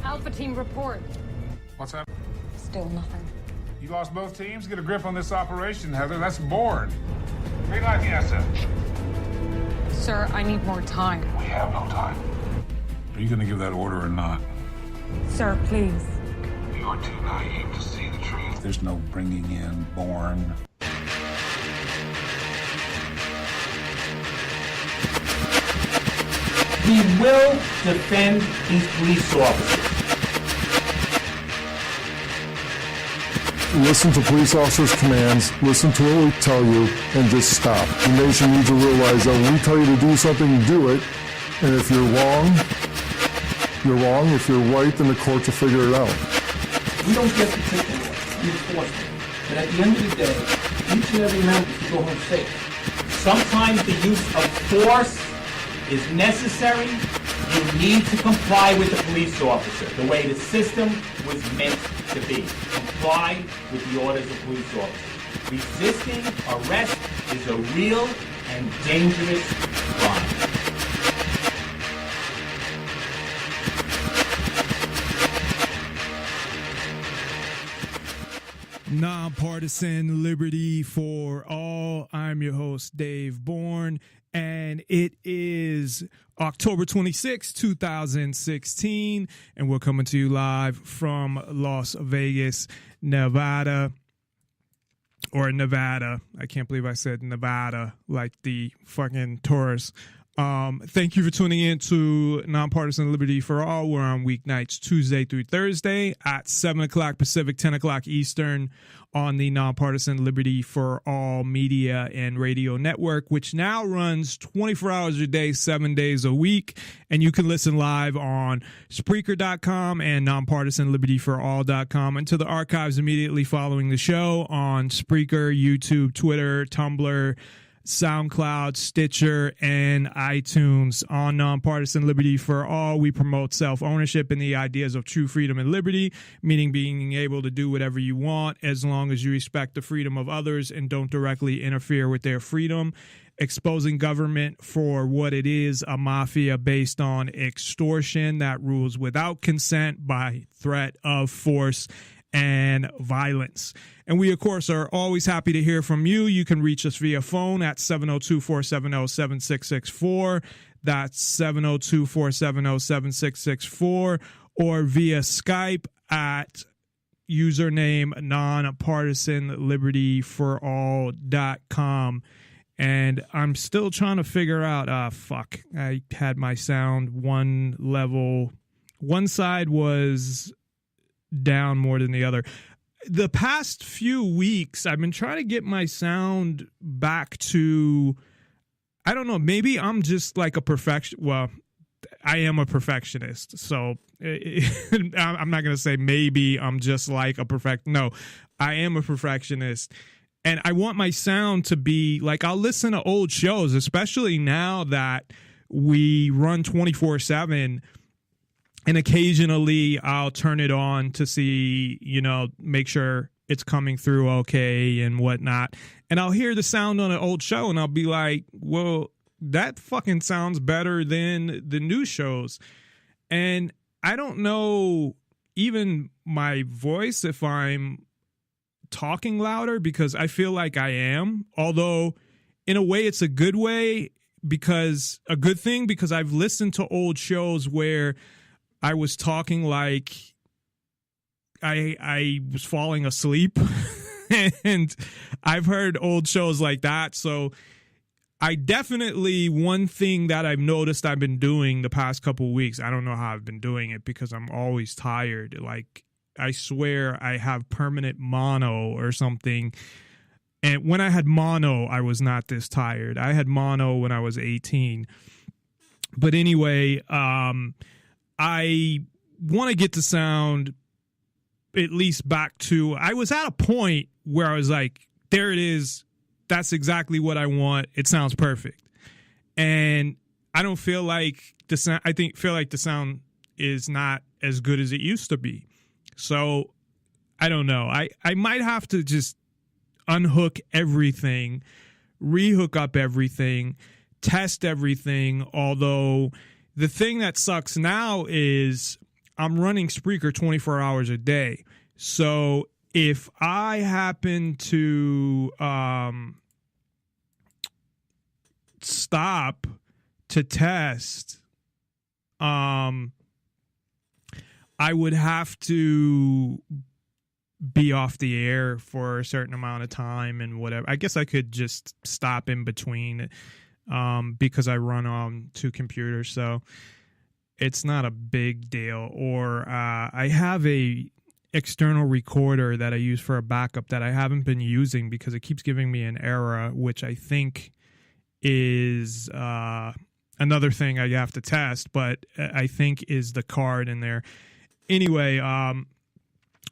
Alpha team report. What's up? Still nothing. You lost both teams? Get a grip on this operation, Heather. That's bored. Green light the asset. Sir, I need more time. We have no time. Are you going to give that order or not? Sir, please. You're too naive to see the truth. There's no bringing in Bourne. He will defend these police officers. Listen to police officers' commands, listen to what we tell you, and just stop. The nation needs to realize that when we tell you to do something, do it. And if you're wrong, you're wrong. If you're right, then the courts will figure it out. We don't get to take the law, we enforce it. But at the end of the day, each and every man has to go home safe. Sometimes the use of force is necessary. You need to comply with the police officer, the way the system was meant to be. Comply with the orders of police officers. Resisting arrest is a real and dangerous crime. Nonpartisan liberty for all. I'm your host, Dave Bourne, and it is October 26, 2016, and we're coming to you live from Las Vegas, Nevada. Or Nevada. I can't believe I said Nevada like the fucking tourists. Thank you for tuning in to Nonpartisan Liberty for All. We're on weeknights, Tuesday through Thursday at 7 o'clock Pacific, 10 o'clock Eastern on the Nonpartisan Liberty for All media and radio network, which now runs 24 hours a day, 7 days a week. And you can listen live on Spreaker.com and nonpartisanlibertyforall.com and to the archives immediately following the show on Spreaker, YouTube, Twitter, Tumblr, SoundCloud, Stitcher, and iTunes. On Nonpartisan Liberty for All, we promote self-ownership and the ideas of true freedom and liberty, meaning being able to do whatever you want as long as you respect the freedom of others and don't directly interfere with their freedom. Exposing government for what it is, a mafia based on extortion that rules without consent by threat of force and violence. And we, of course, are always happy to hear from you. You can reach us via phone at 702-470-7664. That's 702-470-7664. Or via Skype at username nonpartisanlibertyforall.com. And I'm still trying to figure out, I had my sound one level. One side was down more than the other. The past few weeks, I've been trying to get my sound back to, I don't know, maybe I'm just like a well, I am a perfectionist. So I'm not going to say maybe I'm just like a no, I am a perfectionist. And I want my sound to be like, I'll listen to old shows, especially now that we run 24/7. And occasionally I'll turn it on to see, make sure it's coming through okay and whatnot. And I'll hear the sound on an old show and I'll be like, well, that fucking sounds better than the new shows. And I don't know even my voice if I'm talking louder, because I feel like I am. Although in a way it's a good way, because I've listened to old shows where I was talking like I was falling asleep, and I've heard old shows like that. So I definitely, one thing that I've noticed I've been doing the past couple of weeks, I don't know how I've been doing it because I'm always tired. Like, I swear I have permanent mono or something. And when I had mono, I was not this tired. I had mono when I was 18. But anyway, I want to get the sound at least back to, I was at a point where I was like, there it is. That's exactly what I want. It sounds perfect. And I don't feel like the sound, feel like the sound is not as good as it used to be. So I don't know. I might have to just unhook everything, rehook up everything, test everything. Although the thing that sucks now is I'm running Spreaker 24 hours a day. So if I happen to stop to test, I would have to be off the air for a certain amount of time and whatever. I guess I could just stop in between because I run on 2 computers, so it's not a big deal. Or I have a external recorder that I use for a backup that I haven't been using because it keeps giving me an error, which I think is another thing I have to test, but I think is the card in there. Anyway,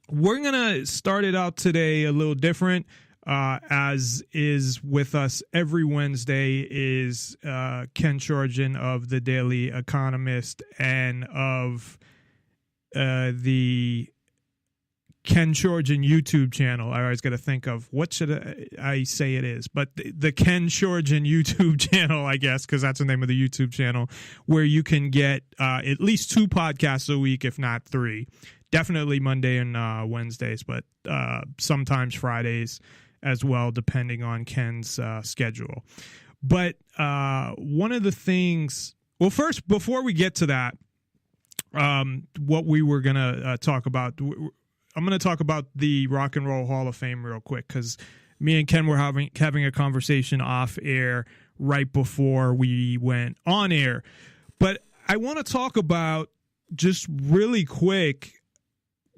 we're going to start it out today a little different. As is with us every Wednesday is Ken Schortgen of the Daily Economist and of the Ken Schortgen YouTube channel. I always got to think of what should I say it is, but the Ken Schortgen YouTube channel, I guess, because that's the name of the YouTube channel, where you can get at least 2 podcasts a week, if not 3. Definitely Monday and Wednesdays, but sometimes Fridays as well, depending on Ken's schedule. But one of the things, well, first, before we get to that, what we were going to talk about, I'm going to talk about the Rock and Roll Hall of Fame real quick, because me and Ken were having a conversation off air right before we went on air. But I want to talk about just really quick,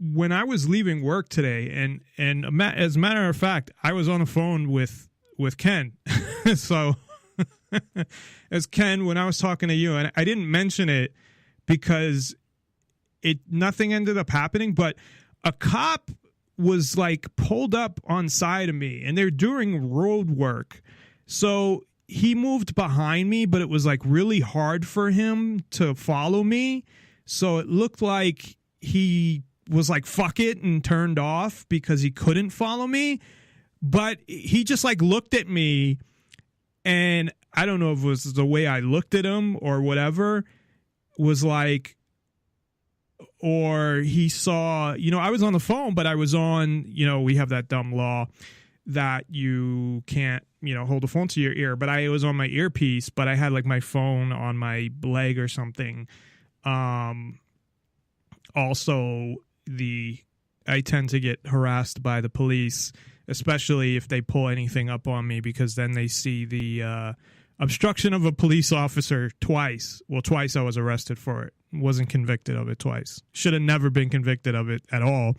when I was leaving work today, and as a matter of fact, I was on the phone with Ken. So as Ken, when I was talking to you, and I didn't mention it because nothing ended up happening, but a cop was like pulled up on side of me, and they're doing road work. So he moved behind me, but it was like really hard for him to follow me. So it looked like he was like, fuck it, and turned off because he couldn't follow me. But he just like looked at me, and I don't know if it was the way I looked at him or whatever, was like, or he saw, I was on the phone, but I was on, we have that dumb law that you can't, hold the phone to your ear, but I was on my earpiece, but I had like my phone on my leg or something. Also, I tend to get harassed by the police, especially if they pull anything up on me, because then they see the obstruction of a police officer twice. Well, twice I was arrested for it. Wasn't convicted of it twice. Should have never been convicted of it at all.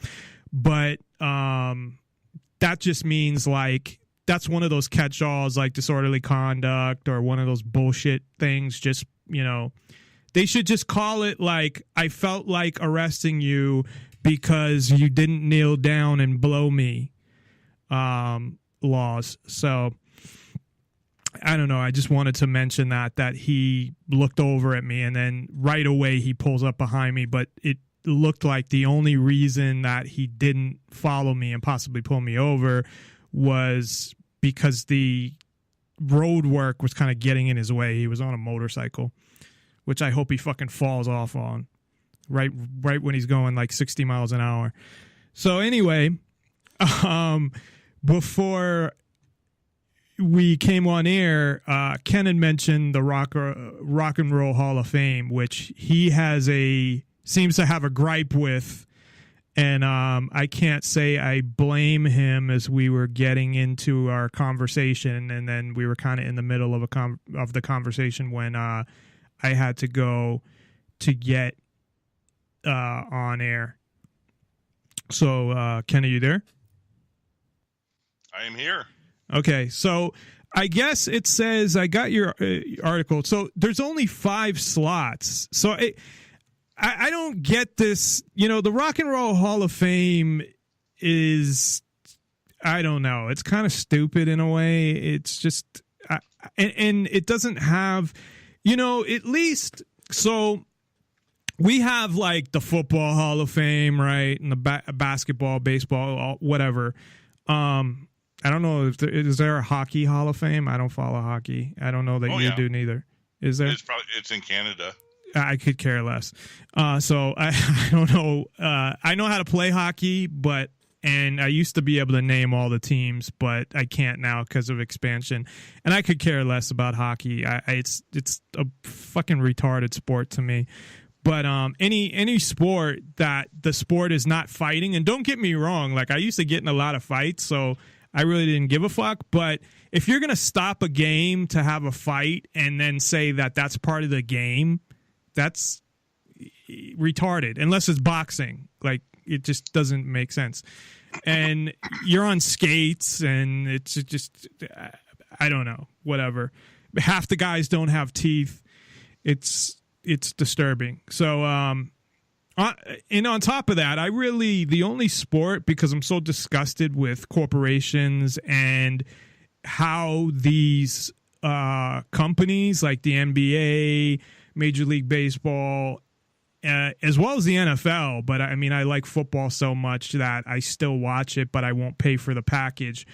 But that just means like that's one of those catch-alls, like disorderly conduct or one of those bullshit things. Just, they should just call it like, I felt like arresting you because you didn't kneel down and blow me laws. So I don't know. I just wanted to mention that he looked over at me, and then right away he pulls up behind me. But it looked like the only reason that he didn't follow me and possibly pull me over was because the road work was kind of getting in his way. He was on a motorcycle, which I hope he fucking falls off on right when he's going like 60 miles an hour. So anyway, before we came on air, Ken had mentioned the Rock and Roll Hall of Fame, which he seems to have a gripe with, and I can't say I blame him, as we were getting into our conversation, and then we were kind of in the middle of the conversation when I had to go to get on air. So, Ken, are you there? I am here. Okay, so I guess it says, I got your article. So there's only 5 slots. So I don't get this. The Rock and Roll Hall of Fame is, I don't know. It's kind of stupid in a way. It's just, and it doesn't have, at least, so we have like the Football Hall of Fame, right? And the basketball, baseball, whatever. I don't know if is there a Hockey Hall of Fame? I don't follow hockey. I don't know that you do neither. Is there? It's in Canada. I could care less. So I don't know. I know how to play hockey, and I used to be able to name all the teams, but I can't now because of expansion. And I could care less about hockey. It's a fucking retarded sport to me. But any sport that the sport is not fighting, and don't get me wrong, like I used to get in a lot of fights, so I really didn't give a fuck. But if you're gonna stop a game to have a fight and then say that that's part of the game, that's retarded. Unless it's boxing, like it just doesn't make sense. And you're on skates, and it's just I don't know, whatever. Half the guys don't have teeth. It's disturbing. So, and on top of that, the only sport, because I'm so disgusted with corporations and how these companies like the NBA, Major League Baseball, as well as the NFL, but I mean, I like football so much that I still watch it, but I won't pay for the package.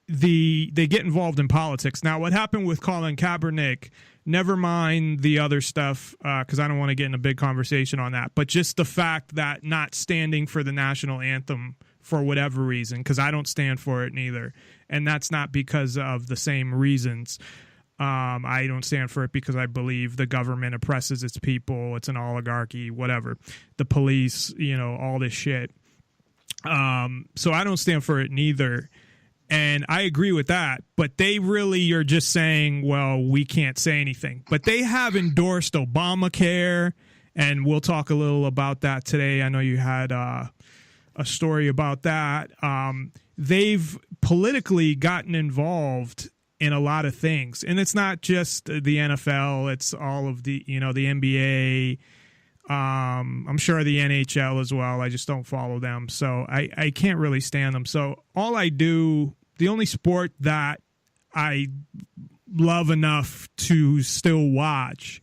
They get involved in politics. Now, what happened with Colin Kaepernick, never mind the other stuff, because I don't want to get in a big conversation on that, but just the fact that not standing for the national anthem for whatever reason, because I don't stand for it neither, and that's not because of the same reasons. I don't stand for it because I believe the government oppresses its people, it's an oligarchy, whatever, the police, all this shit. So I don't stand for it neither. And I agree with that, but they really are just saying, well, we can't say anything. But they have endorsed Obamacare, and we'll talk a little about that today. I know you had a story about that. They've politically gotten involved in a lot of things. And it's not just the NFL, it's all of the NBA, I'm sure the NHL as well. I just don't follow them, so I can't really stand them. So the only sport that I love enough to still watch,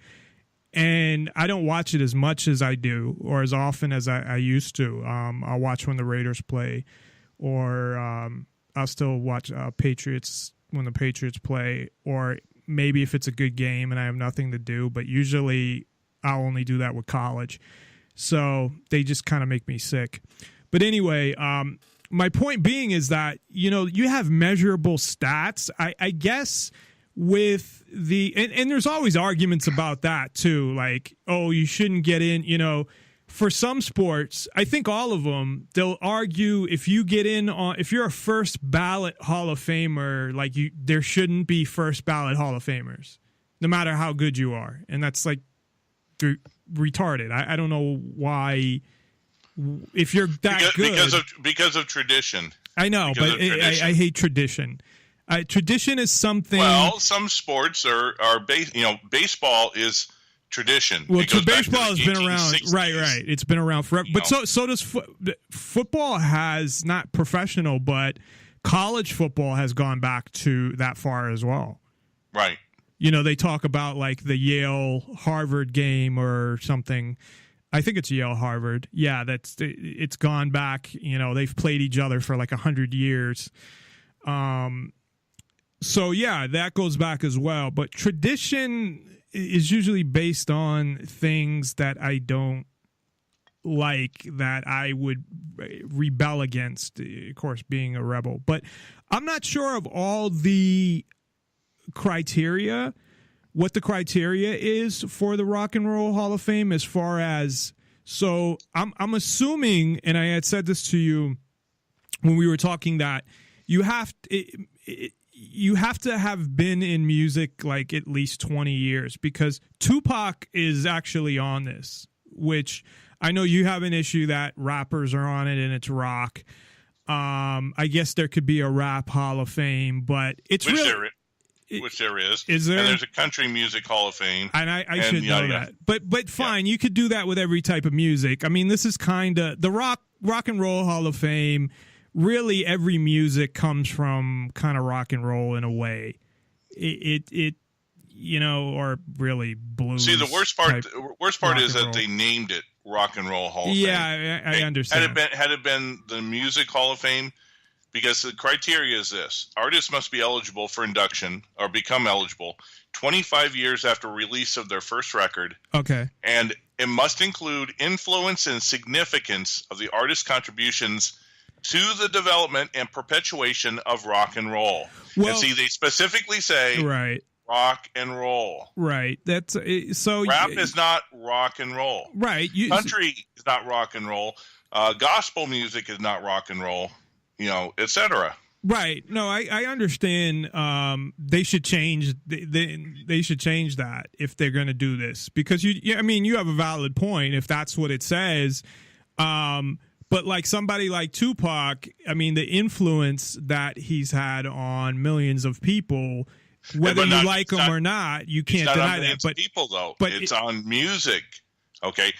and I don't watch it as much as I do or as often as I used to. I'll watch when the Raiders play, or I'll still watch Patriots when the Patriots play, or maybe if it's a good game and I have nothing to do, but usually I'll only do that with college. So they just kind of make me sick. But anyway, my point being is that, you have measurable stats. I guess with and there's always arguments about that too. Like, oh, you shouldn't get in, for some sports, I think all of them, they'll argue if you get in if you're a first ballot Hall of Famer, like there shouldn't be first ballot Hall of Famers, no matter how good you are. And that's like retarded. I don't know why. If you're that good, because of tradition. I know, but I hate tradition. Tradition is something. Well, some sports are based. Baseball is tradition. Well, baseball has been around. Right. It's been around forever. But so does football. Has not professional, but college football has gone back to that far as well. Right. They talk about like the Yale Harvard game or something. I think it's Yale Harvard. Yeah, it's gone back. They've played each other for like 100 years. So yeah, that goes back as well. But tradition is usually based on things that I don't like, that I would rebel against. Of course, being a rebel, but I'm not sure of all the criteria. What the criteria is for the Rock and Roll Hall of Fame, as far as, so I'm assuming, and I had said this to you when we were talking, that you have to have been in music like at least 20 years, because Tupac is actually on this, which I know you have an issue that rappers are on it and it's rock. I guess there could be a rap Hall of Fame, but it's which there is. Is there? And there's a country music Hall of Fame. And I should know that. But fine, you could do that with every type of music. I mean, this is kind of the rock and roll Hall of Fame. Really, every music comes from kind of rock and roll in a way. It or really blues. See, the worst part is that roll. they named it Rock and Roll Hall of Fame. Yeah, I understand. Had it been the Music Hall of Fame, because the criteria is this: artists must be eligible for induction or become eligible 25 years after release of their first record. Okay. And it must include influence and significance of the artist's contributions to the development and perpetuation of rock and roll. Well, and see, they specifically say right. rock and roll. Right. That's so. Rap is not rock and roll. Right. Country is not rock and roll. Gospel music is not rock and roll. Etc. Right. No, I understand. They should change. They should change that if they're going to do this, because you have a valid point if that's what it says. But like somebody like Tupac, I mean, the influence that he's had on millions of people, whether you like him or not, you can't deny that. But people, though, but it's on music. Okay,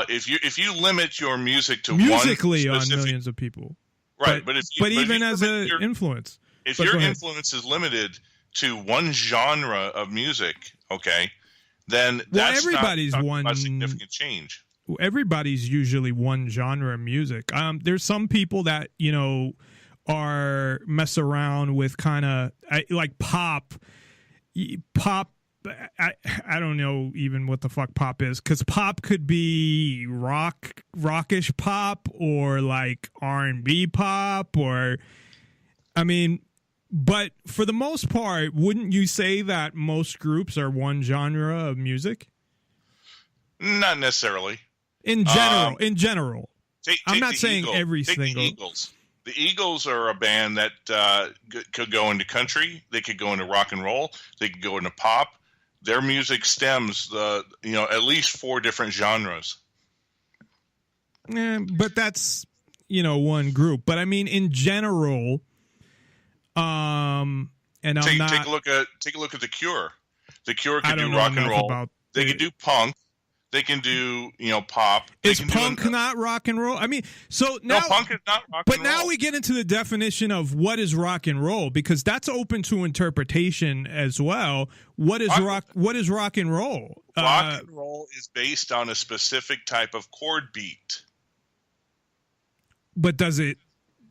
if you limit your music to musically one on specific, millions of people, right? But even as an influence, if your influence is limited to one genre of music, okay, then that's everybody's not a significant change. Everybody's usually one genre of music. There's some people that are mess around with kind of like pop. I don't know even what the fuck pop is, because pop could be rockish pop, or like R&B pop, or but for the most part, wouldn't you say that most groups are one genre of music? Not necessarily. In general, I'm not saying Eagles. every Take single. The Eagles. The Eagles are a band that could go into country. They could go into rock and roll. They could go into pop. Their music stems at least 4 different genres. But that's one group. But I mean, in general, and take a look at the Cure. The Cure could do rock and roll. They could do punk. They can do, pop. Is punk not rock and roll? I mean, so now, no, punk is not rock but and roll. now we get into the definition of what is rock and roll, because that's open to interpretation as well. What is rock? What is rock and roll? Rock and roll is based on a specific type of chord beat. But does it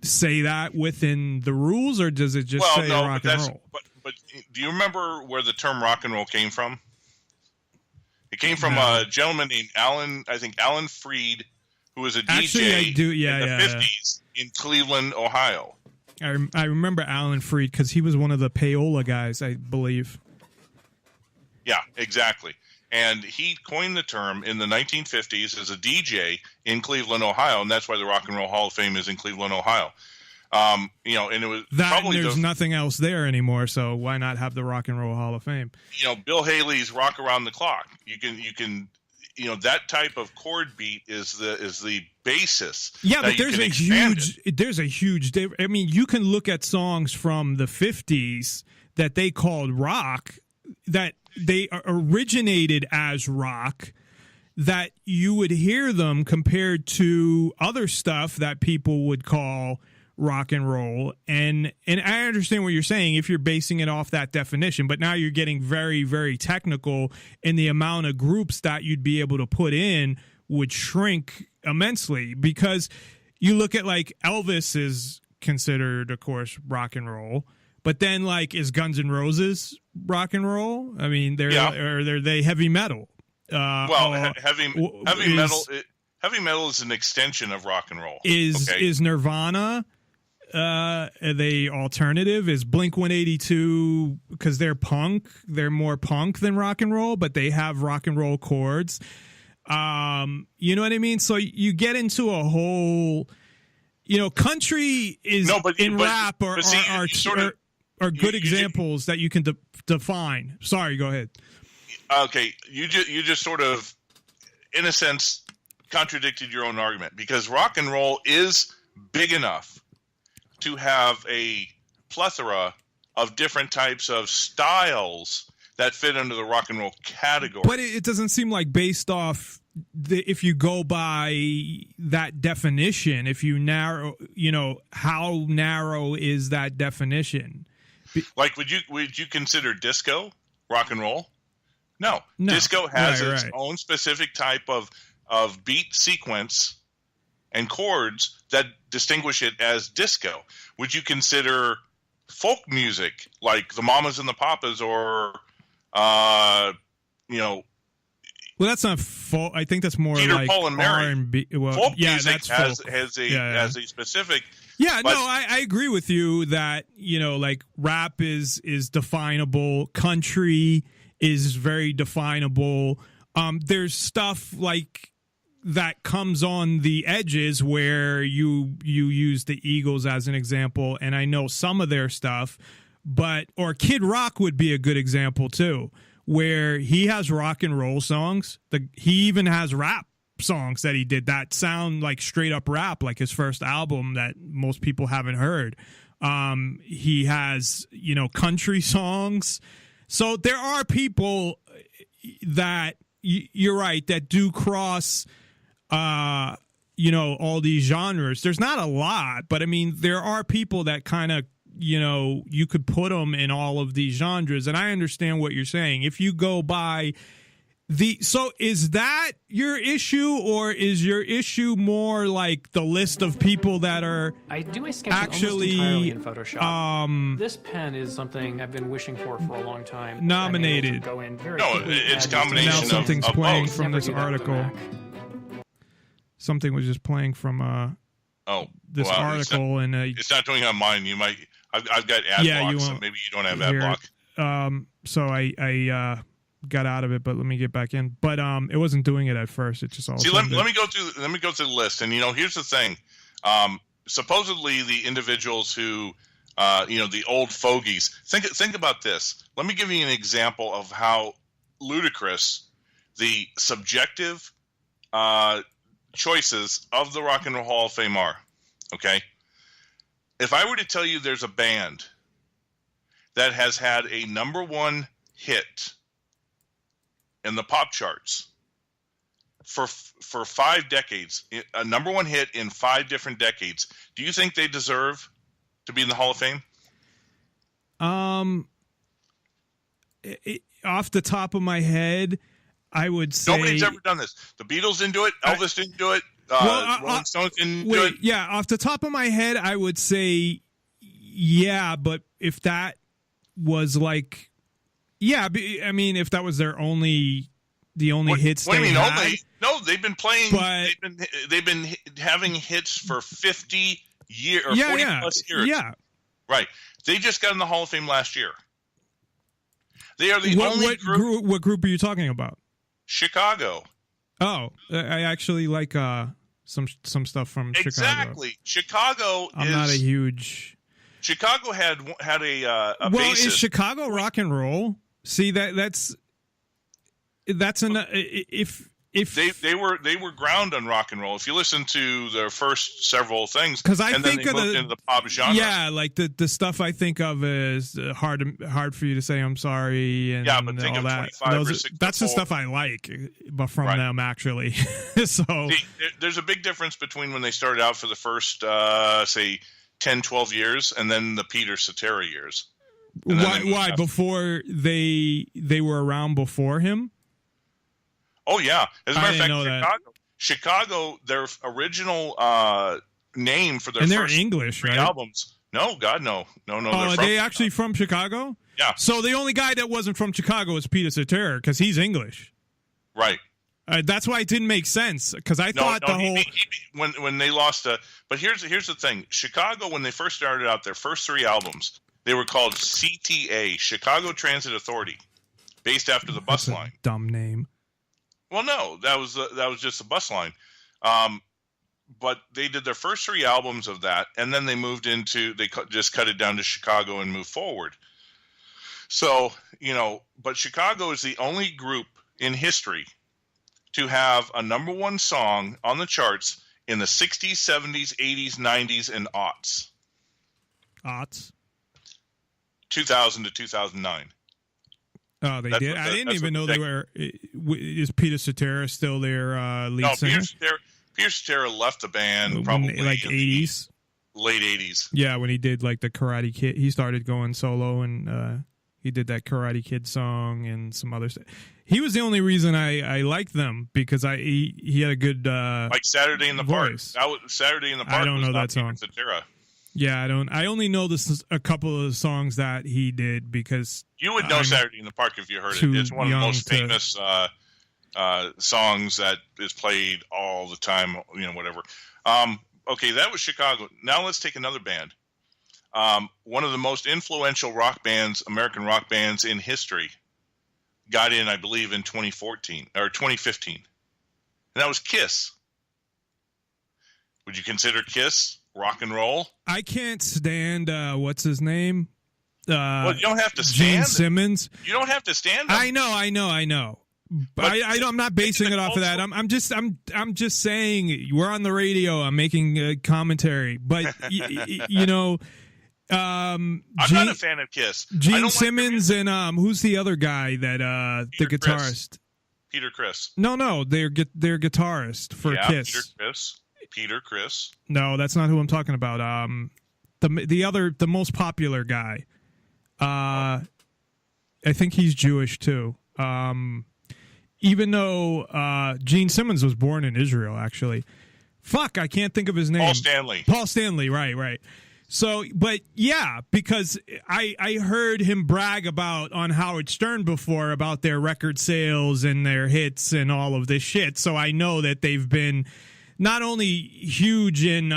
say that within the rules, or does it just say rock and roll? But do you remember where the term rock and roll came from? It came from a gentleman named Alan Freed, who was a DJ in the 50s in Cleveland, Ohio. I remember Alan Freed because he was one of the payola guys, I believe. Yeah, exactly. And he coined the term in the 1950s as a DJ in Cleveland, Ohio, and that's why the Rock and Roll Hall of Fame is in Cleveland, Ohio. And it was probably there's nothing else there anymore, so why not have the Rock and Roll Hall of Fame? Bill Haley's "Rock Around the Clock." You can that type of chord beat is the basis. Yeah, but there's a huge. I mean, you can look at songs from the 50s that they called rock, that they originated as rock, that you would hear them compared to other stuff that people would call rock and roll. And I understand what you're saying if you're basing it off that definition, but now you're getting very, very technical, and the amount of groups that you'd be able to put in would shrink immensely, because you look at like Elvis is considered, of course, rock and roll, but then like is Guns N' Roses rock and roll? I mean, they're they heavy metal. Heavy metal is an extension of rock and roll. Is Nirvana are they alternative? Is Blink-182, because they're punk, they're more punk than rock and roll, but they have rock and roll chords. You know what I mean? So you get into a whole, country is rap are good examples that you can define. Sorry, go ahead. Okay, you just sort of, in a sense, contradicted your own argument, because rock and roll is big enough to have a plethora of different types of styles that fit under the rock and roll category. But it doesn't seem like, based off if you go by that definition, if you narrow, how narrow is that definition? Like, would you consider disco rock and roll? No. Disco has its own specific type of beat sequence and chords that distinguish it as disco. Would you consider folk music like the Mamas and the Papas or know, Well, that's not folk. I think that's more Peter, like Paul, and Mary. R&B. Well, folk yeah, music that's folk. has a specific. Yeah, but- no, I agree with you that, like rap is definable. Country is very definable. There's stuff like that comes on the edges where you use the Eagles as an example, and I know some of their stuff, or Kid Rock would be a good example too, where he has rock and roll songs. He even has rap songs that he did that sound like straight up rap, like his first album that most people haven't heard. He has, country songs. So there are people that you're right that do cross, all these genres. There's not a lot, but I mean, there are people that kind of, you could put them in all of these genres. And I understand what you're saying. If you go by so is that your issue, or is your issue more like the list of people that are I do my sketching actually almost entirely in Photoshop. This pen is something I've been wishing for a long time. Nominated. I'm able to go in very No, quickly it's and a combination now of- something's of playing both. from Never this do that with a article. Mac. Something was just playing from this well, article, and It's not doing it on mine. You might. I've got ad Yeah, you block, so won't maybe you don't have ad hear block. it. So I got out of it, but let me get back in. But it wasn't doing it at first. It just all See, let me go through the list, and here's the thing. Supposedly, the individuals who, the old fogies. Think about this. Let me give you an example of how ludicrous the subjective choices of the Rock and Roll Hall of Fame are. Okay, if I were to tell you there's a band that has had a number one hit in the pop charts for 5 decades, a number one hit in 5 different decades, do you think they deserve to be in the Hall of Fame? Off the top of my head, I would say Nobody's ever done this. The Beatles didn't do it. Elvis didn't do it. Rolling Stones didn't do it. Yeah, off the top of my head, I would say yeah, but if that was like, I mean, if that was the only hits What do they you mean had, only? No, they've been playing. But- they've been having hits for 50 years or 40 plus years. Yeah. Right. They just got in the Hall of Fame last year. They are the only group. What group are you talking about? Chicago. Oh, I actually like some stuff from Chicago. Exactly. Chicago I'm is not a huge. Chicago had a Well, basis. is Chicago rock and roll? See that's an if they were ground on rock and roll. If you listen to their first several things, 'Cause I and think then they of moved the- into the pop genre. yeah, like the stuff I think of is hard for you to say I'm sorry and Yeah, but think all of that. 25 or That's the 64. stuff I like, but from Right. them actually. So See, there's a big difference between when they started out for the first say 10, 12 years, and then the Peter Cetera years. And then they moved why past- before they were around before him? Oh yeah, as a I matter of didn't know fact, that. Chicago, their original name for their And they're first English, 3 right? albums. No, God, no. Oh, they're are from they actually from Chicago? Yeah. So the only guy that wasn't from Chicago is Peter Cetera because he's English. Right. That's why it didn't make sense because I No, thought the whole. when they lost but here's the thing. Chicago, when they first started out, their first 3 albums, they were called CTA, Chicago Transit Authority, based after the bus That's a line. dumb name. Well, no, that was just a bus line. But they did their first 3 albums of that, and then they moved into just cut it down to Chicago and moved forward. So but Chicago is the only group in history to have a number one song on the charts in the 60s, 70s, 80s, 90s, and aughts. Aughts. 2000 to 2009. Oh, they That's did. what I the- didn't that's even know what they the were. Is Peter Cetera still their lead No, singer? Peter Cetera left the band When- probably like in the 80s. late 80s. Yeah, when he did like the Karate Kid, he started going solo and he did that Karate Kid song and some other stuff. He was the only reason I liked them because he had a good Like Saturday in the voice. Park. That was Saturday in the Park. I don't was know not that song. Peter Cetera. Yeah, I only know a couple of songs that he did because you would know I'm Saturday in the Park if you heard it. too It's one of the young most to- famous songs that is played all the time. Whatever. Okay, that was Chicago. Now let's take another band. One of the most influential American rock bands in history, got in, I believe, in 2014 or 2015, and that was Kiss. Would you consider Kiss rock and roll? I can't stand what's his name? Well, you don't have to Gene stand. Simmons. You don't have to stand. I know. But I'm not basing it off of that. I'm just saying we're on the radio. I'm making a commentary, but you know, I'm not a fan of Kiss. Gene Simmons and who's the other guy that the guitarist? Peter Criss. No, they're guitarist for Kiss. Peter Criss. No, that's not who I'm talking about. The most popular guy. I think he's Jewish too. Even though Gene Simmons was born in Israel, actually. Fuck, I can't think of his name. Paul Stanley, right. So, but yeah, because I heard him brag on Howard Stern before about their record sales and their hits and all of this shit. So I know that they've been not only huge in,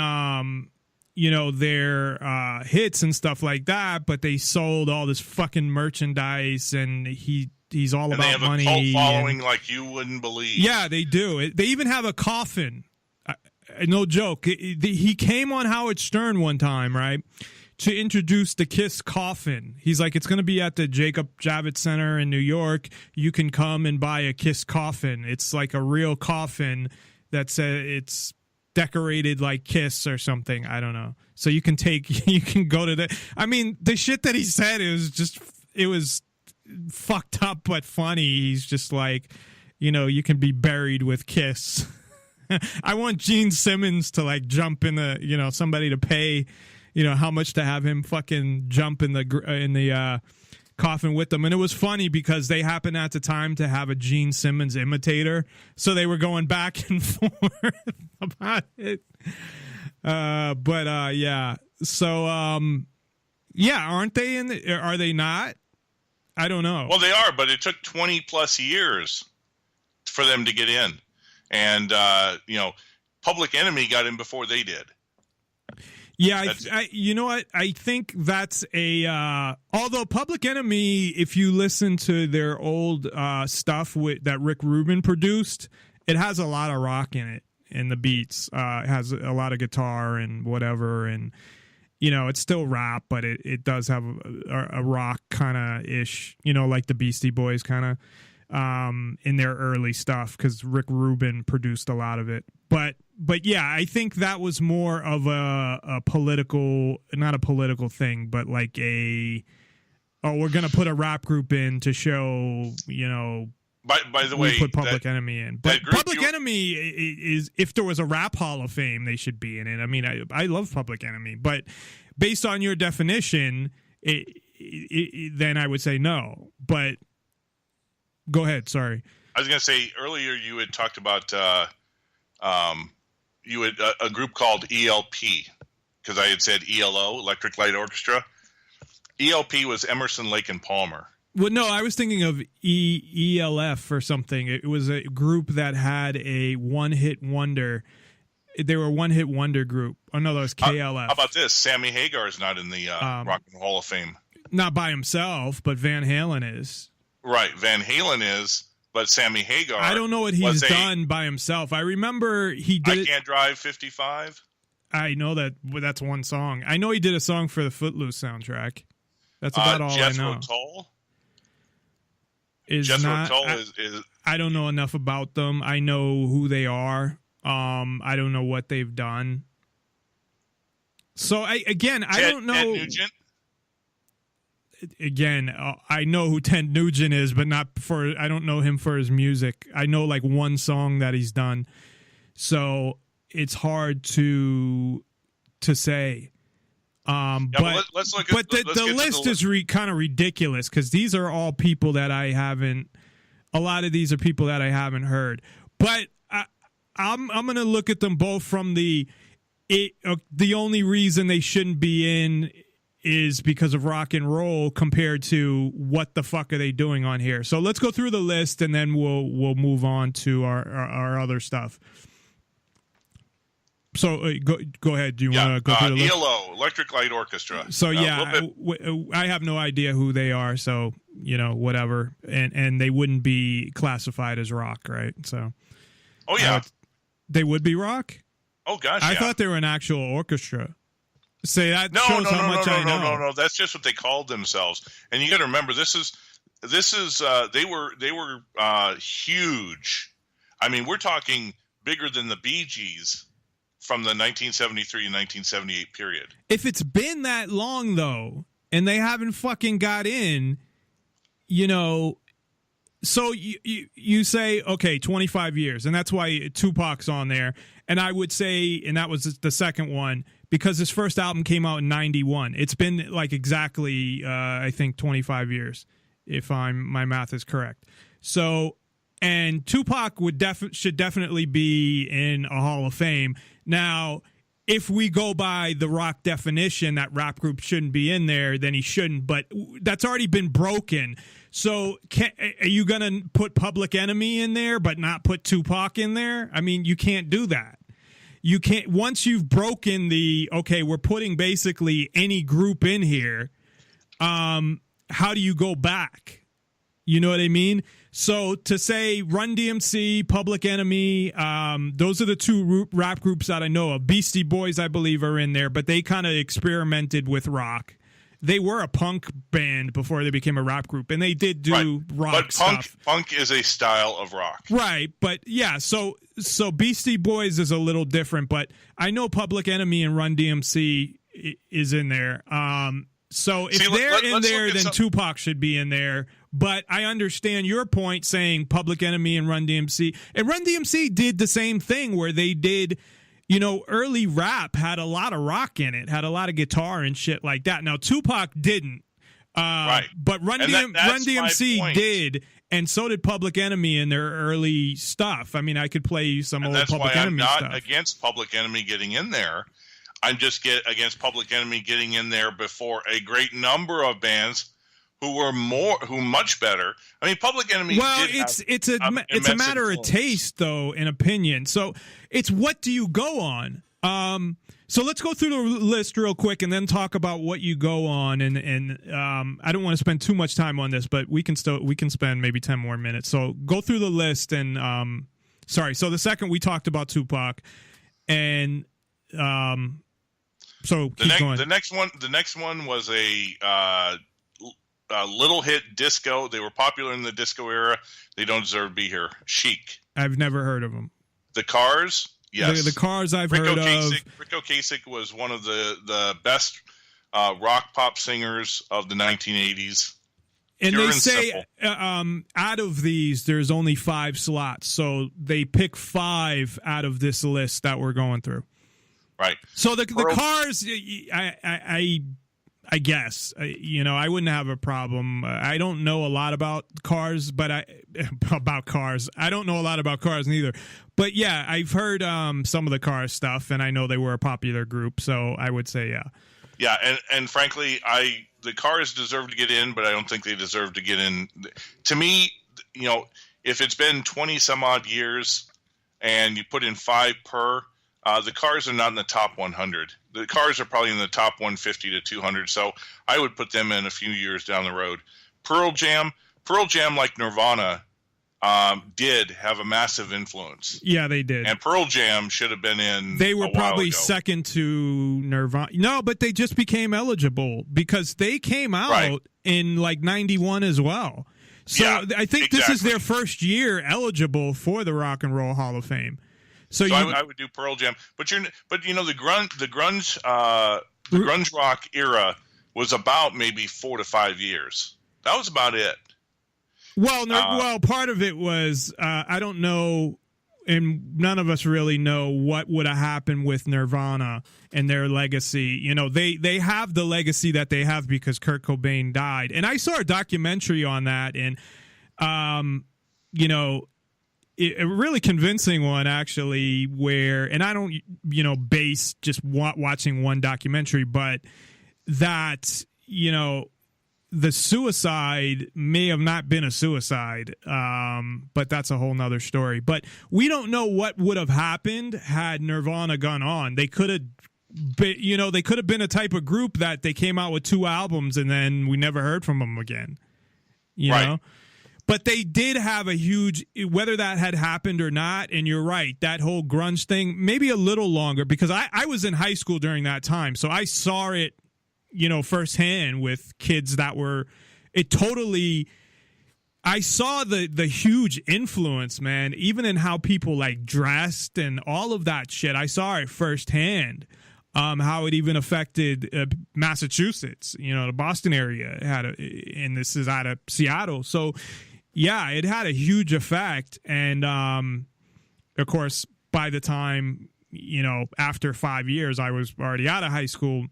their hits and stuff like that, but they sold all this fucking merchandise and he's all and about they have money. A cult following like you wouldn't believe. Yeah, they do. They even have a coffin. No joke. He came on Howard Stern one time, right, to introduce the Kiss coffin. He's like, it's going to be at the Jacob Javits Center in New York. You can come and buy a Kiss coffin. It's like a real coffin that's it's decorated like Kiss or something. I don't know. So you can go to the. I mean, the shit that he said, it was fucked up but funny. He's just like, you can be buried with Kiss. I want Gene Simmons to like jump in the, somebody to pay, how much to have him fucking jump in the coffin with them. And it was funny because they happened at the time to have a Gene Simmons imitator, so they were going back and forth about it. Yeah. So yeah, aren't they are they not? I don't know. Well, they are, but it took 20 plus years for them to get in. And, Public Enemy got in before they did. Yeah, you know what? I think that's although Public Enemy, if you listen to their old stuff that Rick Rubin produced, it has a lot of rock in it, and the beats. It has a lot of guitar and whatever, and, it's still rap, but it does have a rock kind of ish, like the Beastie Boys kind of. In their early stuff, because Rick Rubin produced a lot of it. But yeah, I think that was more of a political, not a political thing, but like we're going to put a rap group in to show, By the way, we put Public Enemy in. But Public Enemy is, if there was a rap Hall of Fame, they should be in it. I mean, I love Public Enemy, but based on your definition, then I would say no. But go ahead. Sorry. I was going to say earlier you had talked about a group called ELP, because I had said ELO, Electric Light Orchestra. ELP was Emerson, Lake and Palmer. Well, no, I was thinking of ELF or something. It was a group that had a one-hit wonder. They were a one-hit wonder group. Oh, no, that was KLF. How about this? Sammy Hagar is not in the Rock and Roll Hall of Fame. Not by himself, but Van Halen is. Right, Van Halen is, but Sammy Hagar. I don't know what he's done by himself. I remember he did. I Can't Drive 55. I know that's one song. I know he did a song for the Footloose soundtrack. That's about all Jethro I know. Tull? Jethro Tull is. I don't know enough about them. I know who they are. I don't know what they've done. So I don't know. Ted Nugent? Again, I know who Ted Nugent is, but I don't know him for his music. I know like one song that he's done. So it's hard to say. But let's look at the list is kind of ridiculous, because these are all people that I haven't. A lot of these are people that I haven't heard. But I'm going to look at them both from the the only reason they shouldn't be in is because of rock and roll compared to what the fuck are they doing on here. So let's go through the list and then we'll move on to our other stuff. So go ahead. Do you want to go through the list? ELO, Electric Light Orchestra. So I have no idea who they are. So whatever, and they wouldn't be classified as rock, right? So. Oh yeah, they would be rock. Oh gosh, I thought they were an actual orchestra. Say that shows how much I know. No. That's just what they called themselves. And you got to remember, this is they were huge. I mean, we're talking bigger than the Bee Gees from the 1973 and 1978 period. If it's been that long though, and they haven't fucking got in, So you say, okay, 25 years, and that's why Tupac's on there. And I would say, and that was the second one, because his first album came out in 91. It's been like exactly, I think, 25 years, if my math is correct. So, and Tupac should definitely be in a Hall of Fame. Now, if we go by the rock definition that rap group shouldn't be in there, then he shouldn't. But that's already been broken. So are you going to put Public Enemy in there but not put Tupac in there? I mean, you can't do that. You can't. Once you've broken we're putting basically any group in here, how do you go back? You know what I mean? So to say Run DMC, Public Enemy, those are the two rap groups that I know of. Beastie Boys, I believe, are in there, but they kind of experimented with rock. They were a punk band before they became a rap group, and they did do rock stuff. Punk is a style of rock. Right, but yeah, so Beastie Boys is a little different, but I know Public Enemy and Run DMC is in there. So if they're in there, then Tupac should be in there. But I understand your point saying Public Enemy and Run DMC. And Run DMC did the same thing where they did, early rap had a lot of rock in it, had a lot of guitar and shit like that. Now, Tupac didn't. Right. But Run DMC did, and so did Public Enemy in their early stuff. I mean, I could play you some old Public Enemy stuff. I'm not against Public Enemy getting in there. I'm just against Public Enemy getting in there before a great number of bands who were much better. I mean, Public Enemy. Well, it's a matter of taste, though, and opinion. So it's what do you go on? So let's go through the list real quick and then talk about what you go on. And I don't want to spend too much time on this, but we can spend maybe 10 more minutes. So go through the list and So the second we talked about Tupac, and so keep going. The next one was a little hit disco. They were popular in the disco era. They don't deserve to be here. Chic. I've never heard of them. The Cars. Yes. The Cars I've heard of. Rico Kasich was one of the best rock pop singers of the 1980s. And they say out of these, there's only 5 slots. So they pick 5 out of this list that we're going through. Right. So the Cars, I guess, I wouldn't have a problem. I don't know a lot about cars, but I don't know a lot about cars neither. But yeah, I've heard some of the Cars stuff, and I know they were a popular group, so I would say yeah. Yeah, and frankly, the Cars deserve to get in, but I don't think they deserve to get in. To me, if it's been 20 some odd years and you put in 5 per, the Cars are not in the top 100. The Cars are probably in the top 150 to 200, so I would put them in a few years down the road. Pearl Jam, like Nirvana, did have a massive influence. Yeah, they did. And Pearl Jam should have been in. They were probably second to Nirvana. No, but they just became eligible because they came out in like 91 as well. So yeah, I think this is their first year eligible for the Rock and Roll Hall of Fame. So I would do the Jam, but the grunge rock era was about maybe 4 to 5 years. That was about it. Well, part of it was I don't know, and none of us really know what would have happened with Nirvana and their legacy. They have the legacy that they have because Kurt Cobain died, and I saw a documentary on that, and a really convincing one, actually, where, and I don't, base just watching one documentary, but that, the suicide may have not been a suicide, but that's a whole nother story. But we don't know what would have happened had Nirvana gone on. They could have, they could have been a type of group that they came out with 2 albums and then we never heard from them again. You know? But they did have a huge, whether that had happened or not, and you're right, that whole grunge thing, maybe a little longer, because I was in high school during that time, so I saw it, firsthand with kids that were, I saw the huge influence, man, even in how people like dressed and all of that shit. I saw it firsthand, how it even affected Massachusetts, the Boston area and this is out of Seattle. So yeah, it had a huge effect. And of course, by the time, after 5 years, I was already out of high school.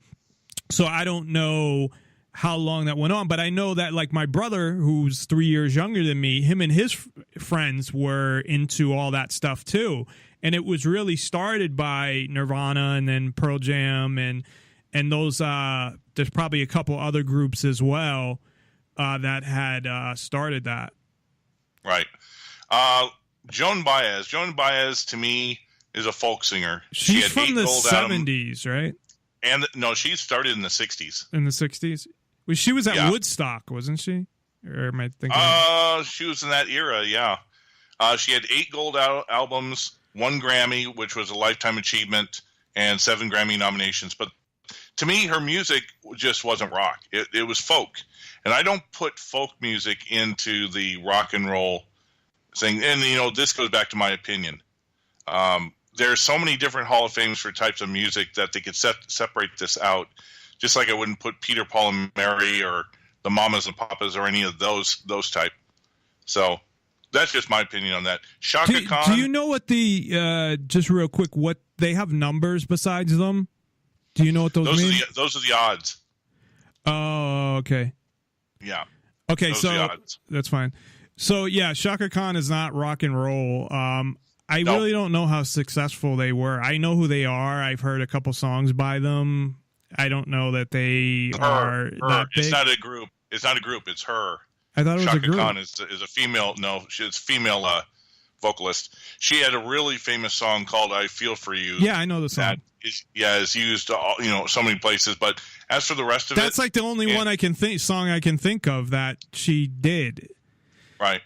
So I don't know how long that went on, but I know that like my brother, who's 3 years younger than me, him and his friends were into all that stuff too. And it was really started by Nirvana and then Pearl Jam and those, there's probably a couple other groups as well that had started that. Right. Joan Baez. Joan Baez, to me, is a folk singer. She's from the 70s, right? And no, she started in the 60s. In the 60s? She was at Woodstock, wasn't she? Or am I thinking? She was in that era, yeah. She had 8 gold albums, 1 Grammy, which was a lifetime achievement, and 7 Grammy nominations. But to me, her music just wasn't rock. It was folk. And I don't put folk music into the rock and roll thing. And, this goes back to my opinion. There's so many different Hall of Fames for types of music that they could separate this out. Just like I wouldn't put Peter, Paul, and Mary or the Mamas and Papas or any of those type. So that's just my opinion on that. Shaka Khan. Do you know what just real quick, what they have numbers besides them? Do you know what those mean? Those are the odds. Oh, okay. Yeah. Okay, so that's fine. So yeah, Shaka Khan is not rock and roll. I really don't know how successful they were. I know who they are. I've heard a couple songs by them. I don't know that they are that big. It's not a group. It's not a group. It's her. I thought it was Shaka a group. Khan is a female. No, she's a female vocalist. She had a really famous song called "I Feel for You." Yeah, I know the song. That is used so many places. But as for the rest of that's like the only song I can think of that she did. Right.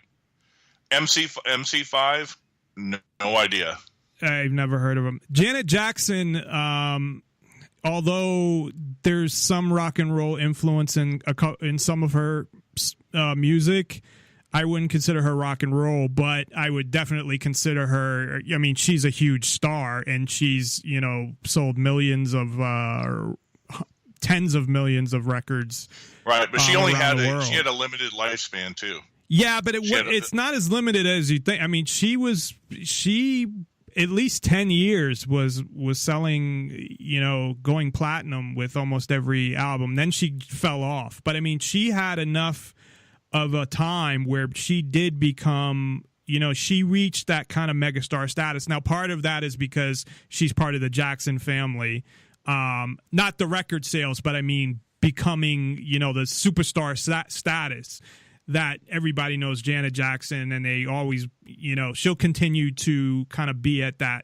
MC5. No idea. I've never heard of him. Janet Jackson, although there's some rock and roll influence in some of her music, I wouldn't consider her rock and roll, but I would definitely consider her, I mean, she's a huge star and she's, sold millions of, tens of millions of records. Right, but she only had a limited lifespan too. Yeah, but it's not as limited as you think. I mean, she at least 10 years was selling, going platinum with almost every album. Then she fell off. But I mean, she had enough of a time where she did become, she reached that kind of megastar status. Now, part of that is because she's part of the Jackson family. Not the record sales, but I mean, becoming, the superstar status that everybody knows Janet Jackson, and they always, she'll continue to kind of be at that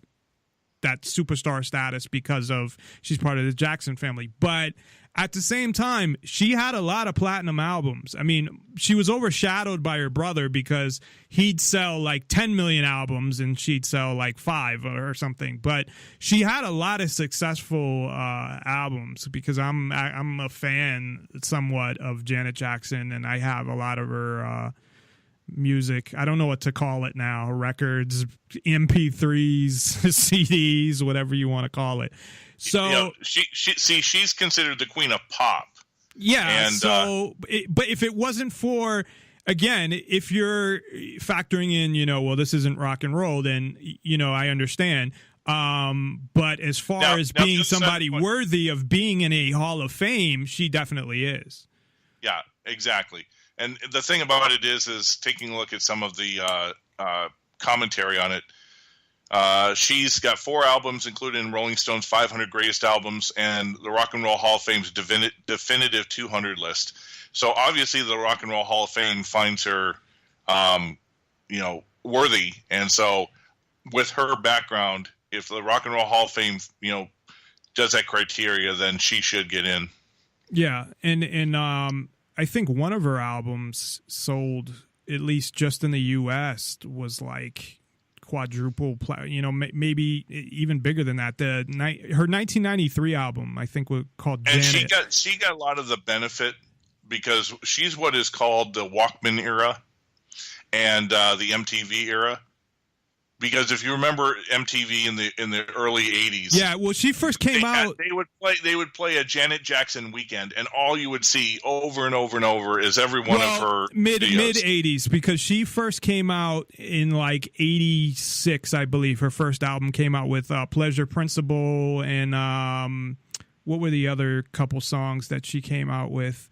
superstar status because of she's part of the Jackson family. But at the same time, she had a lot of platinum albums. I mean, she was overshadowed by her brother because he'd sell like 10 million albums and she'd sell like 5 or something. But she had a lot of successful albums because I'm a fan somewhat of Janet Jackson, and I have a lot of her music. I don't know what to call it now. Records, MP3s, CDs, whatever you want to call it. So she's considered the queen of pop. Yeah. And, but if it wasn't for, again, if you're factoring in, this isn't rock and roll, then, I understand. But as far as being somebody worthy of being in a Hall of Fame, she definitely is. Yeah, exactly. And the thing about it is taking a look at some of the commentary on it. She's got 4 albums included in Rolling Stone's 500 Greatest Albums and the Rock and Roll Hall of Fame's definitive 200 list. So obviously the Rock and Roll Hall of Fame finds her, worthy. And so with her background, if the Rock and Roll Hall of Fame, does that criteria, then she should get in. Yeah, and I think one of her albums sold, at least just in the U.S., was like quadruple, maybe even bigger than that. Her 1993 album, I think, was called Janet. And she got a lot of the benefit because she's what is called the Walkman era and the MTV era. Because if you remember MTV in the early 80s, yeah, well, she first came out. They would play a Janet Jackson weekend, and all you would see over and over and over is every one of her mid videos. 80s, because she first came out in like 86, I believe. Her first album came out with Pleasure Principle, and what were the other couple songs that she came out with?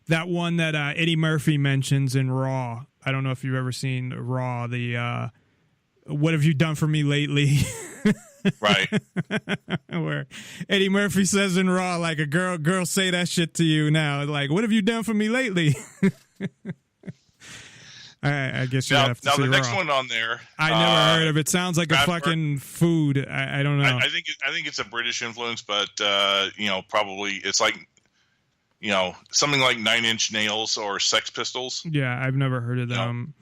That one that Eddie Murphy mentions in Raw. I don't know if you've ever seen Raw. The What Have You Done For Me Lately? Right. Where Eddie Murphy says in Raw, like, a girl say that shit to you now. Like, what have you done for me lately? I guess you have to now see the Raw. next one on there. I never heard of it. Sounds like a fucking food. I don't know. I think it's a British influence, but probably it's like something like 9 Inch Nails or Sex Pistols. Yeah, I've never heard of them.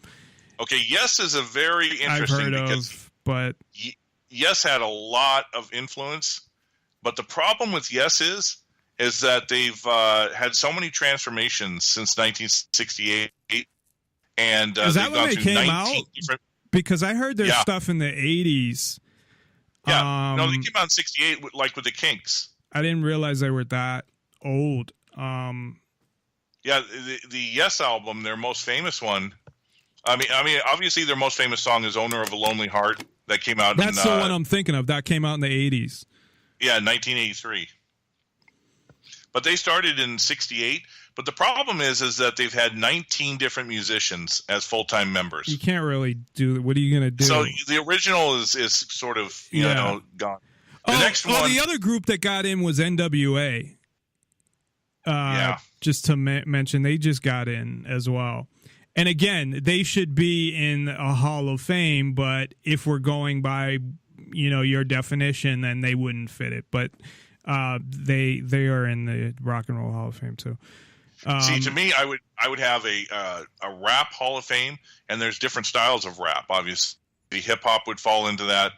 Okay, Yes is a very interesting but Yes had a lot of influence, but the problem with Yes is that they've had so many transformations since 1968, and is that they've when gone they through came 19 out? different. Because I heard their stuff in the 80s. Yeah, no, they came out in 68, like with the Kinks. I didn't realize they were that old. Yeah, the Yes album, their most famous one. I mean, obviously their most famous song is "Owner of a Lonely Heart" that came out. That's the one I'm thinking of. That came out in the 80s. Yeah, 1983. But they started in 68. But the problem is that they've had 19 different musicians as full-time members. You can't really do. What are you going to do? So the original is sort of gone. The next one. The other group that got in was NWA. Just to mention, they just got in as well. And again, they should be in a Hall of Fame, but if we're going by, your definition, then they wouldn't fit it. But they are in the Rock and Roll Hall of Fame too. See, to me, I would have a rap Hall of Fame, and there's different styles of rap. Obviously, hip hop would fall into that.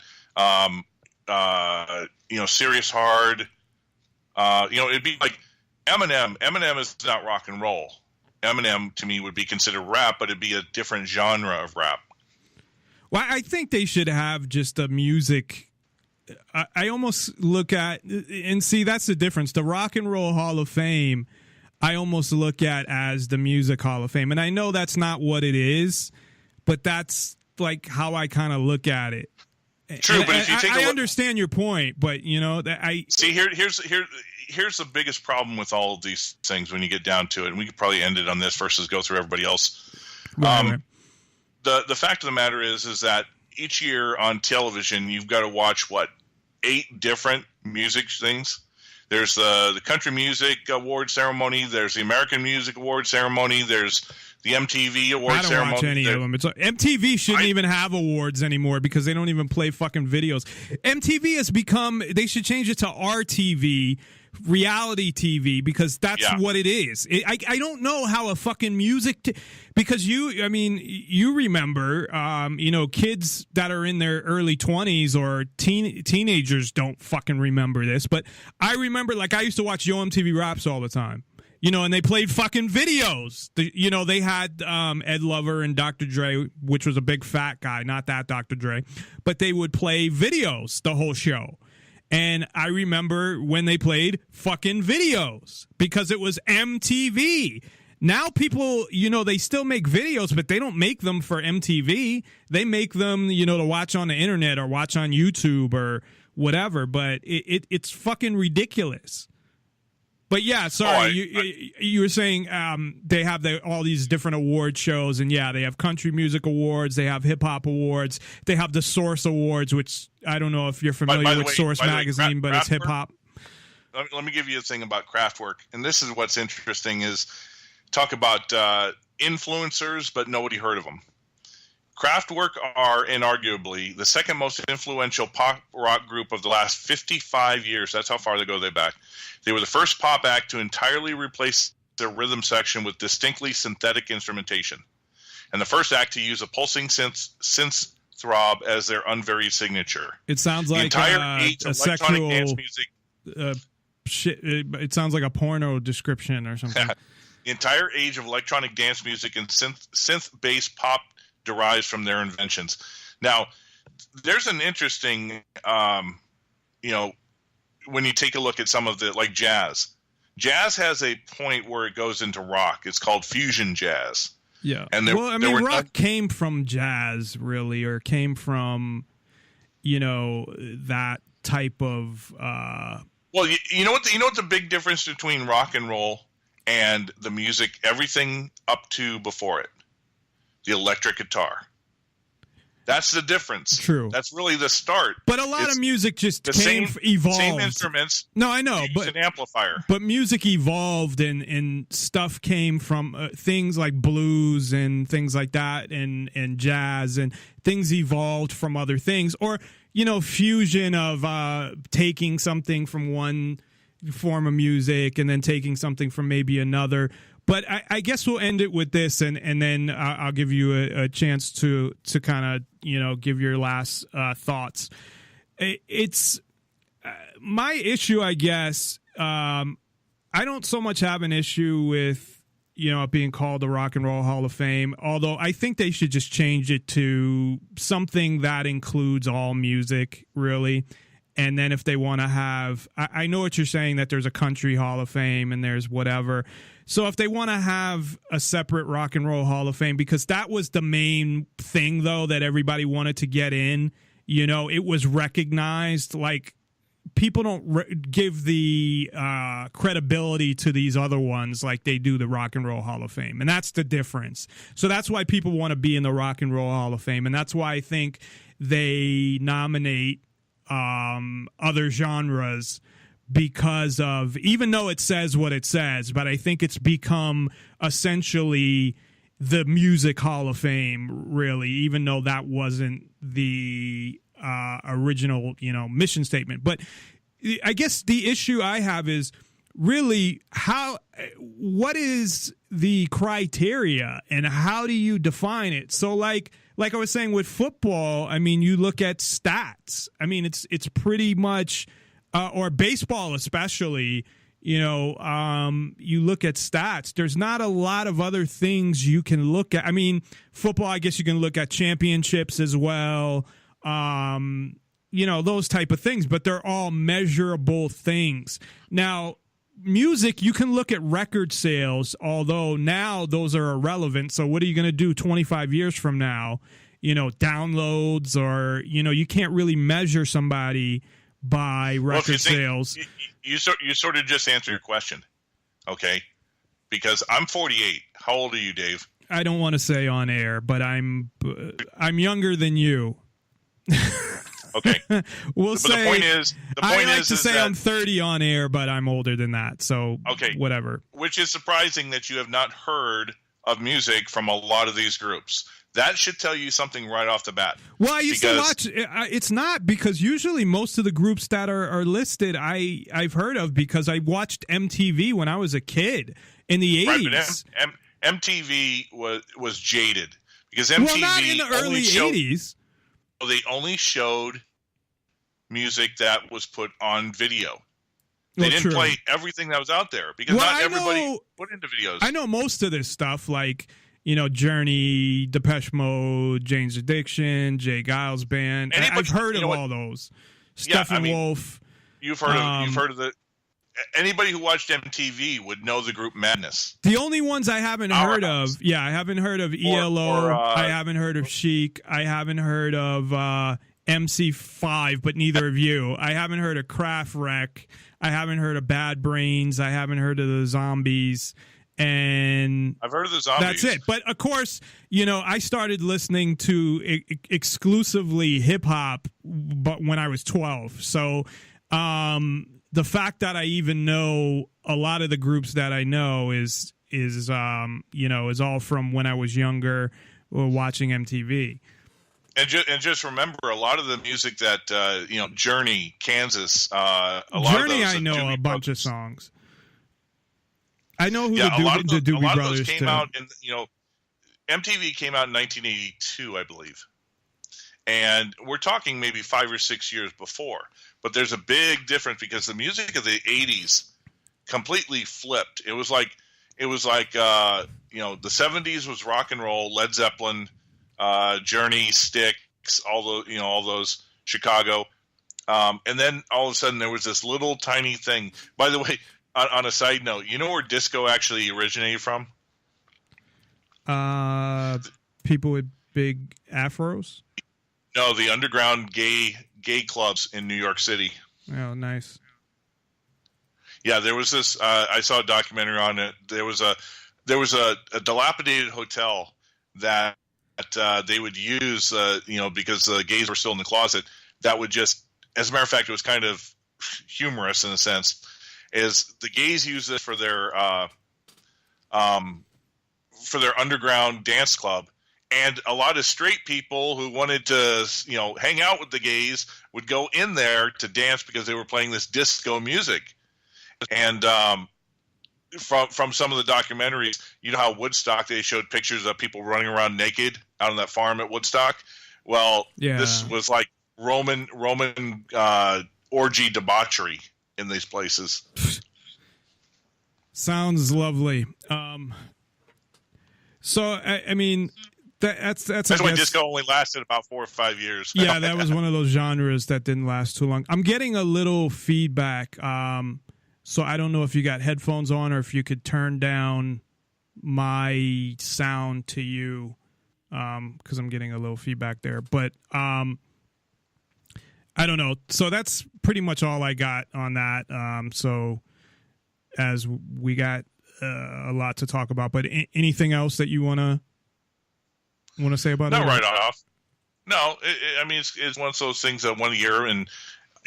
Serious hard. It'd be like Eminem. Eminem is not rock and roll. Eminem, to me, would be considered rap, but it'd be a different genre of rap. Well, I think they should have just a music. I almost look at, and see, that's the difference. The Rock and Roll Hall of Fame, I almost look at as the Music Hall of Fame. And I know that's not what it is, but that's like how I kind of look at it. True, and but if you take a look, I understand your point, but here's the biggest problem with all of these things when you get down to it, and we could probably end it on this versus go through everybody else. Right. The fact of the matter is that each year on television you've got to watch 8 different music things. There's the Country Music Award ceremony. There's the American Music Award ceremony. There's the MTV Award ceremony. I don't watch any of them. MTV shouldn't even have awards anymore because they don't even play fucking videos. MTV has become. They should change it to RTV, reality TV, because that's what it is. I don't know how a fucking music because you remember kids that are in their early 20s or teenagers don't fucking remember this, but I remember, like, I used to watch Yo MTV Raps all the time. And they played fucking videos. They had Ed Lover and Dr. Dre, which was a big fat guy, not that Dr. Dre, but they would play videos the whole show. And I remember when they played fucking videos because it was MTV. Now people, they still make videos, but they don't make them for MTV. They make them, to watch on the internet or watch on YouTube or whatever. But it's fucking ridiculous. But yeah, sorry, Oh, you were saying they have all these different award shows, and yeah, they have country music awards, they have hip hop awards, they have the Source Awards, which I don't know if you're familiar with Source magazine, but it's hip hop. Let me give you a thing about Kraftwerk, and this is what's interesting is talk about influencers, but nobody heard of them. Kraftwerk are inarguably the second most influential pop rock group of the last 55 years. That's how far they go back. They were the first pop act to entirely replace their rhythm section with distinctly synthetic instrumentation, and the first act to use a pulsing synth throb as their unvaried signature. It sounds like the entire age of electronic dance music. It sounds like a porno description or something. The entire age of electronic dance music and synth-based pop derives from their inventions. Now, there's an interesting, when you take a look at some of the, like jazz. Jazz has a point where it goes into rock. It's called fusion jazz. Yeah. And rock came from jazz, really, or came from, that type of. Well, you know what the big difference between rock and roll and the music, everything up to before it, the electric guitar. That's the difference. True. That's really the start. But a lot of music just evolved. Same instruments. No, I know, but an amplifier. But music evolved, and stuff came from things like blues and things like that, and jazz, and things evolved from other things, or fusion of taking something from one form of music and then taking something from maybe another. But I guess we'll end it with this, and then I'll give you a chance to kind of give your last thoughts. It's my issue, I guess. I don't so much have an issue with it being called the Rock and Roll Hall of Fame, although I think they should just change it to something that includes all music, really. And then if they want to have, I know what you're saying, that there's a country Hall of Fame and there's whatever. So if they want to have a separate Rock and Roll Hall of Fame, because that was the main thing, though, that everybody wanted to get in, it was recognized. Like, people don't give the credibility to these other ones like they do the Rock and Roll Hall of Fame. And that's the difference. So that's why people want to be in the Rock and Roll Hall of Fame. And that's why I think they nominate other genres, because of, even though it says what it says, but I think it's become essentially the Music Hall of Fame, really, even though that wasn't the original, mission statement. But I guess the issue I have is really what is the criteria and how do you define it? So like I was saying with football, I mean, you look at stats. I mean, it's pretty much, or baseball especially, you look at stats. There's not a lot of other things you can look at. I mean, football, I guess you can look at championships as well, those type of things, but they're all measurable things. Now, music, you can look at record sales, although now those are irrelevant. So what are you going to do 25 years from now? Downloads, or, you can't really measure somebody by record sales. You sort of just answered your question, okay? Because I'm 48. How old are you, Dave? I don't want to say on air, but I'm younger than you. Okay. We'll say. The point is, I like to say I'm 30 on air, but I'm older than that. So okay, whatever. Which is surprising that you have not heard of music from a lot of these groups. That should tell you something right off the bat. Well, I used to watch. It's not, because usually most of the groups that are listed, I've heard of, because I watched MTV when I was a kid in the 80s. Right, but MTV was jaded, because MTV not in the early 80s. They only showed music that was put on video. They didn't play everything that was out there, because not everybody put into videos. I know most of this stuff, like, Journey, Depeche Mode, Jane's Addiction, Jay Giles Band. I've heard of all those. Steppenwolf. You've heard of the. Anybody who watched MTV would know the group Madness. The only ones I haven't heard of, I haven't heard of ELO. I haven't heard of Chic. I haven't heard of MC5, but neither of you. I haven't heard of Craft Wreck. I haven't heard of Bad Brains. I haven't heard of the Zombies. And I've heard of the Zombies. that's it. But of course, you know, I started listening to exclusively hip hop, but when I was 12. So the fact that I even know a lot of the groups that I know is all from when I was younger or watching MTV. And just remember, a lot of the music that Journey, Kansas, a lot Journey, of those I know Doobie a bunch of Brothers. songs. I know who Yeah, the a lot of Doobie Brothers those came too. out in MTV came out in 1982, I believe, and we're talking maybe 5 or 6 years before. But there's a big difference because the music of the 80s completely flipped. It was like the 70s was rock and roll, Led Zeppelin, Journey, Styx, all those, Chicago, and then all of a sudden there was this little tiny thing. By the way, on a side note, you know where disco actually originated from? People with big afros. No, the underground gay clubs in New York City. Oh, nice. Yeah, there was this. I saw a documentary on it. There was a dilapidated hotel that they would use, because the gays were still in the closet. That would just, as a matter of fact, it was kind of humorous in a sense. Is the gays use it for their underground dance club, and a lot of straight people who wanted to hang out with the gays would go in there to dance because they were playing this disco music. And from some of the documentaries, you know how Woodstock, they showed pictures of people running around naked out on that farm at Woodstock. Well, yeah. This was like Roman orgy debauchery in these places. Sounds lovely. So I mean, that's why disco only lasted about 4 or 5 years. Yeah, that was one of those genres that didn't last too long. I'm getting a little feedback. So I don't know if you got headphones on or if you could turn down my sound to you, because I'm getting a little feedback there. But I don't know. So that's pretty much all I got on that. So as we got a lot to talk about, but anything else that you want to say about it? Not right off. No, it's one of those things that 1 year and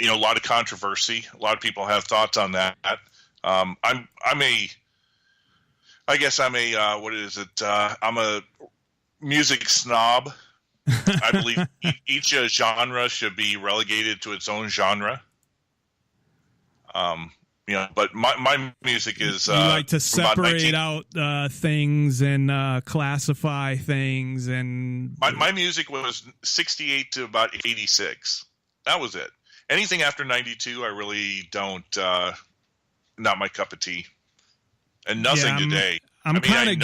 a lot of controversy. A lot of people have thoughts on that. I'm a music snob. I believe each genre should be relegated to its own genre. But my music is. You like to separate out things and classify things, and my music was 68 to about 86. That was it. Anything after 92, I really don't. Not my cup of tea. And nothing today. I'm kind of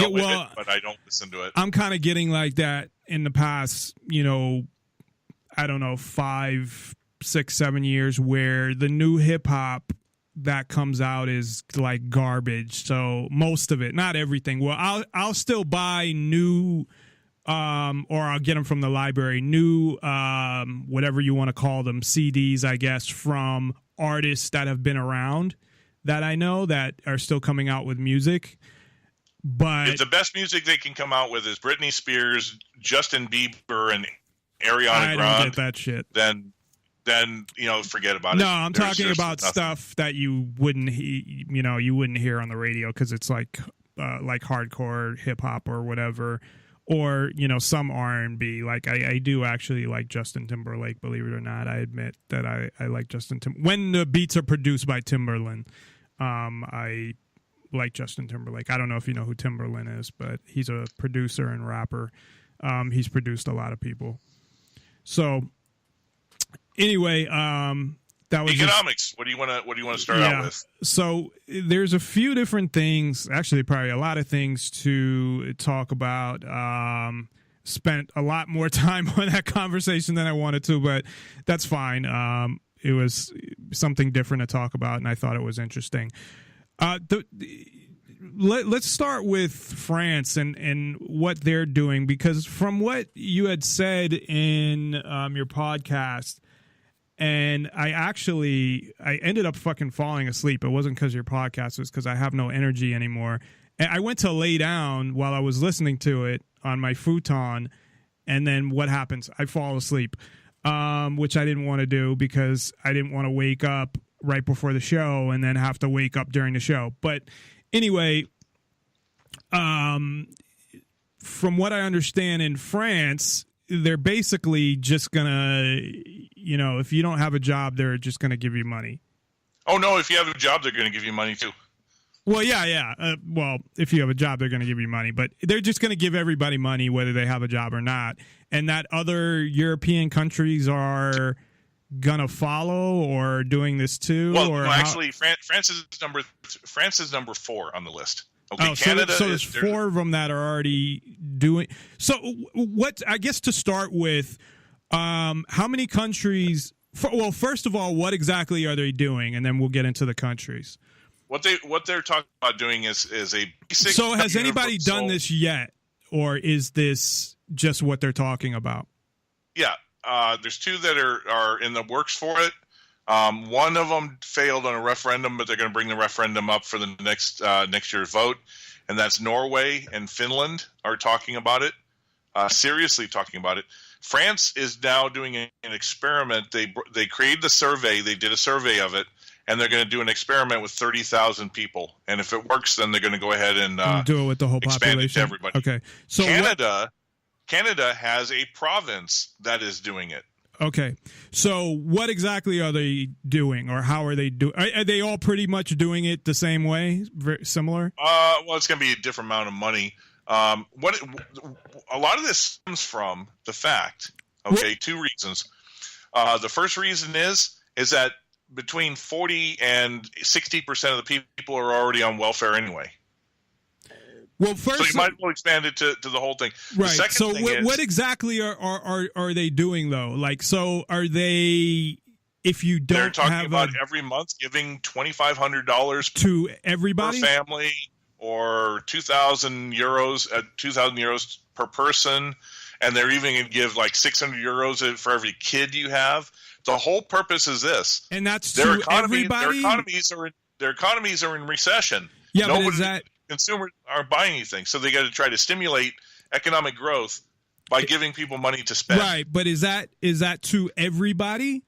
but I don't listen to it. I'm kind of getting like that in the past. I don't know, 5, 6, 7 years, where the new hip hop that comes out is like garbage. So most of it, not everything. Well, I'll still buy new, or I'll get them from the library, new, whatever you want to call them, CDs, I guess, from artists that have been around that I know that are still coming out with music. But if the best music they can come out with is Britney Spears, Justin Bieber, and Ariana Grande, I don't get that shit. Then forget about it. No, I'm talking about nothing. stuff that you wouldn't hear on the radio because it's like hardcore hip hop or whatever, or some R&B. Like I do actually like Justin Timberlake, believe it or not. I admit that I like Justin when the beats are produced by Timberland. I like Justin Timberlake. I don't know if you know who Timberland is, but he's a producer and rapper. He's produced a lot of people. So anyway, that was economics. What do you want to start out with? So there's a few different things, actually probably a lot of things to talk about. Spent a lot more time on that conversation than I wanted to, but that's fine. It was something different to talk about, and I thought it was interesting. let's start with France and what they're doing, because from what you had said in your podcast, and I ended up fucking falling asleep. It wasn't because of your podcast. It was because I have no energy anymore. And I went to lay down while I was listening to it on my futon, and then what happens? I fall asleep, which I didn't want to do because I didn't want to wake up right before the show and then have to wake up during the show. But anyway, from what I understand, in France, they're basically just gonna, if you don't have a job, they're just gonna give you money. Oh no, if you have a job, they're gonna give you money too. Well, yeah. Well, if you have a job, they're gonna give you money, but they're just gonna give everybody money whether they have a job or not. And that other European countries are gonna follow or doing this too. Well, or actually, France is number 4 on the list. Okay, Canada. So there's 4 of them that are already doing. So what? I guess to start with, how many countries? Well, first of all, what exactly are they doing, and then we'll get into the countries. What they're talking about doing is a basic. So has anybody done this yet, or is this just what they're talking about? Yeah, there's 2 that are in the works for it. One of them failed on a referendum, but they're going to bring the referendum up for the next year's vote, and that's Norway and Finland are talking about it, seriously talking about it. France is now doing an experiment. They created the survey. They did a survey of it, and they're going to do an experiment with 30,000 people. And if it works, then they're going to go ahead and do it with the whole expand population. It to everybody. Okay, so Canada has a province that is doing it. Okay, so what exactly are they doing, or how are they doing? Are they all pretty much doing it the same way, very similar? Well, it's going to be a different amount of money. A lot of this stems from the fact. Okay, 2 reasons. The first reason is that between 40 and 60% of the people are already on welfare anyway. Well, first, so you might as well expand it to the whole thing. Right. So what exactly are they doing though? Like, so are they? If you don't, they're talking about every month giving $2,500 to everybody per family, or 2,000 euros per person, and they're even going to give like 600 euros for every kid you have. The whole purpose is this, and that's to everybody. Their economies are in recession. Yeah, but is that? Consumers aren't buying anything, so they got to try to stimulate economic growth by giving people money to spend. Right, but is that to everybody?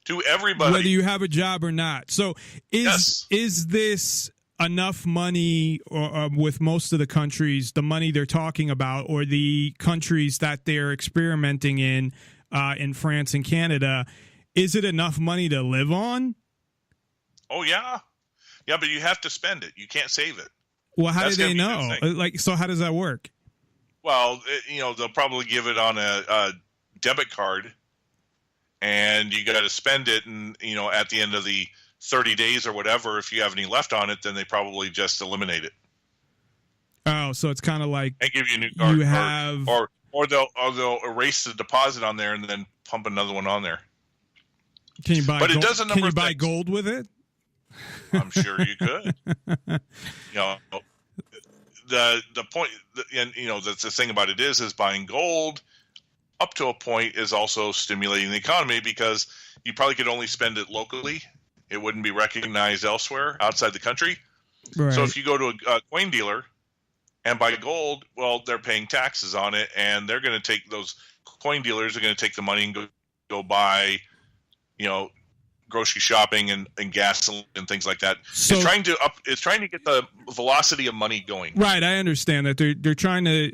To everybody, whether you have a job or not. So is this enough money, or with most of the countries, the money they're talking about, or the countries that they're experimenting in France and Canada? Is it enough money to live on? Oh yeah, but you have to spend it. You can't save it. Well, how do they know? So how does that work? Well, they'll probably give it on a debit card, and you got to spend it. And at the end of the 30 days or whatever, if you have any left on it, then they probably just eliminate it. Oh, so it's kind of like and give you a new card. You have, or they'll erase the deposit on there and then pump another one on there. Can you buy? But it does a number. Can you of buy things. Gold with it? I'm sure you could. The point, and that's the thing about it is buying gold up to a point is also stimulating the economy, because you probably could only spend it locally. It wouldn't be recognized elsewhere outside the country. Right. So if you go to a coin dealer and buy gold, well, they're paying taxes on it, and they're going to take those coin dealers are going to take the money and go buy, grocery shopping and gasoline and things like that. So it's trying to get the velocity of money going. Right, I understand that they're trying to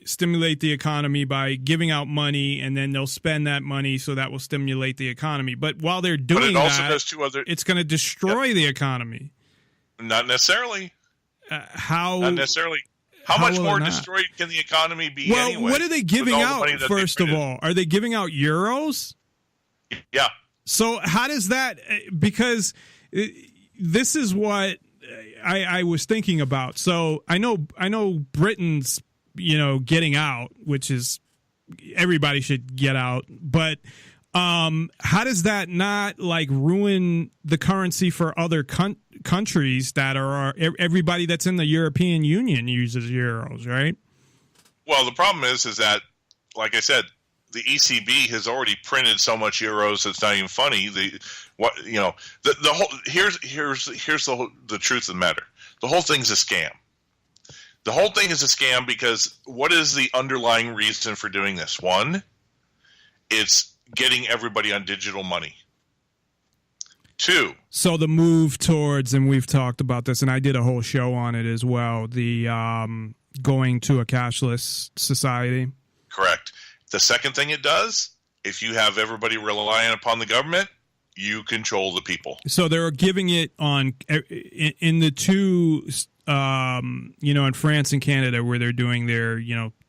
stimulate the economy by giving out money, and then they'll spend that money, so that will stimulate the economy. But while they're doing it's going to destroy the economy. Not necessarily. How? Not necessarily. How much more destroyed can the economy be anyway? Well, what are they giving out, first of all? Are they giving out euros? Yeah. So how does that, because this is what I was thinking about. So I know Britain's, getting out, which is everybody should get out. But how does that not ruin the currency for other countries that are everybody that's in the European Union uses euros, right? Well, the problem is that, like I said, the ECB has already printed so much euros it's not even funny. The whole here's the truth of the matter. The whole thing's a scam. The whole thing is a scam because what is the underlying reason for doing this? One, it's getting everybody on digital money. Two. So the move towards, and we've talked about this, and I did a whole show on it as well, the going to a cashless society. Correct. The second thing it does, if you have everybody relying upon the government, you control the people. So they're giving it on in the two, in France and Canada where they're doing their,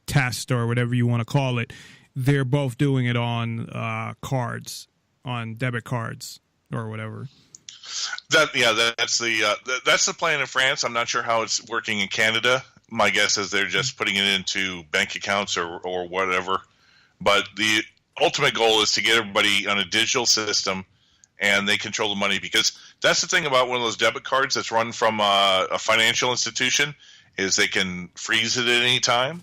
test or whatever you want to call it. They're both doing it on cards, on debit cards or whatever. That's the plan in France. I'm not sure how it's working in Canada. My guess is they're just putting it into bank accounts or whatever. But the ultimate goal is to get everybody on a digital system, and they control the money. Because that's the thing about one of those debit cards that's run from a financial institution is they can freeze it at any time.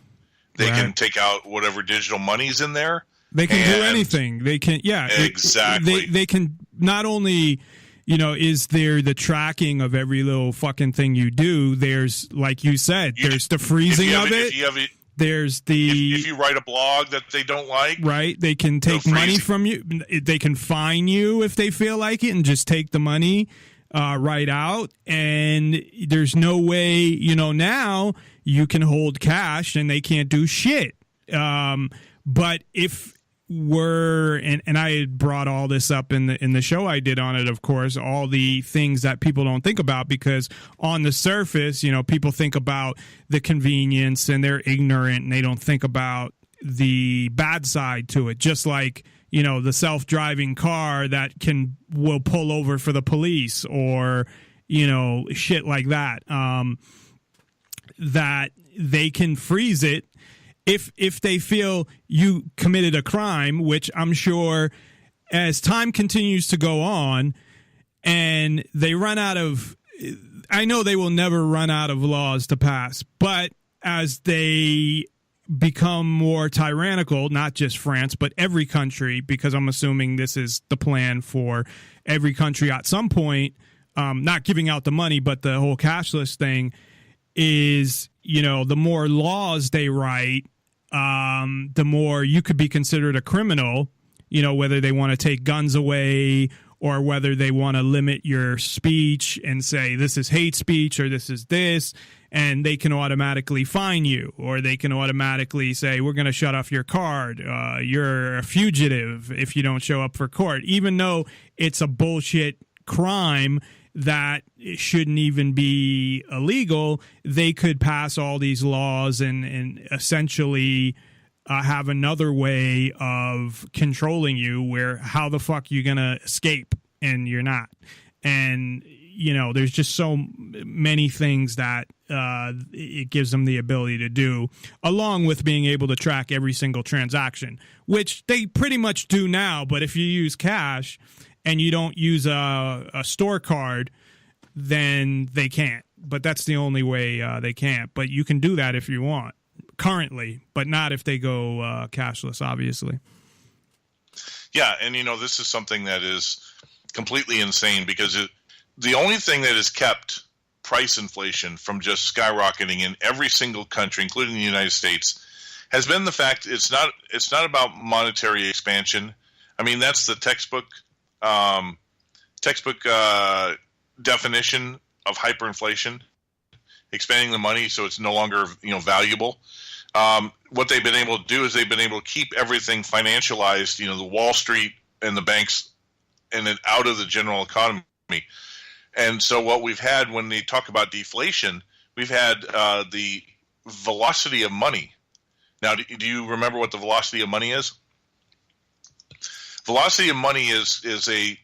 They can take out whatever digital money's in there. They can do anything. They can, exactly. They can not only, is there the tracking of every little fucking thing you do. There's, like you said, there's the freezing of it. There's the if you write a blog that they don't like, right? They can take money from you. They can fine you if they feel like it, and just take the money right out. And there's no way, now you can hold cash and they can't do shit. But if we're and I had brought all this up in the show I did on it, of course, all the things that people don't think about, because on the surface, people think about the convenience and they're ignorant and they don't think about the bad side to it. Just like, the self-driving car that will pull over for the police or, shit like that, that they can freeze it. If they feel you committed a crime, which I'm sure as time continues to go on and they run out of, I know they will never run out of laws to pass, but as they become more tyrannical, not just France, but every country, because I'm assuming this is the plan for every country at some point, not giving out the money, but the whole cashless thing is, the more laws they write, the more you could be considered a criminal, whether they want to take guns away or whether they want to limit your speech and say this is hate speech or this is this, and they can automatically fine you, or they can automatically say we're going to shut off your card. You're a fugitive if you don't show up for court, even though it's a bullshit crime that it shouldn't even be illegal. They could pass all these laws and essentially have another way of controlling you where how the fuck you gonna escape, and you're not. And there's just so many things that it gives them the ability to do, along with being able to track every single transaction, which they pretty much do now. But if you use cash and you don't use a store card, then they can't. But that's the only way they can't. But you can do that if you want currently, but not if they go cashless, obviously. Yeah, and this is something that is completely insane, because the only thing that has kept price inflation from just skyrocketing in every single country, including the United States, has been the fact it's not about monetary expansion. I mean, that's the textbook definition of hyperinflation, expanding the money so it's no longer valuable. What they've been able to do is they've been able to keep everything financialized, the Wall Street and the banks, and then out of the general economy. And so what we've had when they talk about deflation, we've had the velocity of money. Now, do you remember what the velocity of money is? Velocity of money is a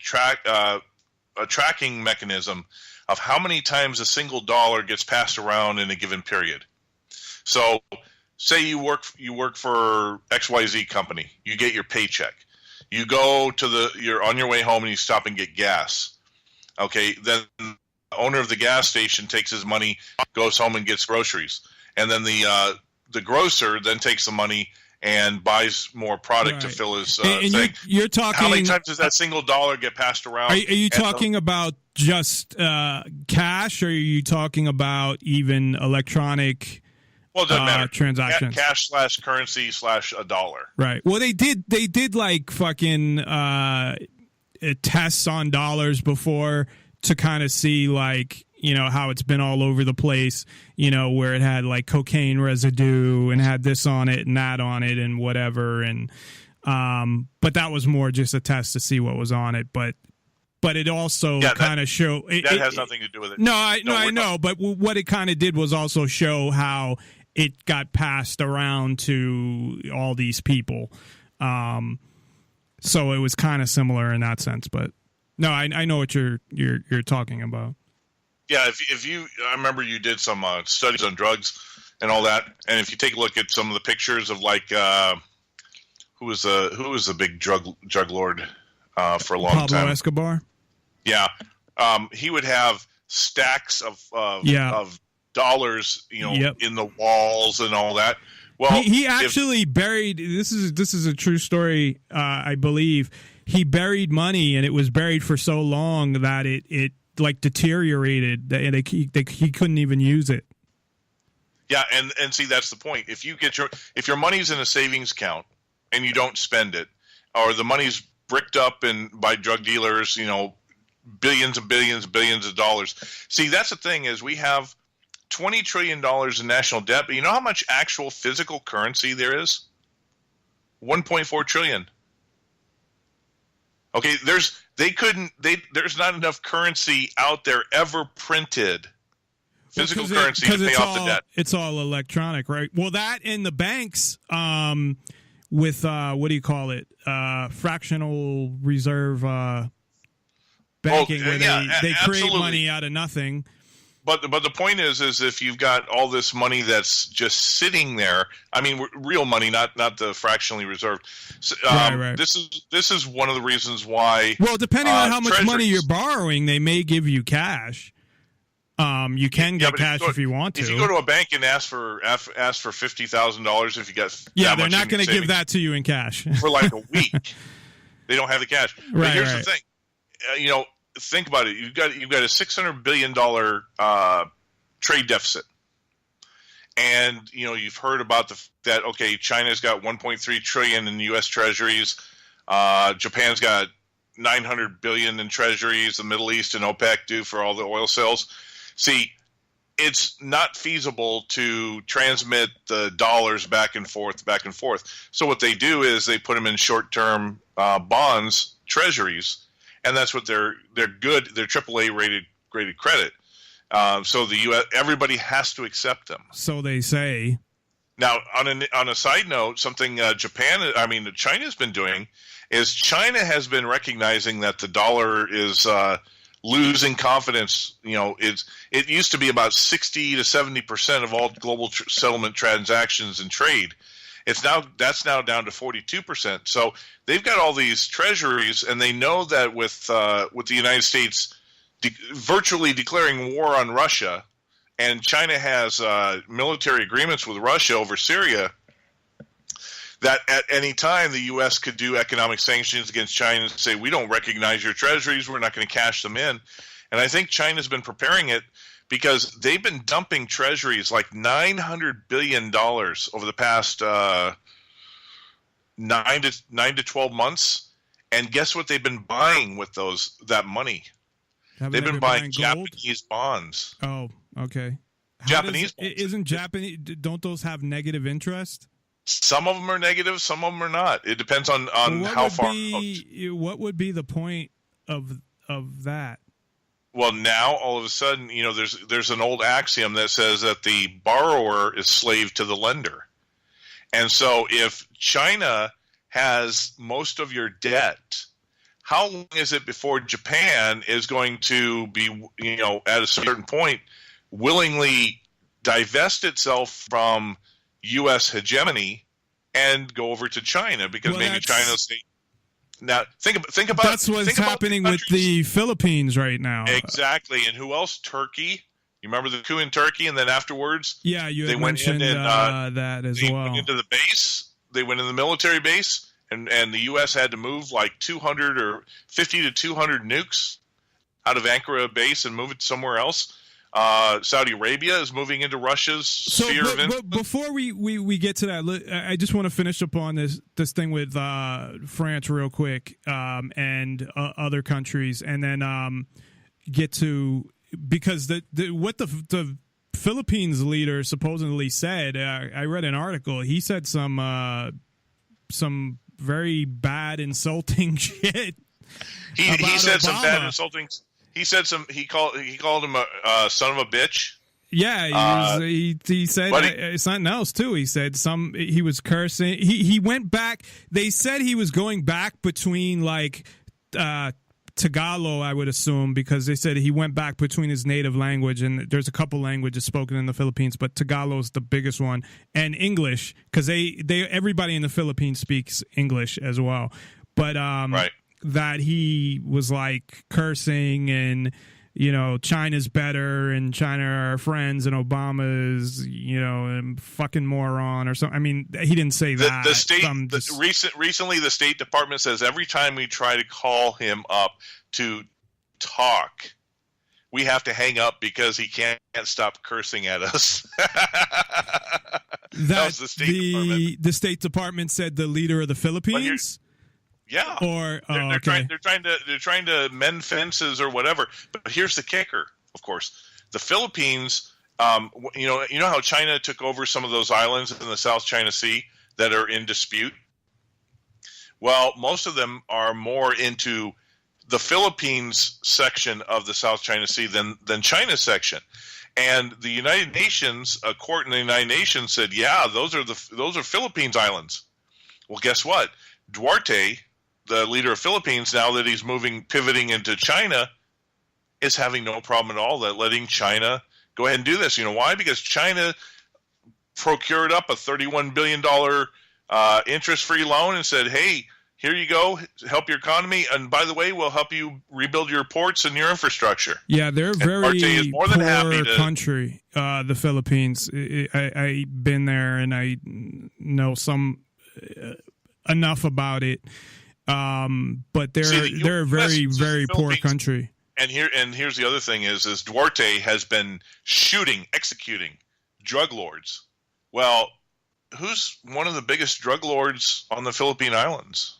tracking mechanism of how many times a single dollar gets passed around in a given period. So say you work for XYZ company, you get your paycheck. You go you're on your way home and you stop and get gas. Okay, then owner of the gas station takes his money, goes home and gets groceries, and then the grocer then takes the money and buys more product to fill his and thing. You're talking. How many times does that single dollar get passed around? Are you talking about just cash, or are you talking about even electronic? Well, it doesn't matter. Transactions. Cash / currency / a dollar. Right. Well, they did like fucking tests on dollars before to kind of see like, you know, how it's been all over the place, you know, where it had like cocaine residue and had this on it and that on it and whatever. And but that was more just a test to see what was on it. But it also kind of showed that has nothing to do with it. No, I know. But what it kind of did was also show how it got passed around to all these people. So it was kind of similar in that sense. But no, I know what you're talking about. Yeah, if you, I remember you did some studies on drugs and all that, and if you take a look at some of the pictures of like who was the big drug lord for a long time? Pablo Escobar. Yeah, he would have stacks of dollars, you know, in the walls and all that. Well, he actually buried. This is a true story, I believe. He buried money, and it was buried for so long that it like deteriorated, and he couldn't even use it. Yeah, and see, that's the point. If your money's in a savings account and you don't spend it, or the money's bricked up by drug dealers, you know, billions and billions of dollars. See, that's the thing, is we have $20 trillion in national debt, but you know how much actual physical currency there is? 1.4 trillion. Okay, there's not enough currency out there ever printed, physical currency to pay off the debt. It's all electronic, right? Well, that and the banks with what do you call it? Fractional reserve banking, where they create money out of nothing. But the point is if you've got all this money that's just sitting there, I mean, real money, not the fractionally reserved. Right. This is one of the reasons why. Well, depending on how much money you're borrowing, they may give you cash. You can get cash if you want to. If you go to a bank and ask for $50,000, if you got they're not going to give that to you in cash for like a week. They don't have the cash. But here's the thing, you know. Think about it. You've got a $600 billion trade deficit, and you know you've heard about that. Okay, China's got 1.3 trillion in U.S. Treasuries. Japan's got 900 billion in Treasuries. The Middle East and OPEC do for all the oil sales. See, it's not feasible to transmit the dollars back and forth. So what they do is they put them in short-term bonds, Treasuries. And that's what they're good. They're AAA rated credit. So the U.S. everybody has to accept them. So they say. Now, on a side note, something China's been doing is China has been recognizing that the dollar is losing confidence. You know, it used to be about 60 to 70% of all global settlement transactions and trade. That's now down to 42%. So they've got all these treasuries, and they know that with the United States virtually declaring war on Russia, and China has military agreements with Russia over Syria, that at any time the U.S. could do economic sanctions against China and say, we don't recognize your treasuries, we're not going to cash them in. And I think China's been preparing it, because they've been dumping treasuries like $900 billion over the past 9 to 12 months. And guess what they've been buying with that money? They've been buying Japanese bonds. Oh, okay. Japanese bonds. Isn't Japanese? Don't those have negative interest? Some of them are negative, some of them are not. It depends on how far. What would be the point of that? Well, now all of a sudden, you know, there's an old axiom that says that the borrower is slave to the lender. And so if China has most of your debt, how long is it before Japan is going to be, you know, at a certain point willingly divest itself from U.S. hegemony and go over to China? Because maybe China will say, Now think about that's what's happening with the Philippines right now. Exactly, and who else? Turkey. You remember the coup in Turkey, and then afterwards, yeah, you they had went mentioned in and, that as they well. went into the base. They went in the military base, and the U.S. had to move like 200 or 50 to 200 nukes out of Ankara base and move it somewhere else. Saudi Arabia is moving into Russia's sphere of influence. But before we get to that, I just want to finish up on this thing with France real quick, and other countries, and then get to, because what the Philippines leader supposedly said. I read an article. He said some very bad, insulting shit. He said Obama. some bad, insulting. He said some. He called him a son of a bitch. Yeah, he said something else too. He said he was cursing. He went back. They said he was going back between like Tagalog, I would assume, because they said he went back between his native language, and there's a couple languages spoken in the Philippines, but Tagalog is the biggest one, and English, because they everybody in the Philippines speaks English as well. But right. That he was like cursing and, you know, China's better and China are our friends and Obama's, you know, a fucking moron or something. I mean, he didn't say that. The state recently the State Department says every time we try to call him up to talk, we have to hang up because he can't stop cursing at us. That was the State Department. The State Department said the leader of the Philippines. Yeah, or they're trying to mend fences or whatever. But here's the kicker: of course, the Philippines. You know how China took over some of those islands in the South China Sea that are in dispute. Well, most of them are more into the Philippines section of the South China Sea than China's section. And the United Nations, a court in the United Nations said, "Yeah, those are Philippines islands." Well, guess what? Duarte, the leader of Philippines, now that he's pivoting into China, is having no problem at all that letting China go ahead and do this. You know why? Because China procured up a $31 billion interest-free loan and said, hey, here you go, help your economy, and by the way, we'll help you rebuild your ports and your infrastructure. Yeah, they're a very poor country, the Philippines. I've been there and I know enough about it. But they're a very, very poor country. And here's the other thing is Duarte has been executing drug lords. Well, who's one of the biggest drug lords on the Philippine Islands?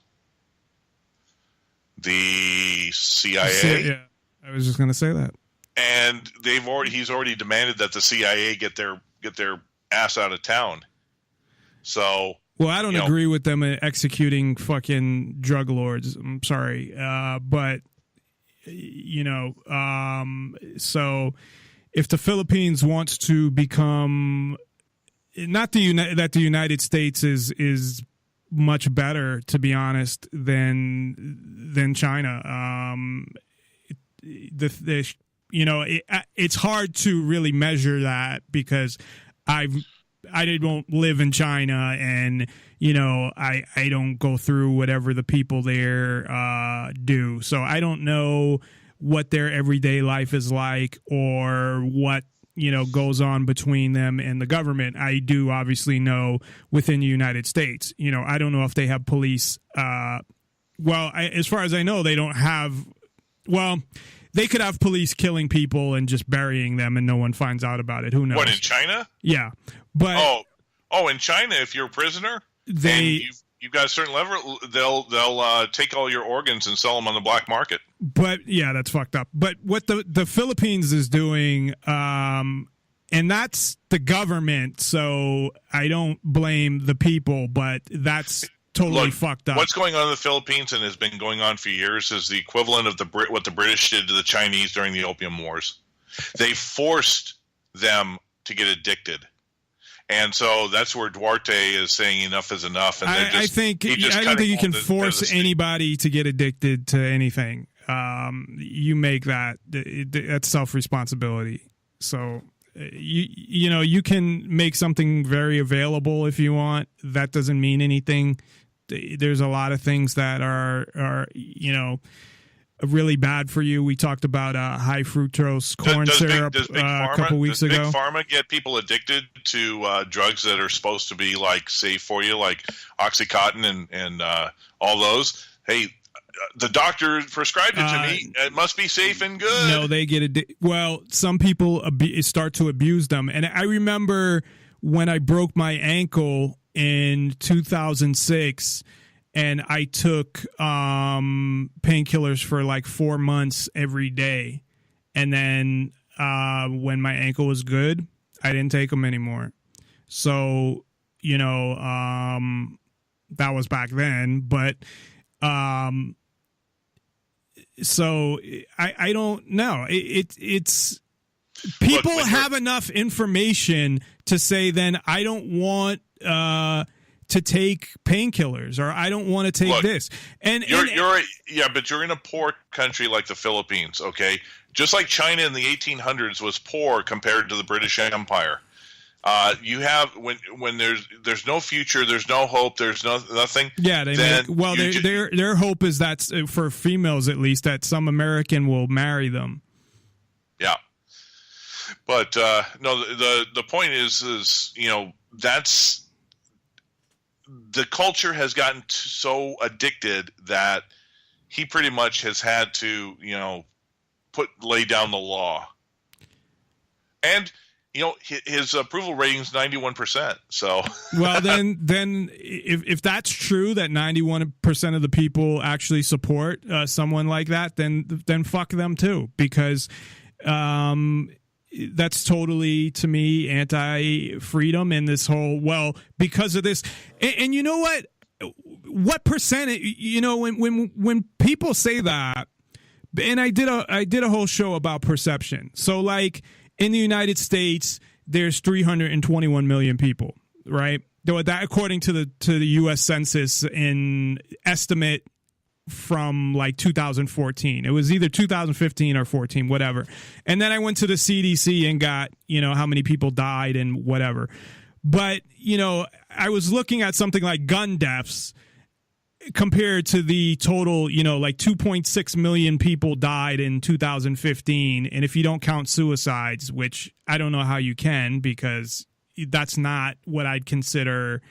The CIA. Yeah, I was just going to say that. And he's already demanded that the CIA get their ass out of town. So. Well, I don't agree with them executing fucking drug lords. I'm sorry. But, you know, so if the Philippines wants to become, not that the United States is much better, to be honest, than China. It's hard to really measure that because I don't live in China, and you know I don't go through whatever the people there do, so I don't know what their everyday life is like or what goes on between them and the government. I do obviously know within the United States. I don't know if they have police. As far as I know, they don't have. Well, they could have police killing people and just burying them, and no one finds out about it. Who knows? What, in China? Yeah, but in China, if you're a prisoner, and you've got a certain level, they'll take all your organs and sell them on the black market. But yeah, that's fucked up. But what the Philippines is doing, and that's the government, so I don't blame the people, but that's totally fucked up. What's going on in the Philippines and has been going on for years is the equivalent of what the British did to the Chinese during the Opium Wars. They forced them to get addicted. And so that's where Duarte is saying enough is enough. And I don't think you can force anybody to get addicted to anything. You make that's self-responsibility. So you can make something very available if you want. That doesn't mean anything. there's a lot of things that are really bad for you. We talked about high fructose corn syrup a couple weeks ago. Does Big Pharma get people addicted to drugs that are supposed to be like safe for you, like OxyContin and all those? Hey, the doctor prescribed it to me. It must be safe and good. No, they get well, some people start to abuse them. And I remember when I broke my ankle in 2006, and I took painkillers for like 4 months every day. And then when my ankle was good, I didn't take them anymore. So, that was back then. But so I don't know. It's people have enough information to say, then I don't want to take painkillers, or I don't want to take this. And but you're in a poor country like the Philippines, okay? Just like China in the 1800s was poor compared to the British Empire. You have when there's no future, there's no hope, there's nothing. Yeah, their hope is that for females at least, that some American will marry them. Yeah, but no, the point is that's the culture has gotten so addicted that he pretty much has had to lay down the law, and his approval rating is 91%. So well, then if that's true, that 91% of the people actually support someone like that, then fuck them too, because that's totally, to me, anti-freedom and this whole, because of this. And you know what percentage, when people say that, and I did a whole show about perception. So like in the United States, there's 321 million people, right? That according to the U.S. Census in estimate from like 2014. It was either 2015 or 14, whatever. And then I went to the CDC and got, how many people died and whatever. But, I was looking at something like gun deaths compared to the total, like 2.6 million people died in 2015. And if you don't count suicides, which I don't know how you can, because that's not what I'd consider.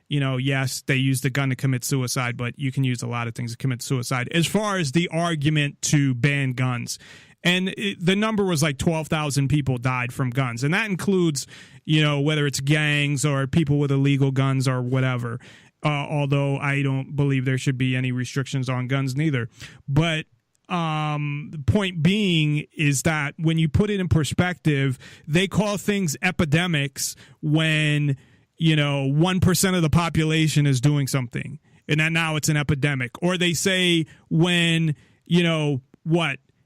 Yes, they use the gun to commit suicide, but you can use a lot of things to commit suicide. As far as the argument to ban guns, and the number was like 12,000 people died from guns, and that includes, whether it's gangs or people with illegal guns or whatever. Although I don't believe there should be any restrictions on guns neither. But the point being is that when you put it in perspective, they call things epidemics when 1% of the population is doing something, and then now it's an epidemic. Or they say when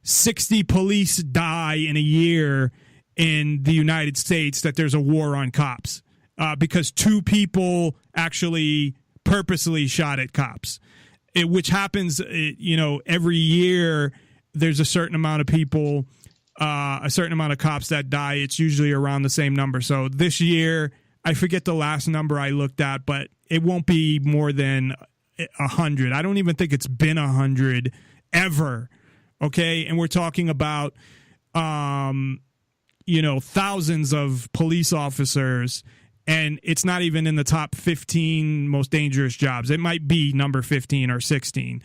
60 police die in a year in the United States, that there's a war on cops because 2 people actually purposely shot at cops, which happens every year. There's a certain amount of people, a certain amount of cops that die. It's usually around the same number. So this year, I forget the last number I looked at, but it won't be more than 100. I don't even think it's been 100 ever. Okay. And we're talking about, thousands of police officers, and it's not even in the top 15 most dangerous jobs. It might be number 15 or 16.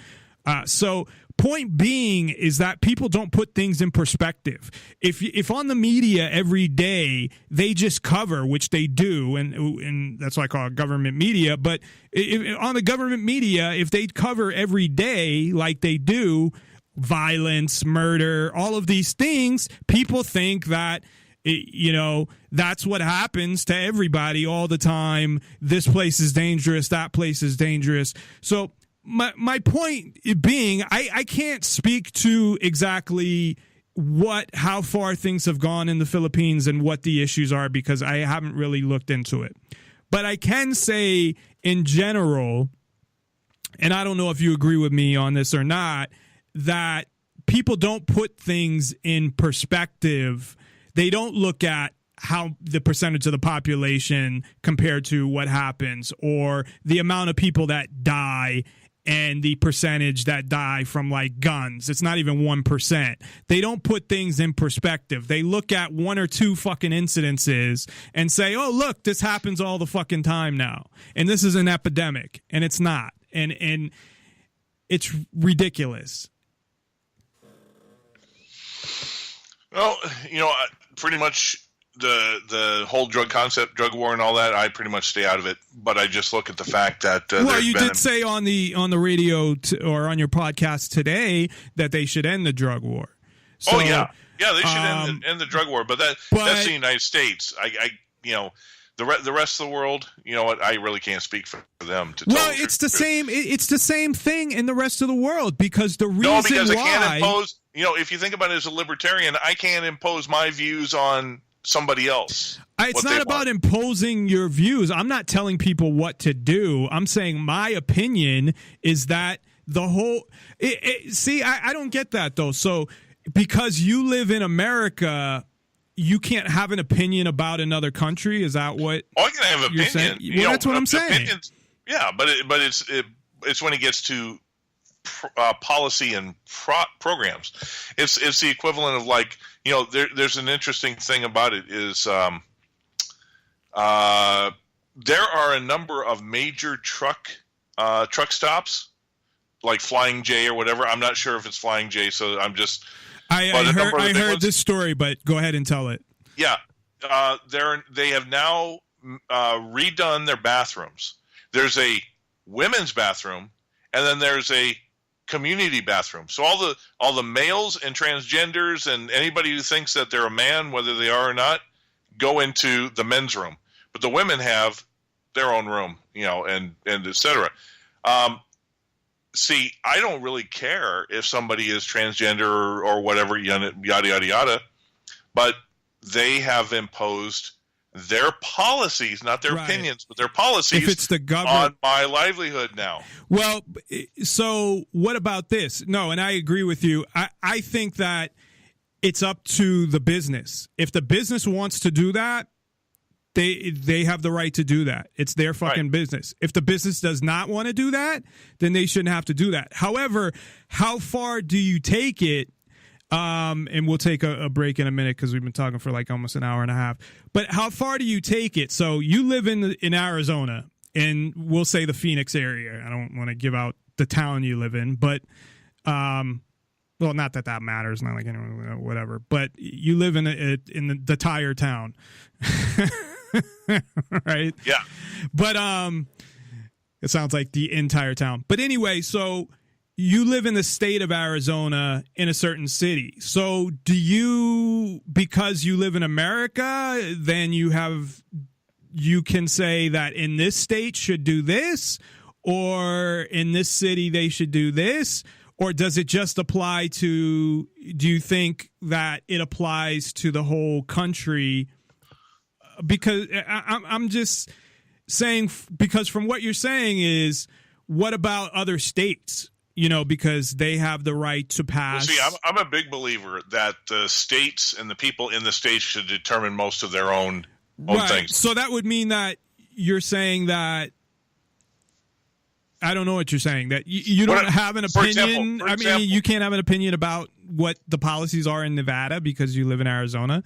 So point being is that people don't put things in perspective. If on the media every day they just cover, which they do, and that's why I call it government media, but if, on the government media, if they cover every day like they do, violence, murder, all of these things, people think that that's what happens to everybody all the time. This place is dangerous, that place is dangerous. So my point being, I can't speak to exactly how far things have gone in the Philippines and what the issues are, because I haven't really looked into it. But I can say in general, and I don't know if you agree with me on this or not, that people don't put things in perspective. They don't look at how the percentage of the population compared to what happens, or the amount of people that die and the percentage that die from like guns. It's not even 1%. They don't put things in perspective. They look at one or two fucking incidences and say, oh, look, this happens all the fucking time now. And this is an epidemic. And it's not. And it's ridiculous. Well, pretty much the whole drug concept, drug war, and all that, I pretty much stay out of it. But I just look at the fact that well, you did say on the radio or on your podcast today that they should end the drug war. So, they should end the drug war. But that's the United States. The rest of the world, you know what? I really can't speak for them. It's the same. It's the same thing in the rest of the world because the reason because why I can't impose. If you think about it as a libertarian, I can't impose my views on somebody else. It's not about imposing your views. I'm not telling people what to do. I'm saying my opinion is that the whole. See, I don't get that though. So because you live in America, you can't have an opinion about another country. Is that what? Oh, I can have an opinion. Well, that's what I'm saying. Yeah, but it's when it gets to policy and programs. It's the equivalent of like there's an interesting thing about it is there are a number of major truck stops like Flying J or whatever. I'm not sure if it's Flying J, so I'm just. I heard this story, but go ahead and tell it. Yeah, they have now redone their bathrooms. There's a women's bathroom, and then there's a community bathroom. So all the males and transgenders and anybody who thinks that they're a man, whether they are or not, go into the men's room. But the women have their own room, and et cetera. See, I don't really care if somebody is transgender or whatever, yada, yada, yada, but they have imposed their policies, not their opinions, but their policies if it's the government on my livelihood now. Well, so what about this? No, and I agree with you. I think that it's up to the business. If the business wants to do that, they have the right to do that. It's their fucking business. If the business does not want to do that, then they shouldn't have to do that. However, how far do you take it? And we'll take a break in a minute because we've been talking for like almost an hour and a half. But how far do you take it? So you live in Arizona, and we'll say the Phoenix area. I don't want to give out the town you live in, but well, not that matters. Not like whatever. But you live in the tire town. Right? Yeah. But it sounds like the entire town. But anyway, so you live in the state of Arizona in a certain city. So do you, because you live in America, then you can say that in this state should do this, or in this city they should do this? Or does it just apply to, do you think that it applies to the whole country? Because I'm just saying, because from what you're saying is, what about other states? Because they have the right to pass. Well, see, I'm a big believer that the states and the people in the states should determine most of their own things. So that would mean that you're saying that, I don't know what you're saying, that you don't have an opinion. For example, you can't have an opinion about what the policies are in Nevada because you live in Arizona.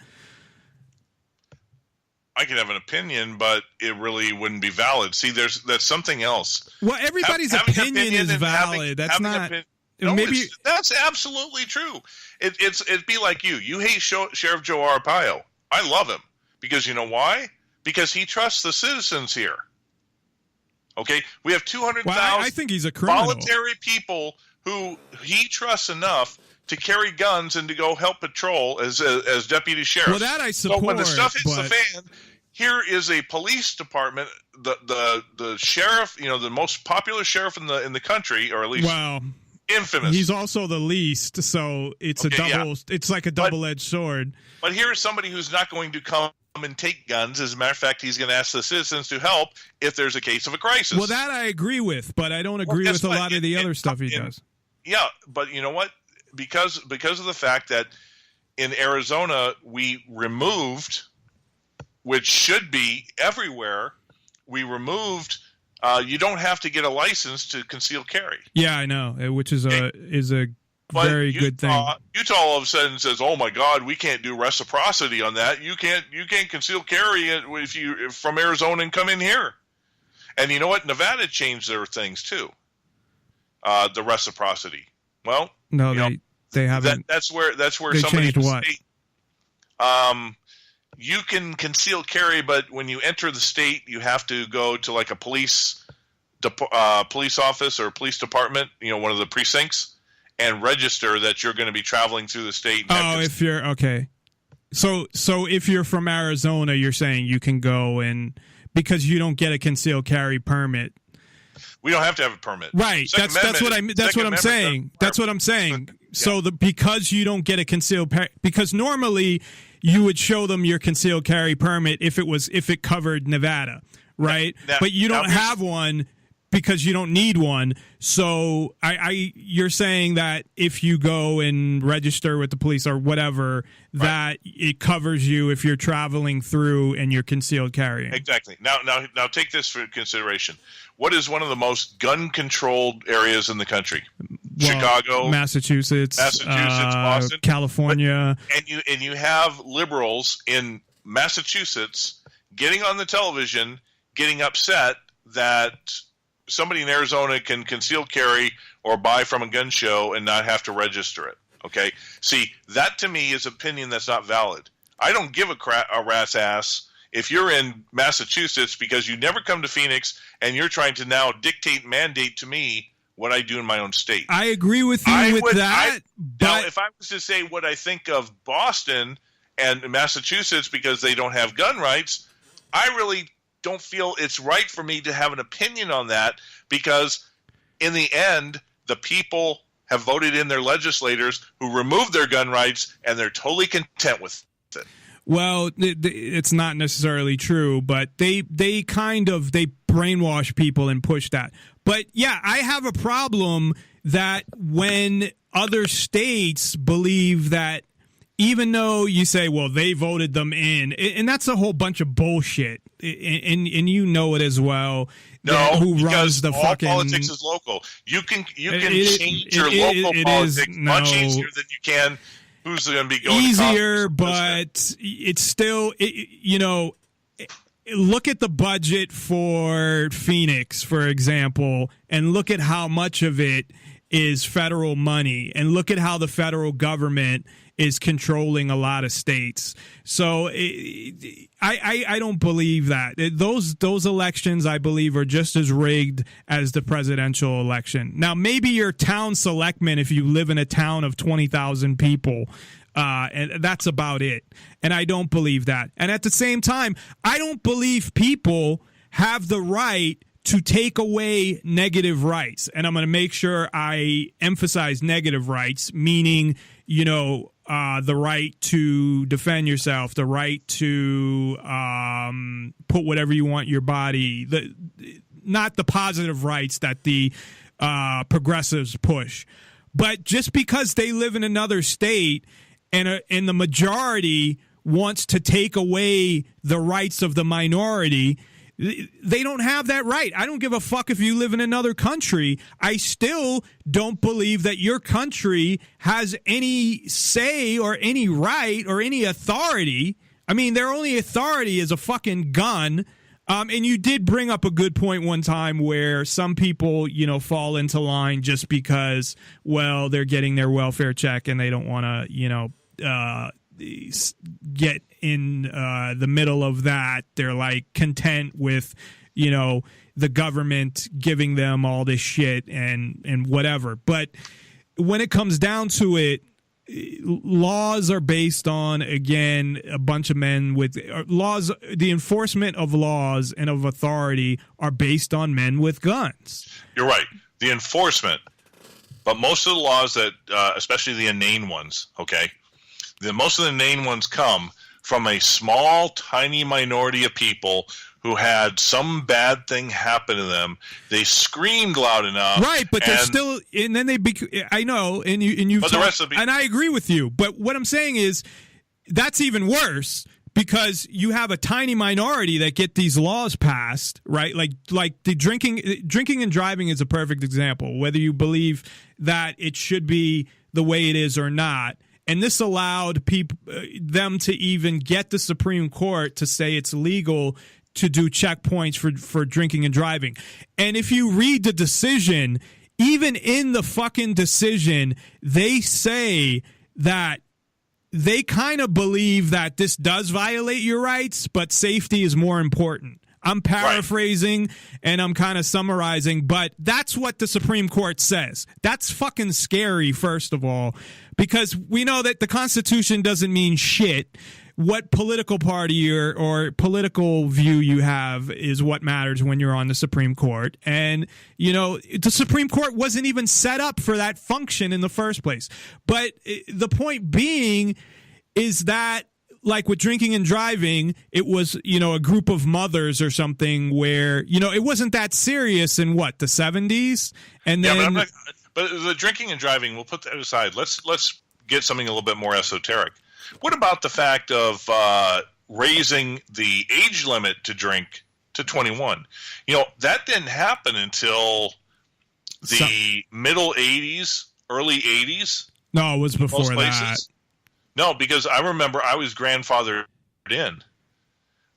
I could have an opinion, but it really wouldn't be valid. See, that's something else. Well, everybody's opinion is valid. That's not. That's absolutely true. It'd be like you. You hate Sheriff Joe Arpaio. I love him because you know why? Because he trusts the citizens here. Okay, we have 200,000. Well, I think he's a criminal. Voluntary people who he trusts enough to carry guns and to go help patrol as deputy sheriff. Well, that I support. So when the stuff hits the fan, here is a police department, the sheriff, the most popular sheriff in the country, or at least infamous. He's also the least, so it's it's like a double-edged sword. But here's somebody who's not going to come and take guns. As a matter of fact, he's going to ask the citizens to help if there's a case of a crisis. Well, that I agree with, but I don't agree with a lot of the other stuff he does. Yeah, but you know what? Because of the fact that in Arizona we removed which should be everywhere, we removed. You don't have to get a license to conceal carry. Yeah, I know, which is a very good thing. Utah all of a sudden says, "Oh my God, we can't do reciprocity on that. You can't conceal carry if you from Arizona and come in here." And you know what? Nevada changed their things too. The reciprocity. Well, no, they haven't. That's where they somebody changed what? State, you can conceal carry, but when you enter the state, you have to go to like a police office or police department, one of the precincts, and register that you're going to be traveling through the state. If you're okay. So if you're from Arizona, you're saying you can go and because you don't get a concealed carry permit. We don't have to have a permit. Right. That's what I'm saying. That's what I'm saying. So because you don't get a concealed because normally you would show them your concealed carry permit if it covered Nevada, right? But you don't have one because you don't need one. So you're saying that if you go and register with the police or whatever, that it covers you if you're traveling through and you're concealed carrying. Exactly. Now take this for consideration. What is one of the most gun-controlled areas in the country? Chicago, Massachusetts, Boston, California, and you have liberals in Massachusetts getting on the television, getting upset that somebody in Arizona can conceal carry or buy from a gun show and not have to register it. Okay, see, that to me is opinion that's not valid. I don't give a rat's ass if you're in Massachusetts because you never come to Phoenix and you're trying to now mandate to me what I do in my own state. I agree with you that. Now, if I was to say what I think of Boston and Massachusetts because they don't have gun rights, I really don't feel it's right for me to have an opinion on that because in the end, the people have voted in their legislators who removed their gun rights and they're totally content with it. Well, it's not necessarily true, but they brainwash people and push that. But yeah, I have a problem that when other states believe that even though you say, well, they voted them in, and that's a whole bunch of bullshit, and you know it as well. No, who runs the all fucking politics is local. You can change your local politics much easier than you can. Who's going to be going easier, but it's still look at the budget for Phoenix, for example, and look at how much of it is federal money, and look at how the federal government is controlling a lot of states. So I don't believe that. Those elections, I believe, are just as rigged as the presidential election. Now, maybe your town selectman, if you live in a town of 20,000 people, and that's about it. And I don't believe that. And at the same time, I don't believe people have the right to take away negative rights. And I'm going to make sure I emphasize negative rights, meaning, the right to defend yourself, the right to put whatever you want in your body, not the positive rights that the progressives push. But just because they live in another state and the majority wants to take away the rights of the minority, they don't have that right. I don't give a fuck if you live in another country. I still don't believe that your country has any say or any right or any authority. I mean, their only authority is a fucking gun. And you did bring up a good point one time where some people, fall into line just because, well, they're getting their welfare check and they don't want to, get in the middle of that. They're like content with, the government giving them all this shit and whatever. But when it comes down to it, laws are based on, again, a bunch of men with laws. The enforcement of laws and of authority are based on men with guns. You're right. The enforcement, but most of the laws that, especially the inane ones, okay, most of the inane ones come from a small, tiny minority of people who had some bad thing happen to them. They screamed loud enough, right? But they're still, and then they. I know, and you. But the rest of and I agree with you. But what I'm saying is, that's even worse because you have a tiny minority that get these laws passed, right? Like the drinking and driving is a perfect example, whether you believe that it should be the way it is or not. And this allowed them to even get the Supreme Court to say it's legal to do checkpoints for drinking and driving. And if you read the decision, even in the fucking decision, they say that they kind of believe that this does violate your rights, but safety is more important. I'm paraphrasing and I'm kind of summarizing, but that's what the Supreme Court says. That's fucking scary, first of all, because we know that the Constitution doesn't mean shit. What political party or political view you have is what matters when you're on the Supreme Court. And, you know, the Supreme Court wasn't even set up for that function in the first place. But the point being is that, like with drinking and driving, it was, you know, a group of mothers or something where, you know, it wasn't that serious in what, the 70s? And then, but the drinking and driving, we'll put that aside. Let's get something a little bit more esoteric. What about the fact of raising the age limit to drink to 21? You know, that didn't happen until the middle 80s, early 80s. No, it was before that. No, because I remember I was grandfathered in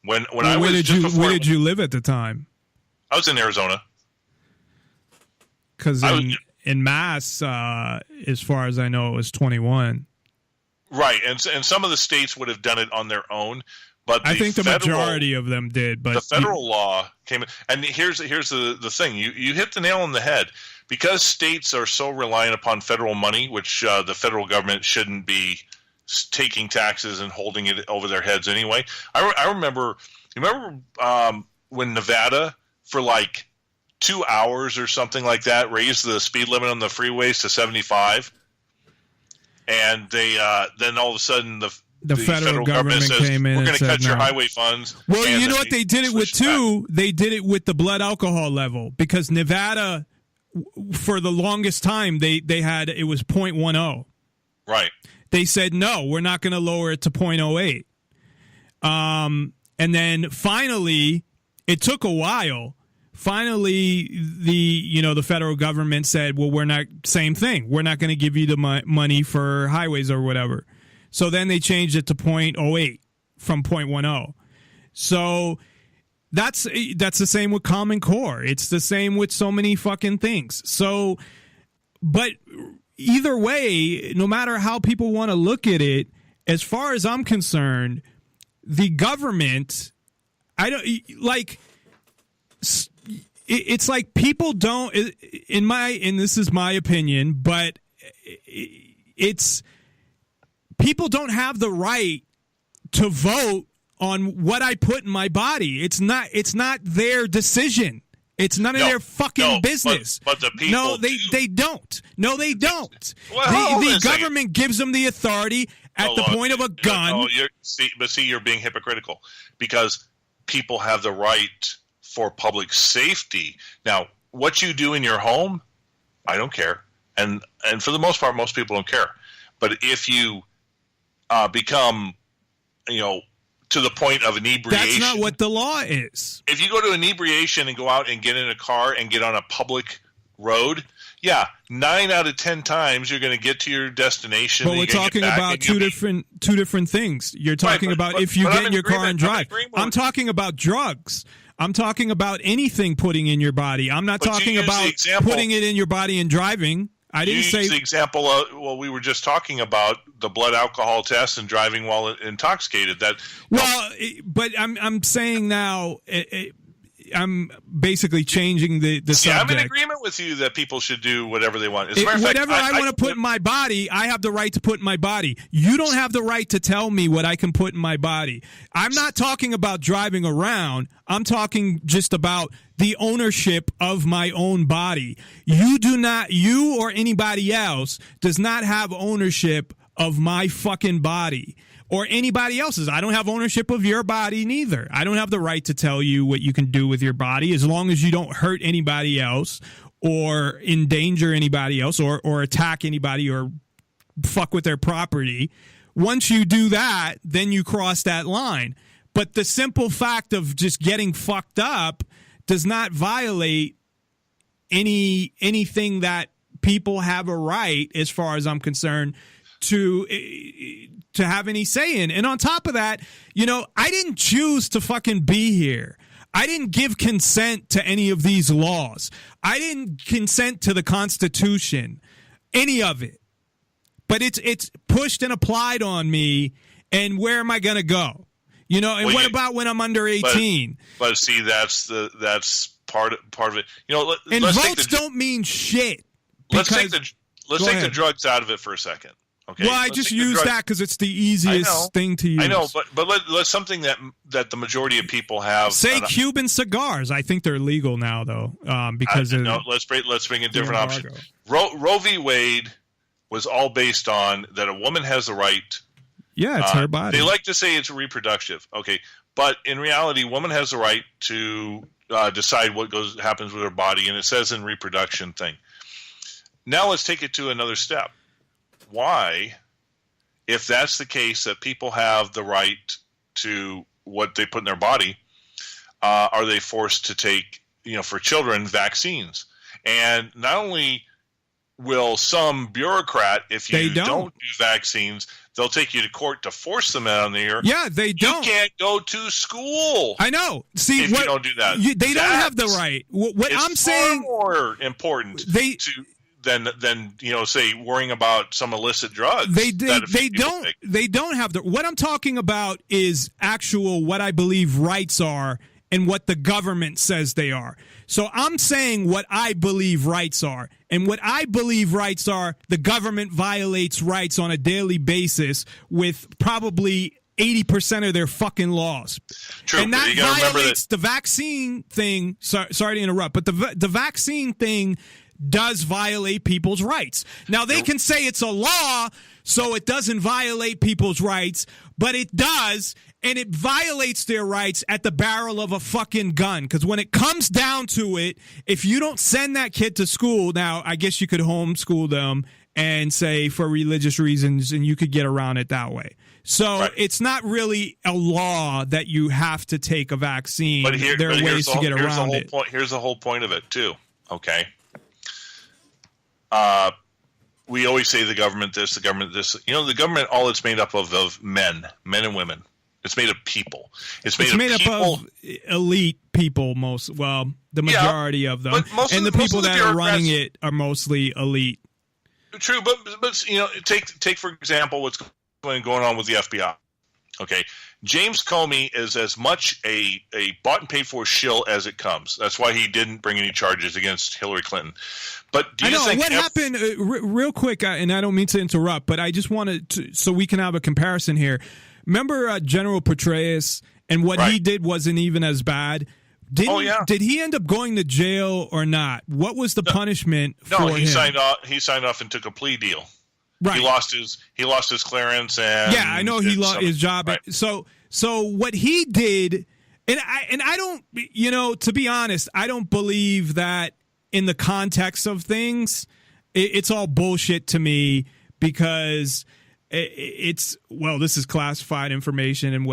when I where was. Where did you live at the time? I was in Arizona. Because in Mass, as far as I know, it was 21. Right, and some of the states would have done it on their own, but I think the majority of them did. But the federal law came in, and here's the thing: you hit the nail on the head, because states are so reliant upon federal money, which the federal government shouldn't be taking taxes and holding it over their heads anyway. I remember when Nevada, for like 2 hours or something like that, raised the speed limit on the freeways to 75, and they then all of a sudden the federal government says, came in, we're going to cut your no. highway funds. Well, you know what they did it with too? They did it with the blood alcohol level, because Nevada, for the longest time, they had, it was 0.10. Right. They said, no, we're not going to lower it to 0.08. And then finally, it took a while. Finally, the federal government said, well, we're not, same thing. We're not going to give you the money for highways or whatever. So then they changed it to 0.08 from 0.10. So that's the same with Common Core. It's the same with so many fucking things. So, but either way, no matter how people want to look at it, as far as I'm concerned, the government, it's like people don't, and this is my opinion, but it's, people don't have the right to vote on what I put in my body. It's not their decision. It's none of their fucking business. But the people. No, they don't. No, they don't. Well, the government gives them the authority at the point of a gun. You're being hypocritical, because people have the right for public safety. Now, what you do in your home, I don't care, and for the most part, most people don't care. But if you become, to the point of inebriation. That's not what the law is. If you go to inebriation and go out and get in a car and get on a public road, 9 out of 10 times you're going to get to your destination. But we're talking about two different things. You're talking about if you get in your car and drive. I'm talking about drugs. I'm talking about anything putting in your body. I'm not talking about putting it in your body and driving. I didn't say the example. We were just talking about the blood alcohol test and driving while intoxicated. But I'm saying now. I'm basically changing the subject. I'm in agreement with you that people should do whatever they want. Whatever I want to put in my body, I have the right to put in my body. You don't have the right to tell me what I can put in my body. I'm not talking about driving around. I'm talking just about the ownership of my own body. You or anybody else does not have ownership of my fucking body. Or anybody else's. I don't have ownership of your body neither. I don't have the right to tell you what you can do with your body, as long as you don't hurt anybody else or endanger anybody else or attack anybody or fuck with their property. Once you do that, then you cross that line. But the simple fact of just getting fucked up does not violate anything that people have a right, as far as I'm concerned, to have any say in. And on top of that, I didn't choose to fucking be here. I didn't give consent to any of these laws. I didn't consent to the Constitution, any of it. But it's pushed and applied on me, and where am I going to go? And what about when I'm under 18? But see, that's part of it. And votes don't mean shit. Let's take the drugs out of it for a second. Okay. Well, I just use that because it's the easiest thing to use. I know, but let's something that the majority of people have. Say Cuban cigars. I think they're legal now, though, because let's bring a different option. Roe v. Wade was all based on that a woman has the right. Yeah, it's her body. They like to say it's reproductive. Okay, but in reality, woman has the right to decide what happens with her body, and it says in reproduction thing. Now let's take it to another step. Why, if that's the case, that people have the right to what they put in their body, are they forced to take, for children, vaccines? And not only will some bureaucrat, if you don't do vaccines, they'll take you to court to force them out on the air. Yeah, they don't. You can't go to school. I know. See, if you don't do that. They don't have the right. What I'm saying, more important than say worrying about some illicit drugs. They don't have the. What I'm talking about is actual what I believe rights are and what the government says they are. So I'm saying what I believe rights are. And what I believe rights are, the government violates rights on a daily basis with probably 80% of their fucking laws. True, and that violates the vaccine thing. Sorry to interrupt, but the vaccine thing does violate people's rights. Now, they can say it's a law, so it doesn't violate people's rights, but it does, and it violates their rights at the barrel of a fucking gun. Because when it comes down to it, if you don't send that kid to school, now, I guess you could homeschool them and say for religious reasons, and you could get around it that way. So It's not really a law that you have to take a vaccine. But there are ways to get around it. Here's the whole point of it, too, okay? We always say the government this, the government this. The government, all it's made up of men and women. It's made of people. It's made up of elite people, the majority of them. And the people that are running it are mostly elite. True, but take for example what's going on with the FBI. Okay, James Comey is as much a bought and paid for shill as it comes. That's why he didn't bring any charges against Hillary Clinton. But do you think what happened? Real quick, and I don't mean to interrupt, but I just wanted to, so we can have a comparison here. Remember General Petraeus, and what he did wasn't even as bad. Did he end up going to jail or not? What was the punishment for him? No, he signed off and took a plea deal. Right. He lost his clearance, and I know he lost his job. Right. So what he did, and I don't, to be honest, I don't believe that in the context of things, it's all bullshit to me, because this is classified information and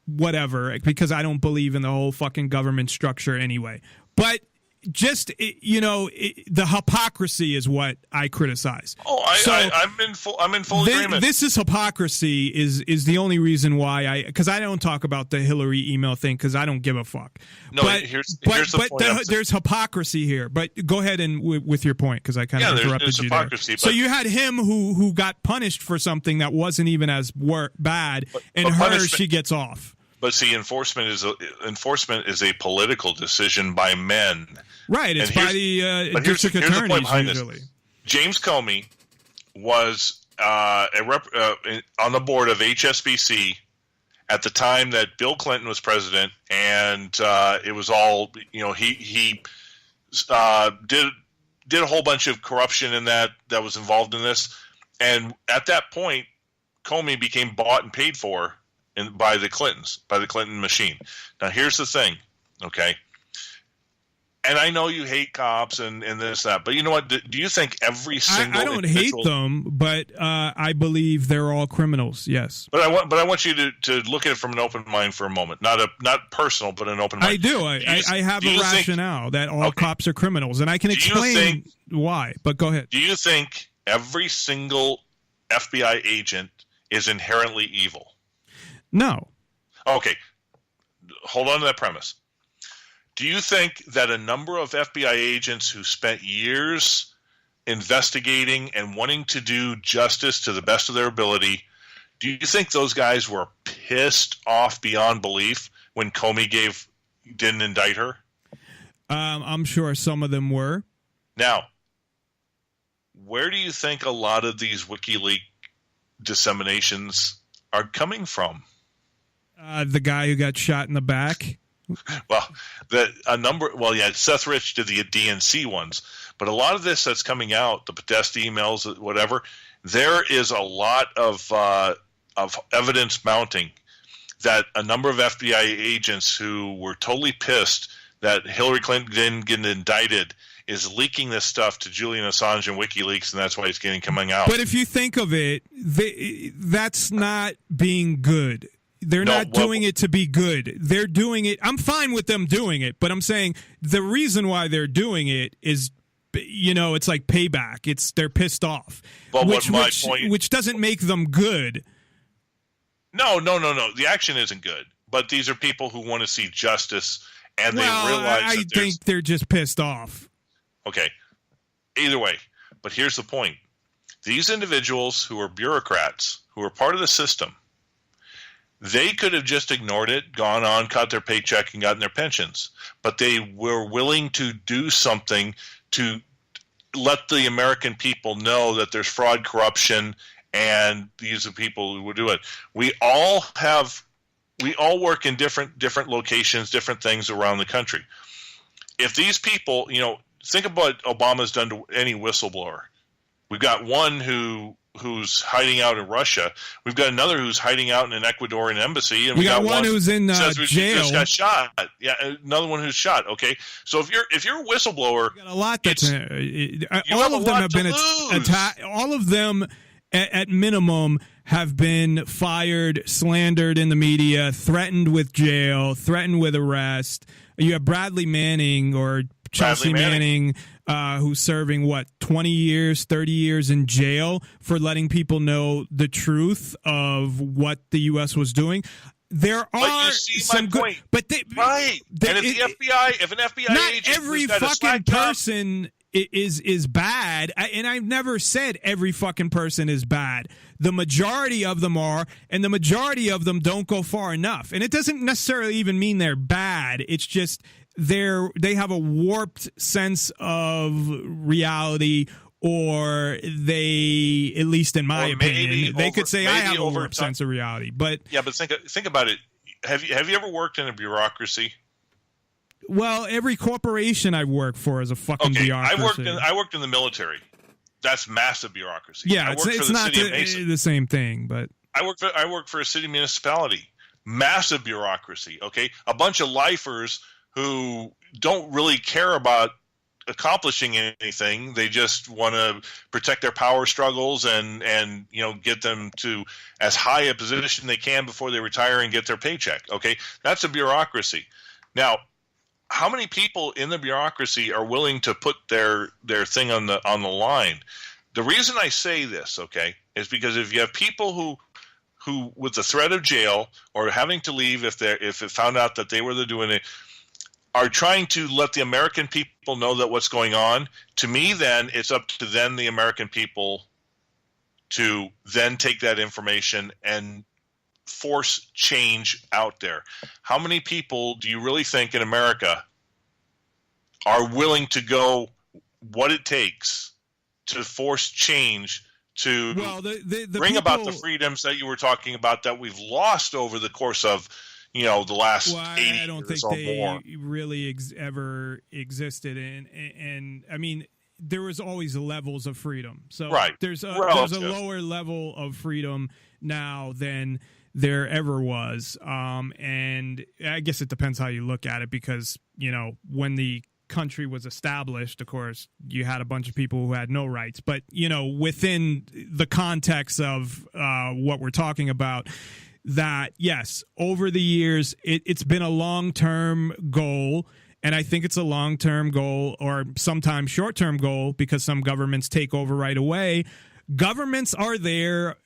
whatever, because I don't believe in the whole fucking government structure anyway. But just the hypocrisy is what I criticize. I'm in full agreement. This is hypocrisy is the only reason why because I don't talk about the Hillary email thing because I don't give a fuck. No, here's the point. There's hypocrisy here. But go ahead and with your point, because I kind of interrupted you there. So you had him who got punished for something that wasn't even as bad, and she gets off. But see, enforcement is a political decision by men. Right, it's by the district attorneys usually. James Comey was on the board of HSBC at the time that Bill Clinton was president, and it was all he did a whole bunch of corruption in that was involved in this, and at that point, Comey became bought and paid for by the Clintons, by the Clinton machine. Now, here's the thing, okay? And I know you hate cops and this, that, but you know what? Do you think every single I don't hate them, but I believe they're all criminals. Yes. But I want you to look at it from an open mind for a moment. Not personal, but an open mind. I do. I have a rationale that all cops are criminals, and I can explain why. But go ahead. Do you think every single FBI agent is inherently evil? No. Okay. Hold on to that premise. Do you think that a number of FBI agents who spent years investigating and wanting to do justice to the best of their ability, do you think those guys were pissed off beyond belief when Comey didn't indict her? I'm sure some of them were. Now, where do you think a lot of these WikiLeaks disseminations are coming from? The guy who got shot in the back. Well, Seth Rich did the DNC ones, but a lot of this that's coming out, the Podesta emails, whatever, there is a lot of evidence mounting that a number of FBI agents who were totally pissed that Hillary Clinton didn't get indicted is leaking this stuff to Julian Assange and WikiLeaks, and that's why it's coming out. But if you think of it, that's not being good. They're not doing it to be good. They're doing it. I'm fine with them doing it, but I'm saying the reason why they're doing it is, it's like payback. They're pissed off, but which doesn't make them good. No. The action isn't good, but these are people who want to see justice, and they realize I think they're just pissed off. Okay. Either way, but here's the point. These individuals who are bureaucrats, who are part of the system, they could have just ignored it, gone on, cut their paycheck, and gotten their pensions. But they were willing to do something to let the American people know that there's fraud, corruption, and these are people who would do it. We all work in different locations, different things around the country. If these people, think of what Obama's done to any whistleblower. We've got one who's hiding out in Russia. We've got another who's hiding out in an Ecuadorian embassy, and we got one who's in jail. Just got shot. Yeah, another one who's shot. Okay, so if you're a whistleblower, you got a lot that's all of them have been attacked. All of them, at minimum, have been fired, slandered in the media, threatened with jail, threatened with arrest. You have Bradley Manning or Chelsea Manning, who's serving 20 years, 30 years in jail for letting people know the truth of what the U.S. was doing. There are some good, but right. And if an FBI not agent, every fucking person is bad, and I've never said every fucking person is bad. The majority of them are, and the majority of them don't go far enough. And it doesn't necessarily even mean they're bad. It's just they have a warped sense of reality, or they, at least in my opinion, they could say I have a warped sense of reality. But yeah, but think about it. Have you ever worked in a bureaucracy? Well, every corporation I work for is a fucking bureaucracy. I worked in the military. That's massive bureaucracy. Yeah, it's not the same thing, but I work for a city municipality. Massive bureaucracy. Okay, a bunch of lifers who don't really care about accomplishing anything. They just want to protect their power struggles and get them to as high a position they can before they retire and get their paycheck. Okay, that's a bureaucracy. Now, how many people in the bureaucracy are willing to put their thing on the line? The reason I say this, okay, is because if you have people who with the threat of jail or having to leave if it found out that they were doing it, are trying to let the American people know that what's going on, to me then it's up to then the American people to then take that information and force change out there. How many people do you really think in America are willing to go what it takes to force change to bring about the freedoms that you were talking about that we've lost over the course of the last 80 years or more? I don't think they really ever existed, and I mean, there was always levels of freedom. So right. there's a lower level of freedom now than there ever was, and I guess it depends how you look at it, because when the country was established, of course, you had a bunch of people who had no rights. But, within the context of what we're talking about, that, yes, over the years, it's been a long-term goal. And I think it's a long-term goal or sometimes short-term goal because some governments take over right away. Governments are there.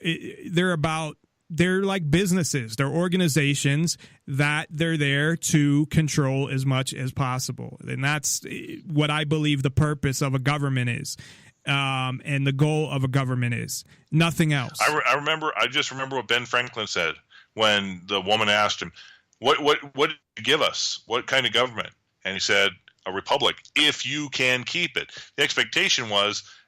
They're like businesses. They're organizations that they're there to control as much as possible. And that's what I believe the purpose of a government is. And the goal of a government is nothing else. I just remember what Ben Franklin said when the woman asked him, what did you give us? What kind of government? And he said, a republic, if you can keep it. The expectation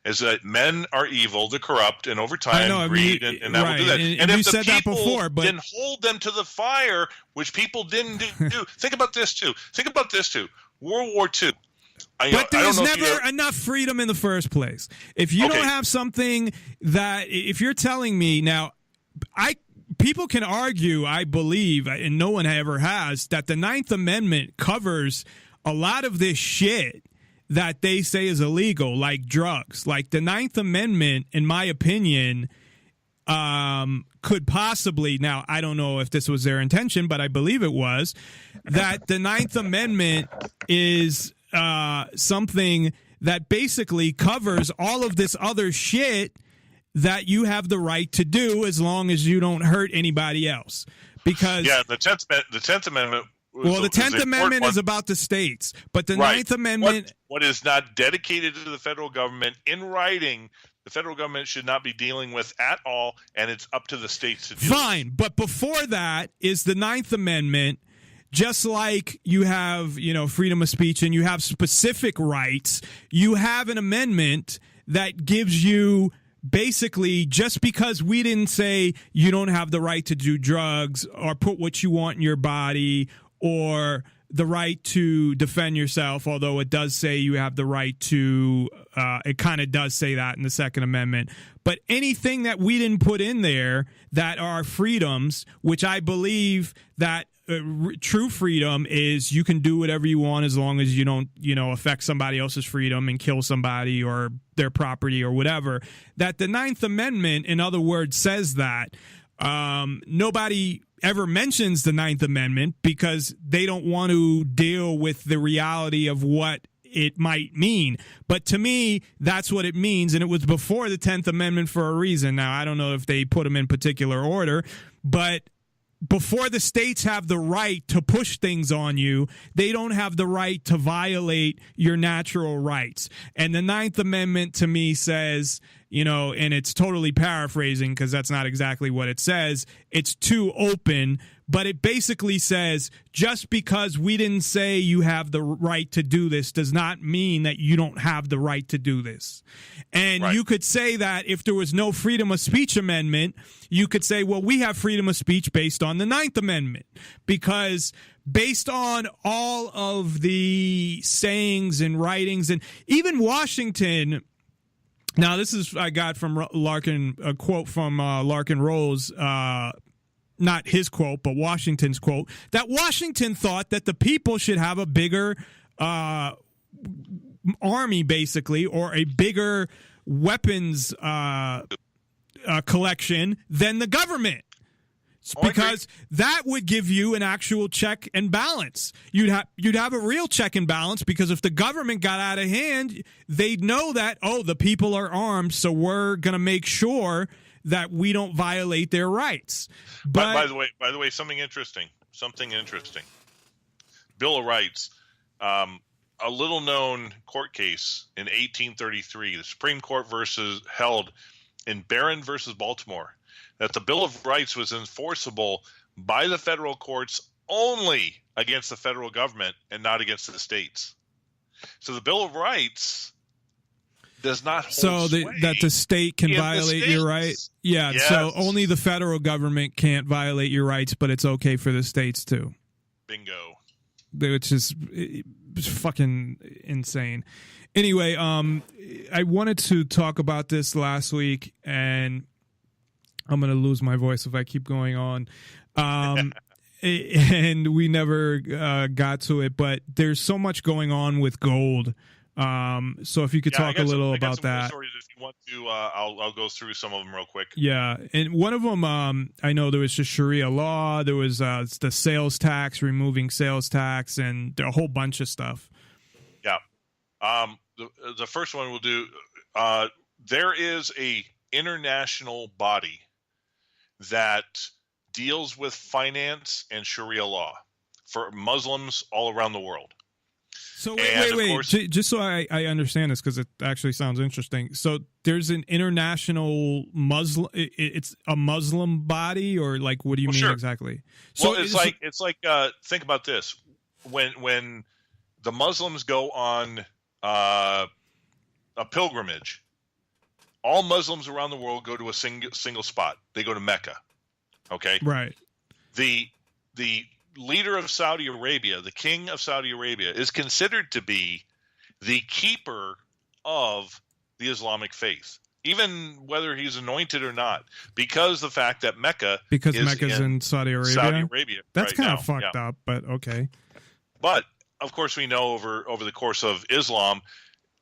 is that men are evil, they're corrupt, and over time, greed, and that will do that. And if the people then hold them to the fire, which people didn't do. Think about this, too. World War II. But there's never enough freedom in the first place. If you don't have something that, if you're telling me now, people can argue, I believe, and no one ever has, that the Ninth Amendment covers a lot of this shit that they say is illegal, like drugs. Like the Ninth Amendment, in my opinion, could possibly, now I don't know if this was their intention, but I believe it was, that the Ninth Amendment is something that basically covers all of this other shit that you have the right to do as long as you don't hurt anybody else. Because the Tenth Amendment. Well, the 10th Amendment is about the states, but the Ninth Amendment... What is not dedicated to the federal government in writing, the federal government should not be dealing with at all, and it's up to the states to do. Fine, but before that is the Ninth Amendment, just like you have, freedom of speech and you have specific rights, you have an amendment that gives you... Basically, just because we didn't say you don't have the right to do drugs or put what you want in your body or the right to defend yourself, although it does say you have the right to, it kind of does say that in the Second Amendment. But anything that we didn't put in there that are freedoms, which I believe that true freedom is you can do whatever you want as long as you don't, affect somebody else's freedom and kill somebody or their property or whatever. That the Ninth Amendment, in other words, says that. Nobody ever mentions the Ninth Amendment because they don't want to deal with the reality of what it might mean. But to me, that's what it means. And it was before the 10th Amendment for a reason. Now, I don't know if they put them in particular order, but before the states have the right to push things on you, they don't have the right to violate your natural rights. And the Ninth Amendment to me says, and it's totally paraphrasing because that's not exactly what it says. It's too open, but it basically says just because we didn't say you have the right to do this does not mean that you don't have the right to do this. And you could say that if there was no freedom of speech amendment, you could say, well, we have freedom of speech based on the Ninth Amendment because based on all of the sayings and writings and even Washington. Now, this is I got from Larkin, a quote from Larkin Rose, not his quote, but Washington's quote, that Washington thought that the people should have a bigger army, basically, or a bigger weapons collection than the government. Because that would give you an actual check and balance. You'd have a real check and balance because if the government got out of hand, they'd know that, the people are armed, so we're going to make sure that we don't violate their rights. But by the way, something interesting. Bill of Rights, a little known court case in 1833, the Supreme Court held in Barron versus Baltimore, that the Bill of Rights was enforceable by the federal courts only against the federal government and not against the states. So the Bill of Rights does not hold sway that the state can violate your rights. Yeah, yes. So only the federal government can't violate your rights, but it's okay for the states too. Bingo. Which is fucking insane. Anyway, I wanted to talk about this last week, and I'm going to lose my voice if I keep going on. and we never got to it. But there's so much going on with gold. So if you could talk a little about that. Stories if you want to, I'll go through some of them real quick. Yeah, and one of them, I know there was just Sharia law. There was the sales tax, removing sales tax, and a whole bunch of stuff. Yeah. The first one we'll do. There is a international body that deals with finance and Sharia law for Muslims all around the world. So wait. Just so I understand this, because it actually sounds interesting. So there's an international Muslim. It's a Muslim body, or like, what do you mean exactly? So well, it's like think about this: when the Muslims go on a pilgrimage, all Muslims around the world go to a single spot. They go to Mecca. Okay, right. The leader of Saudi Arabia, the king of Saudi Arabia, is considered to be the keeper of the Islamic faith, even whether he's anointed or not, because the fact that Mecca's in Saudi Arabia. That's right kind now. of fucked up, but okay. But of course, we know over the course of Islam,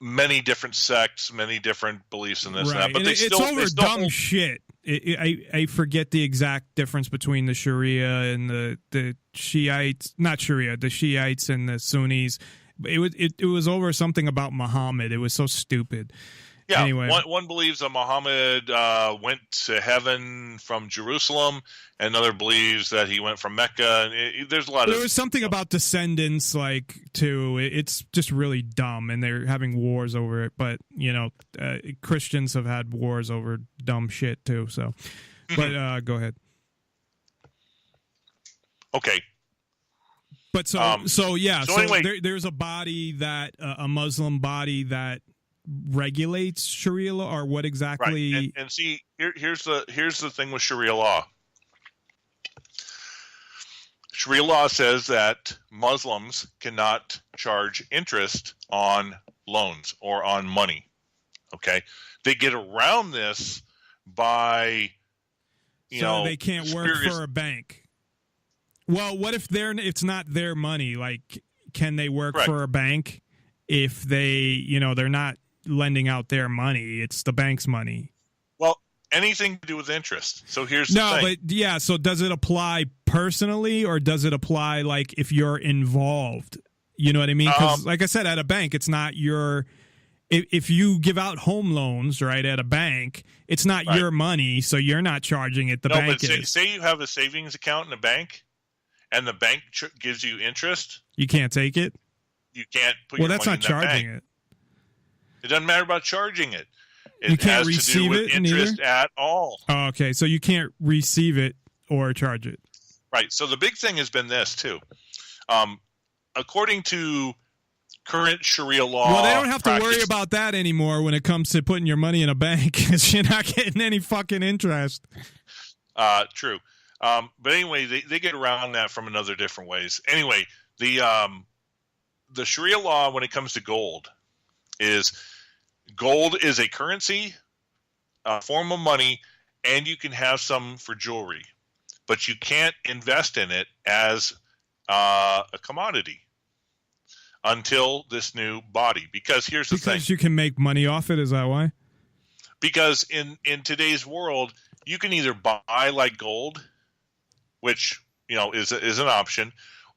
many different sects, many different beliefs in this and that. But it's over dumb shit. I forget the exact difference between the Sharia and the Shiites, not Sharia, the Shiites and the Sunnis. It was over something about Muhammad. It was so stupid. Yeah, anyway. One believes that Muhammad went to heaven from Jerusalem. Another believes that he went from Mecca. And there's a lot of... There was something about descendants, like, too. It's just really dumb, and they're having wars over it. But, Christians have had wars over dumb shit, too. So, but go ahead. Okay. But anyway, there's a body that a Muslim body that regulates Sharia law, or what exactly? Right. And see, here's the thing with Sharia law. Sharia law says that Muslims cannot charge interest on loans or on money. Okay, they get around this by they can't work for a bank. Well, what if it's not their money? Like, can they work for a bank if they're not lending out their money? It's the bank's money. Well, anything to do with interest. So here's the thing. But yeah, so does it apply personally, or does it apply like if you're involved? You know what I mean? Because like I said, at a bank, it's not your... If you give out home loans, right, at a bank, it's not your money, so you're not charging it. The bank is. Say you have a savings account in a bank, and the bank gives you interest. You can't take it? You can't put your money in that bank. Well, that's not charging it. It doesn't matter about charging it. You can't receive it interest at all. Oh, okay, so you can't receive it or charge it. Right. So the big thing has been this too. According to current Sharia law, well, they don't have to worry about that anymore when it comes to putting your money in a bank, because you're not getting any fucking interest. True. But anyway, they get around that from another different ways. Anyway, the Sharia law when it comes to gold is a currency, a form of money, and you can have some for jewelry, but you can't invest in it as a commodity until this new body. Because here's the thing. Because you can make money off it, is that why? Because in today's world, you can either buy like gold, which is an option,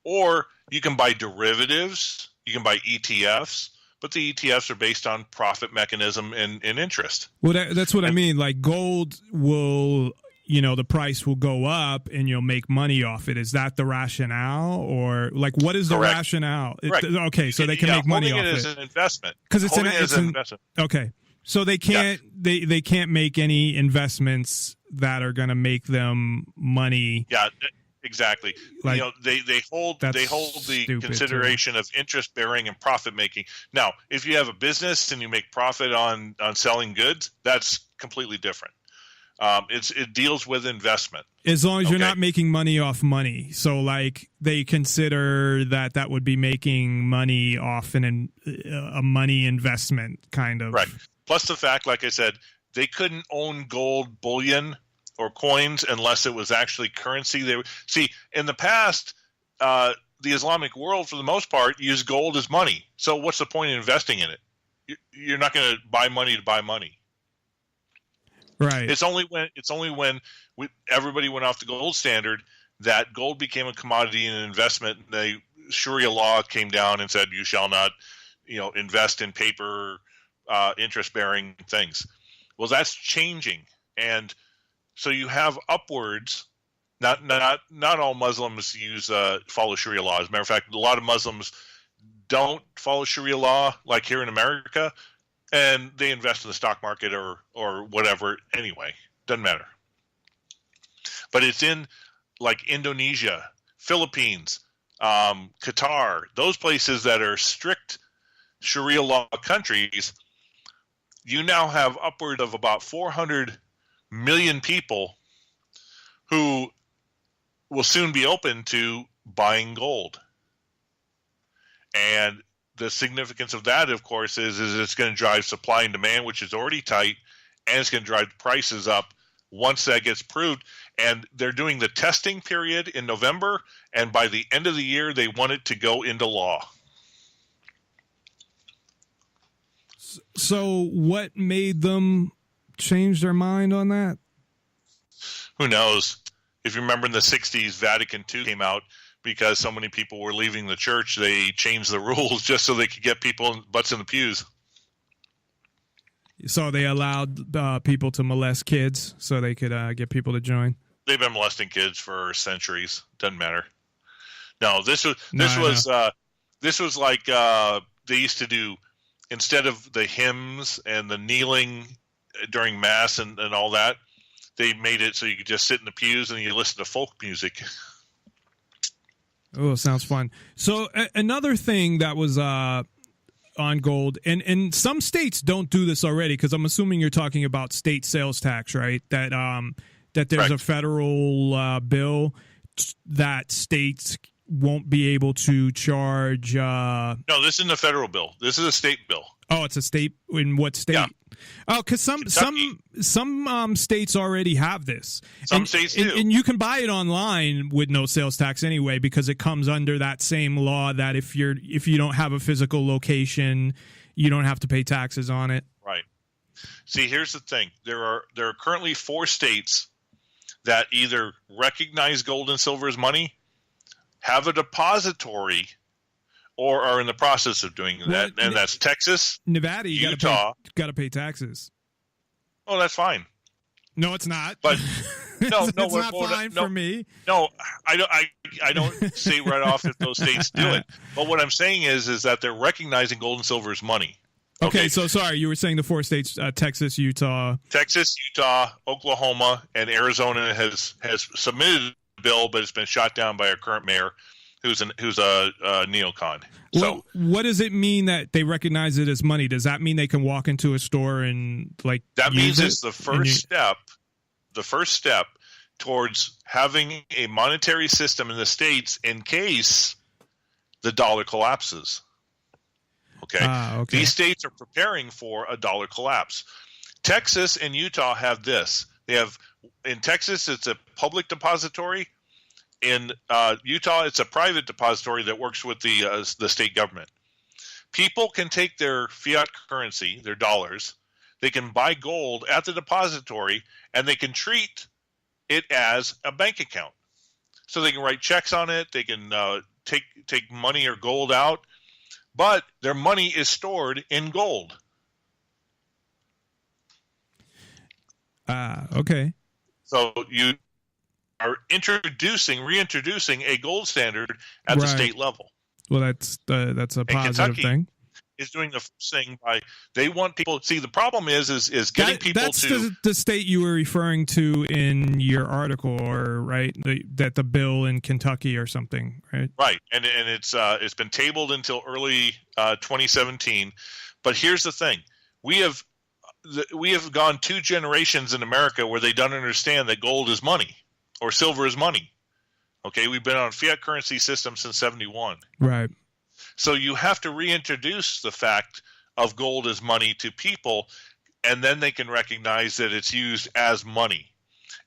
or you can buy derivatives, you can buy ETFs, but the ETFs are based on profit mechanism and interest. Well, that's what I mean. Like, gold will, the price will go up and you'll make money off it. Is that the rationale? Or, like, what is the rationale? Okay, so they can make money off it. Holding it as an investment. Because it's an investment. Okay. So they can't they can't make any investments that are going to make them money. Yeah, exactly. Like, they hold the consideration of interest bearing and profit making. Now, if you have a business and you make profit on selling goods, that's completely different. It deals with investment. As long as you're not making money off money. So, like, they consider that would be making money off a money investment, kind of. Right. Plus the fact, like I said, they couldn't own gold bullion or coins unless it was actually currency. See, in the past, the Islamic world, for the most part, used gold as money. So what's the point in investing in it? You're not going to buy money to buy money. Right. It's only when everybody went off the gold standard that gold became a commodity and an investment. The Sharia law came down and said you shall not, invest in paper, interest-bearing things. Well, that's changing, and so you have upwards. Not all Muslims follow Sharia law. As a matter of fact, a lot of Muslims don't follow Sharia law, like here in America, and they invest in the stock market or whatever. Anyway, doesn't matter. But it's in like Indonesia, Philippines, Qatar, those places that are strict Sharia law countries. You now have upward of about 400 million people who will soon be open to buying gold. And the significance of that, of course, is it's going to drive supply and demand, which is already tight, and it's going to drive prices up once that gets proved. And they're doing the testing period in November, and by the end of the year, they want it to go into law. So what made them change their mind on that? Who knows? If you remember in the 60s, Vatican II came out because so many people were leaving the church, they changed the rules just so they could get people butts in the pews. So they allowed people to molest kids so they could get people to join? They've been molesting kids for centuries. Doesn't matter. No, this was like they used to do, instead of the hymns and the kneeling during Mass and all that, they made it so you could just sit in the pews and you listen to folk music. Oh, sounds fun. So another thing that was on gold, and some states don't do this already, because I'm assuming you're talking about state sales tax, right? That there's a federal bill that states won't be able to charge. No, this isn't a federal bill. This is a state bill. Oh, it's a state. In what state? Yeah. Oh, because some states already have this. Some states do, and you can buy it online with no sales tax anyway, because it comes under that same law that if you don't have a physical location, you don't have to pay taxes on it. Right. See, here's the thing: there are currently 4 states that either recognize gold and silver as money, have a depository, or are in the process of doing that, and that's Texas, Nevada, Utah. Got to pay taxes. Oh, that's fine. No, it's not. But no, it's not fine for me. No, I don't say right off if those states do it. But what I'm saying is that they're recognizing gold and silver as money. Okay, so sorry, you were saying the 4 states: Texas, Utah, Oklahoma, and Arizona has submitted a bill, but it's been shot down by our current mayor, who's a neocon. So, what does it mean that they recognize it as money? Does that mean they can walk into a store and that means it's the first step. The first step towards having a monetary system in the states in case the dollar collapses. Okay. These states are preparing for a dollar collapse. Texas and Utah have this. They have, in Texas, it's a public depository. In Utah, it's a private depository that works with the state government. People can take their fiat currency, their dollars, they can buy gold at the depository, and they can treat it as a bank account. So they can write checks on it, they can take money or gold out, but their money is stored in gold. Okay. So you are reintroducing a gold standard at the state level. Well, that's a positive thing. Is doing the first thing by they want people. See, the problem is getting people that's to. That's the state you were referring to in your article, or right? That the bill in Kentucky or something, right? Right, and it's been tabled until early 2017. But here's the thing: we have gone 2 generations in America where they don't understand that gold is money or silver is money. Okay, we've been on a fiat currency system since '71. Right. So you have to reintroduce the fact of gold as money to people, and then they can recognize that it's used as money.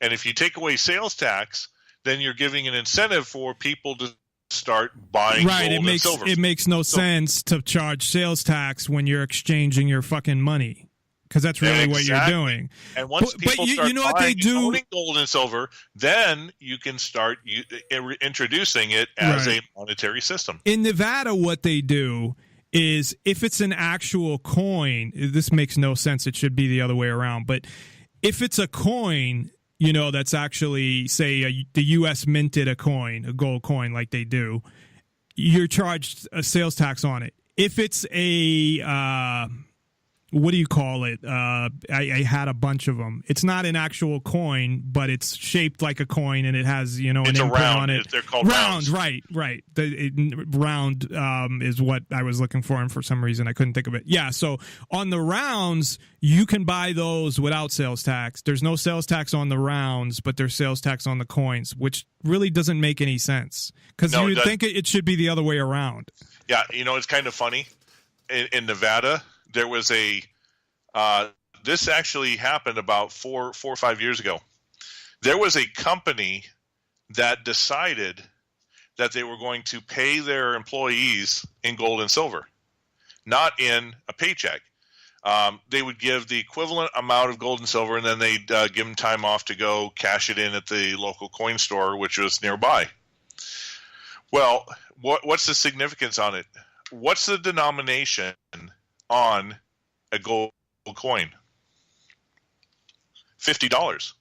And if you take away sales tax, then you're giving an incentive for people to start buying right. gold and silver. It makes no sense to charge sales tax when you're exchanging your fucking money. Because that's really what you're doing. And once people start buying and owning gold and silver, then you can start introducing it as a monetary system. In Nevada, what they do is if it's an actual coin, this makes no sense. It should be the other way around. But if it's a coin, that's actually, say, the U.S. minted a coin, a gold coin like they do, you're charged a sales tax on it. If it's a... what do you call it? I had a bunch of them. It's not an actual coin, but it's shaped like a coin, and it has, an imprint on it. They're called rounds. Right. Round is what I was looking for, and for some reason I couldn't think of it. Yeah, so on the rounds, you can buy those without sales tax. There's no sales tax on the rounds, but there's sales tax on the coins, which really doesn't make any sense. Because you would think it should be the other way around. Yeah, it's kind of funny. In Nevada, there was this actually happened about four or 5 years ago. There was a company that decided that they were going to pay their employees in gold and silver, not in a paycheck. They would give the equivalent amount of gold and silver, and then they'd give them time off to go cash it in at the local coin store, which was nearby. Well, what's the significance on it? What's the denomination on a gold coin? $50.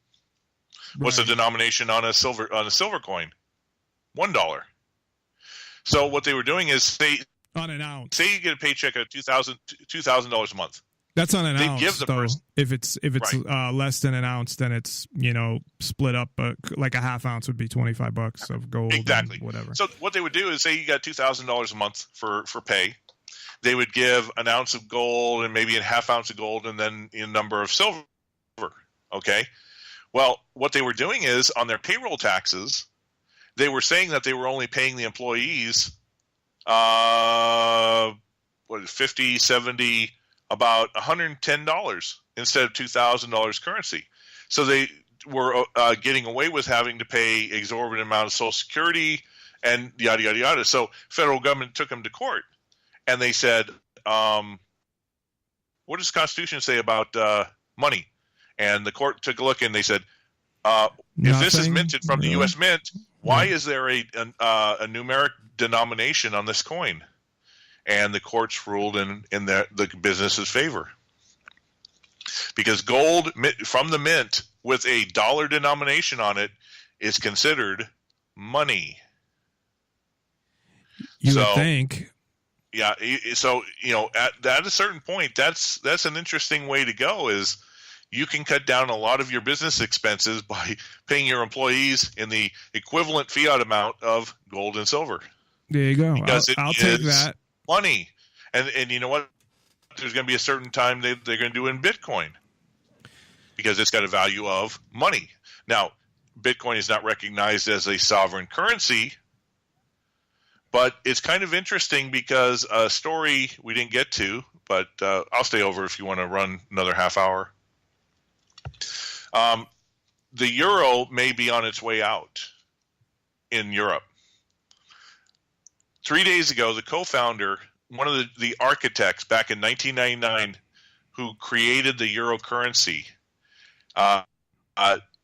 What's the denomination on a silver coin? $1. So what they were doing is on an ounce. Say you get a paycheck of $2,000 a month. That's on an ounce. Give the person, if it's less than an ounce, then it's split up. Like a half ounce would be $25 of gold. Exactly. Whatever. So what they would do is say you got $2,000 a month for pay. They would give an ounce of gold and maybe a half ounce of gold and then a number of silver. Okay. Well, what they were doing is on their payroll taxes, they were saying that they were only paying the employees, 50, 70, about $110 instead of $2,000 currency. So they were getting away with having to pay exorbitant amount of Social Security and yada, yada, yada. So federal government took them to court. And they said, what does the Constitution say about money? And the court took a look and they said, if this is minted from the U.S. Mint, why is there a numeric denomination on this coin? And the courts ruled in the business's favor. Because gold from the mint with a dollar denomination on it is considered money. You would think. Yeah, so at a certain point, that's an interesting way to go. Is you can cut down a lot of your business expenses by paying your employees in the equivalent fiat amount of gold and silver. There you go. Because I'll take that money, and you know what? There's going to be a certain time they're going to do it in Bitcoin because it's got a value of money. Now, Bitcoin is not recognized as a sovereign currency. But it's kind of interesting because a story we didn't get to, but I'll stay over if you want to run another half hour. The euro may be on its way out in Europe. 3 days ago, the co-founder, one of the architects back in 1999 who created the euro currency,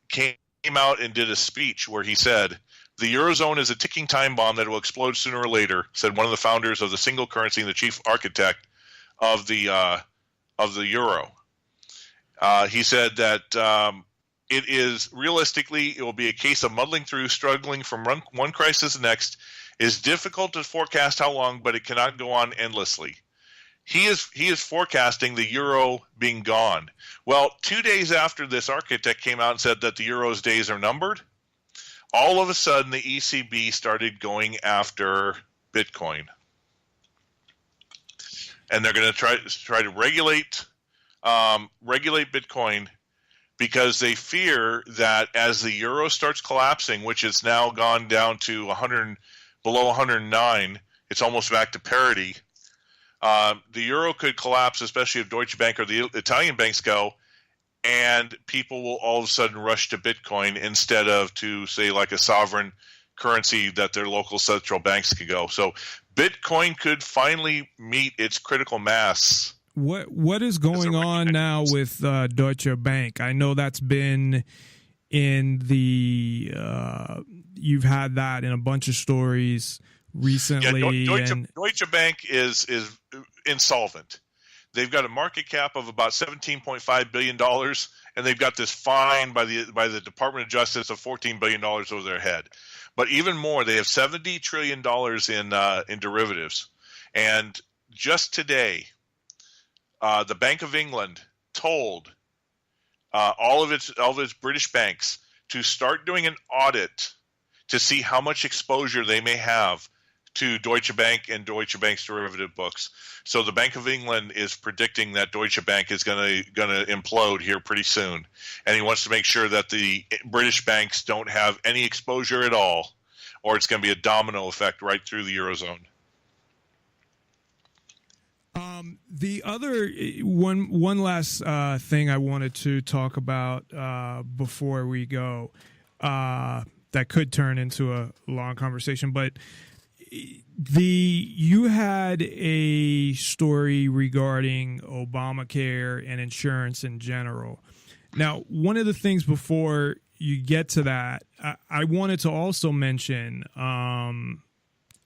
came out and did a speech where he said, "The Eurozone is a ticking time bomb that will explode sooner or later," said one of the founders of the single currency and the chief architect of the euro. He said that it is realistically, it will be a case of muddling through, struggling from one crisis to the next. It is difficult to forecast how long, but it cannot go on endlessly. He is forecasting the euro being gone. Well, 2 days after this architect came out and said that the euro's days are numbered, all of a sudden, the ECB started going after Bitcoin, and they're going to try to regulate Bitcoin because they fear that as the euro starts collapsing, which it's now gone down to below 109, it's almost back to parity. The euro could collapse, especially if Deutsche Bank or the Italian banks go, and people will all of a sudden rush to Bitcoin instead of to, say, like a sovereign currency that their local central banks could go. So Bitcoin could finally meet its critical mass. What is going on now with Deutsche Bank? I know that's been in the you've had that in a bunch of stories recently. Yeah, Deutsche Bank is insolvent. They've got a market cap of about $17.5 billion, and they've got this fine by the Department of Justice of $14 billion over their head. But even more, they have $70 trillion in derivatives. And just today, the Bank of England told all of its British banks to start doing an audit to see how much exposure they may have to Deutsche Bank and Deutsche Bank's derivative books. So the Bank of England is predicting that Deutsche Bank is going to implode here pretty soon, and he wants to make sure that the British banks don't have any exposure at all, or it's going to be a domino effect right through the Eurozone. The other one last thing I wanted to talk about before we go that could turn into a long conversation, but you had a story regarding Obamacare and insurance in general. Now, one of the things before you get to that, I wanted to also mention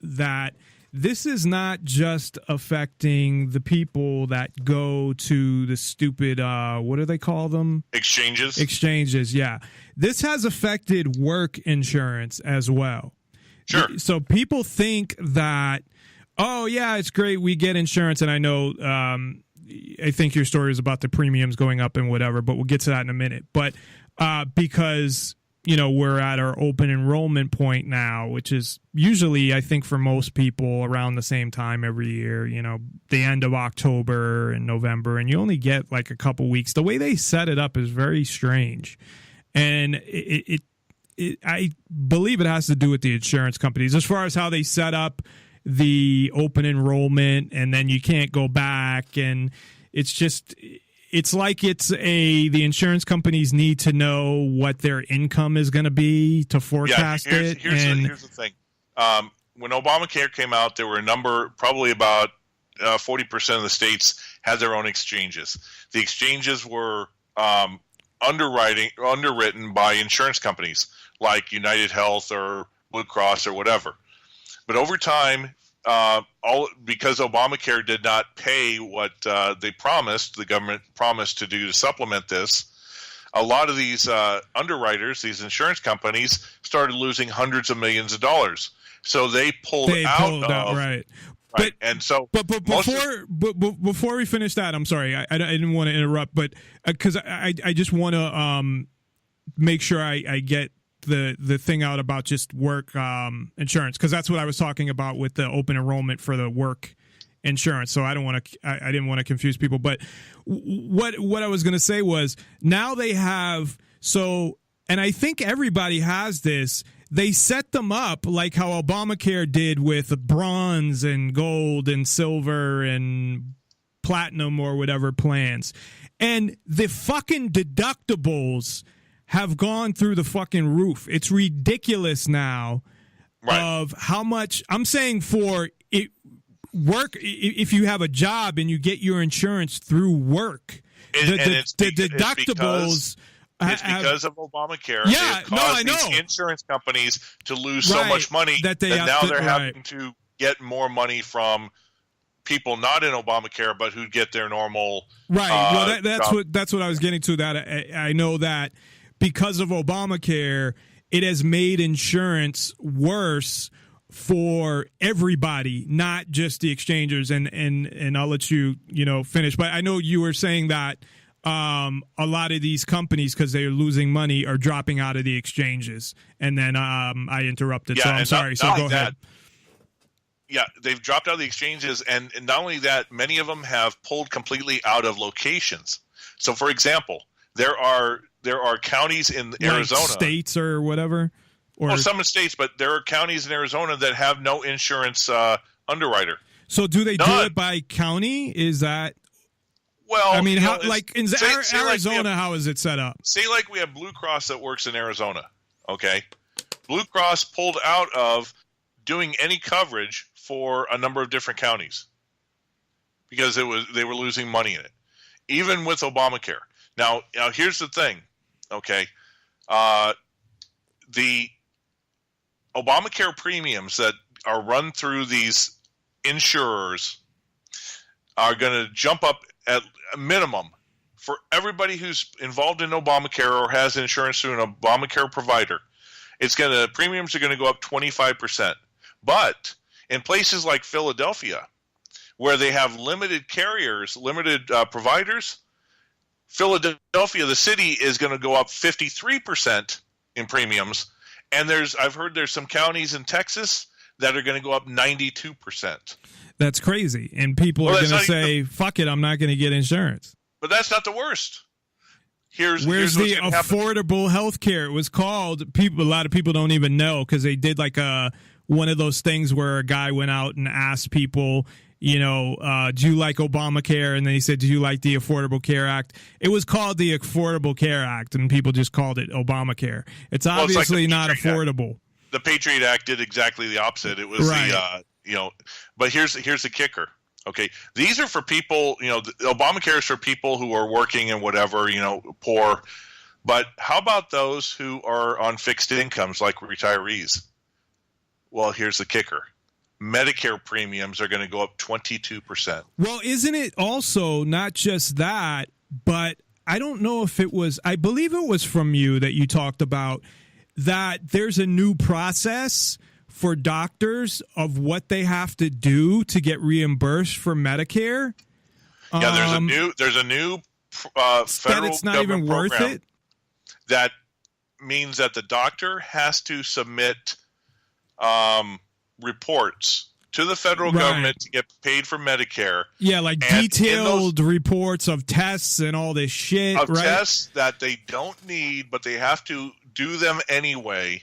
that this is not just affecting the people that go to the stupid, what do they call them? Exchanges. Exchanges, yeah. This has affected work insurance as well. Sure. So people think that, oh, yeah, it's great, we get insurance. And I know, I think your story is about the premiums going up and whatever, but we'll get to that in a minute. But because, we're at our open enrollment point now, which is usually, I think, for most people around the same time every year, the end of October and November, and you only get like a couple weeks. The way they set it up is very strange. And I believe it has to do with the insurance companies as far as how they set up the open enrollment, and then you can't go back. And it's like the insurance companies need to know what their income is going to be to forecast it. Here's the thing. When Obamacare came out, there were probably about 40% of the states had their own exchanges. The exchanges were underwritten by insurance companies like United Health or Blue Cross or whatever. But over time, because Obamacare did not pay what they promised, the government promised to do to supplement this, a lot of these underwriters, these insurance companies, started losing hundreds of millions of dollars. So they pulled out. Right. But before we finish that, I'm sorry, I didn't want to interrupt, but because I just want to make sure I get the thing out about just work insurance, because that's what I was talking about with the open enrollment for the work insurance. So I didn't want to confuse people. But what I was going to say was, now they have, and I think everybody has this. They set them up like how Obamacare did with bronze and gold and silver and platinum or whatever plans. And the fucking deductibles have gone through the fucking roof. It's ridiculous now of how much, I'm saying for it, work, if you have a job and you get your insurance through work, the deductibles... It's because of Obamacare. Yeah, it caused these insurance companies to lose so much money that now they're having to get more money from people not in Obamacare, but who get their normal. Right. Well, that's what I was getting to. That I know that because of Obamacare, it has made insurance worse for everybody, not just the exchangers. And I'll let you finish. But I know you were saying that. A lot of these companies, because they're losing money, are dropping out of the exchanges. And then I interrupted, so I'm sorry. So go ahead. Yeah, they've dropped out of the exchanges, and not only that, many of them have pulled completely out of locations. So, for example, there are counties in Arizona, states or whatever, or some states, but there are counties in Arizona that have no insurance underwriter. So, do they do it by county? Is that? Well, I mean, you know, how, like in say like Arizona, how is it set up? Say like we have Blue Cross that works in Arizona, okay? Blue Cross pulled out of doing any coverage for a number of different counties because they were losing money in it, even with Obamacare. Now here's the thing, okay? The Obamacare premiums that are run through these insurers are going to jump up at a minimum for everybody who's involved in Obamacare or has insurance through an Obamacare provider. Premiums are going to go up 25%. But in places like Philadelphia, where they have limited carriers, limited providers, Philadelphia, the city, is going to go up 53% in premiums. And I've heard there's some counties in Texas that are going to go up 92%. That's crazy. And people are going to say, fuck it, I'm not going to get insurance. But that's not the worst. Where's here's the affordable health care? It was called, a lot of people don't even know because they did like one of those things where a guy went out and asked people, do you like Obamacare? And then he said, do you like the Affordable Care Act? It was called the Affordable Care Act, and people just called it Obamacare. It's obviously not affordable. The Patriot Act did exactly the opposite. It was right. But here's the kicker. Okay, these are for people, Obamacare is for people who are working and whatever, poor. But how about those who are on fixed incomes like retirees? Well, here's the kicker. Medicare premiums are going to go up 22%. Well, isn't it also not just that, but I don't know if I believe it was from you that you talked about that there's a new process for doctors of what they have to do to get reimbursed for Medicare. Yeah, there's a new federal that it's not even worth it. That means that the doctor has to submit reports to the federal government to get paid for Medicare. Yeah, like detailed reports of tests and all this shit. Of tests that they don't need, but they have to do them anyway,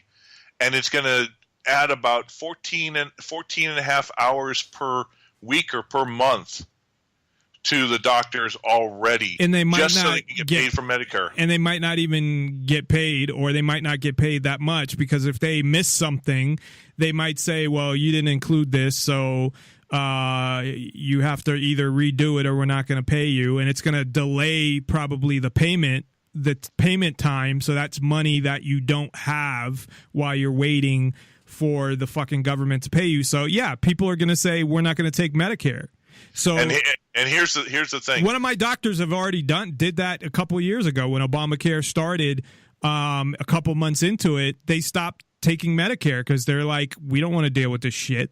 and it's going to add about 14 and a half hours per week or per month to the doctors already, and they might just not so they can get paid for Medicare. And they might not even get paid, or they might not get paid that much, because if they miss something, they might say, well, you didn't include this, so you have to either redo it or we're not going to pay you, and it's going to delay probably the payment time, so that's money that you don't have while you're waiting for the fucking government to pay you. So yeah, people are going to say we're not going to take Medicare. So and here's the thing. One of my doctors have already did that a couple of years ago when Obamacare started. A couple months into it, they stopped taking Medicare because they're like, we don't want to deal with this shit.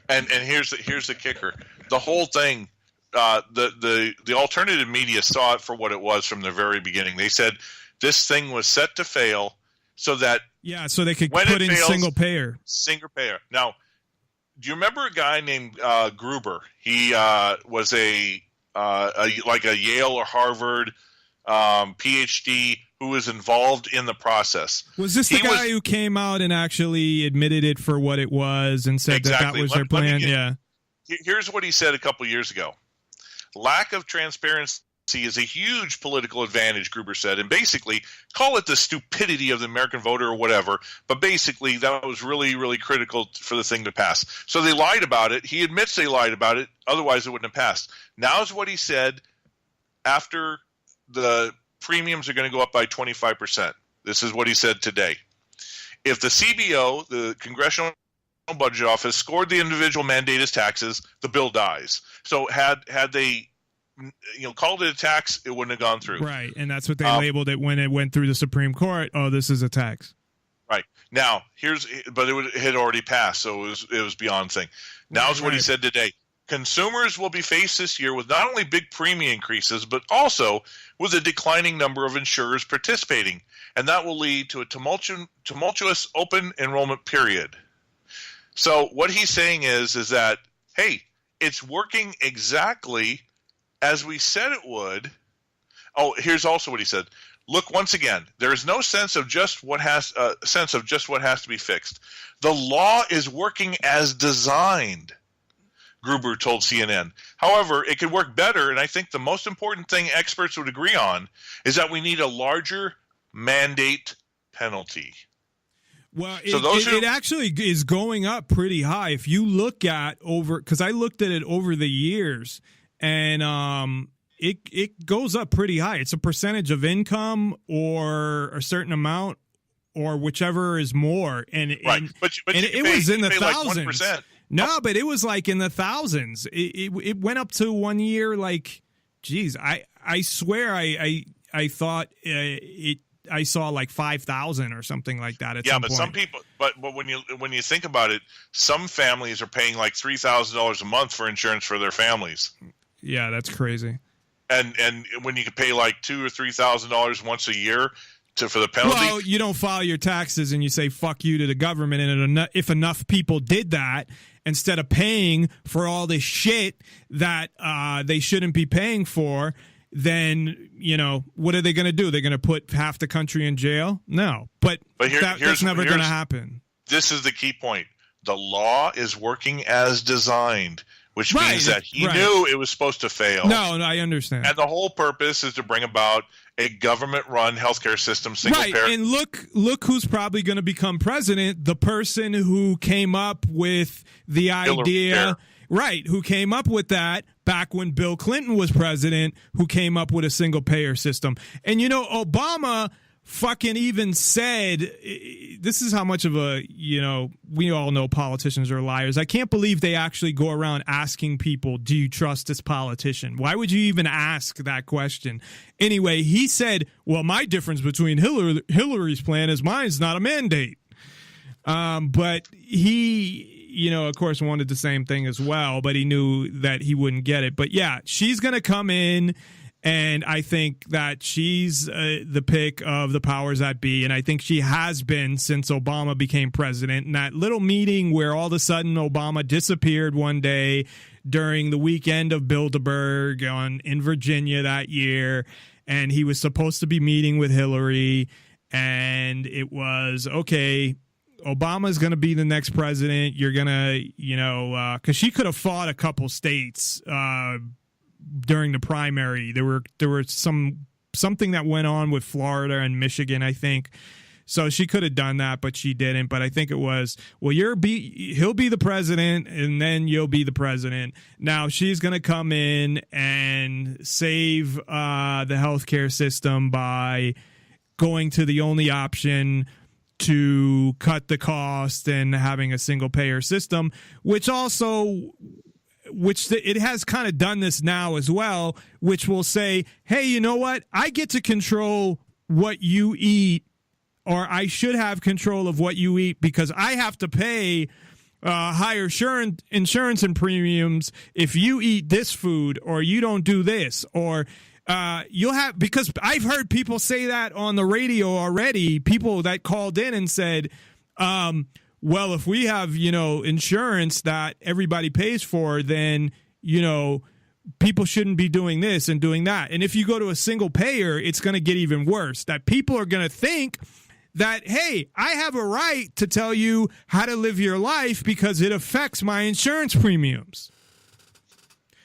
And here's the kicker. The whole thing, the alternative media saw it for what it was from the very beginning. They said this thing was set to fail so that so they could put in single payer. Now, do you remember a guy named Gruber? He was a Yale or Harvard PhD who was involved in the process. Was this the guy who came out and actually admitted it for what it was and said that was their plan? Here's what he said a couple years ago. Lack of transparency is a huge political advantage, Gruber said, and basically call it the stupidity of the American voter or whatever, but basically that was really, really critical for the thing to pass. So they lied about it. He admits they lied about it. Otherwise, it wouldn't have passed. Now is what he said after the premiums are going to go up by 25%. This is what he said today. If the CBO, the Congressional Budget Office, scored the individual mandate as taxes, the bill dies. So had they called it a tax, it wouldn't have gone through. Right, and that's what they labeled it when it went through the Supreme Court. Oh, this is a tax. Right. Now, but it had already passed, so it was beyond thing. Now is what he said today. Consumers will be faced this year with not only big premium increases, but also with a declining number of insurers participating, and that will lead to a tumultuous open enrollment period. So what he's saying is that, hey, it's working exactly as we said it would. Oh, here's also what he said. Look, once again, there is no sense of just what has to be fixed. The law is working as designed. Gruber told CNN. However, it could work better, and I think the most important thing experts would agree on is that we need a larger mandate penalty. Well, So it actually is going up pretty high. If you look at because I looked at it over the years, and it goes up pretty high. It's a percentage of income or a certain amount or whichever is more. And it was in the thousands. Like 1%. No, but it was like in the thousands. It went up to 1 year. Like, geez, I swear I thought I saw like 5,000 or something like that at some point. Some people, but when you think about it, some families are paying like $3,000 a month for insurance for their families. Yeah, that's crazy. And when you can pay like $2,000 or $3,000 once a year for the penalty. Well, you don't file your taxes and you say fuck you to the government, and if enough people did that, instead of paying for all this shit that they shouldn't be paying for, then, what are they going to do? They're going to put half the country in jail? No. But that's never going to happen. This is the key point. The law is working as designed, which means that he knew it was supposed to fail. No, I understand. And the whole purpose is to bring about a government-run healthcare system, single-payer. And look who's probably going to become president, the person who came up with the idea. Right, who came up with that back when Bill Clinton was president, who came up with a single-payer system. And, Obama fucking even said, this is how much of a, we all know politicians are liars. I can't believe they actually go around asking people, do you trust this politician? Why would you even ask that question? Anyway, he said, well, my difference between Hillary's plan is mine's not a mandate. But he, of course, wanted the same thing as well, but he knew that he wouldn't get it. But yeah, she's going to come in, and I think that she's the pick of the powers that be, and I think she has been since Obama became president. And that little meeting where all of a sudden Obama disappeared one day during the weekend of Bilderberg in Virginia that year, and he was supposed to be meeting with Hillary, and it was, okay, Obama's going to be the next president. You're going to, because she could have fought a couple states during the primary. There were something that went on with Florida and Michigan, I think. So she could have done that, but she didn't. But I think it was, well, he'll be the president, and then you'll be the president. Now she's going to come in and save the healthcare system by going to the only option to cut the cost and having a single payer system, which it has kind of done this now as well, which will say, hey, you know what? I get to control what you eat, or I should have control of what you eat because I have to pay higher insurance and premiums if you eat this food or you don't do this, or you'll have, because I've heard people say that on the radio already, people that called in and said, well, if we have, insurance that everybody pays for, then, people shouldn't be doing this and doing that. And if you go to a single payer, it's going to get even worse. That people are going to think that, hey, I have a right to tell you how to live your life because it affects my insurance premiums.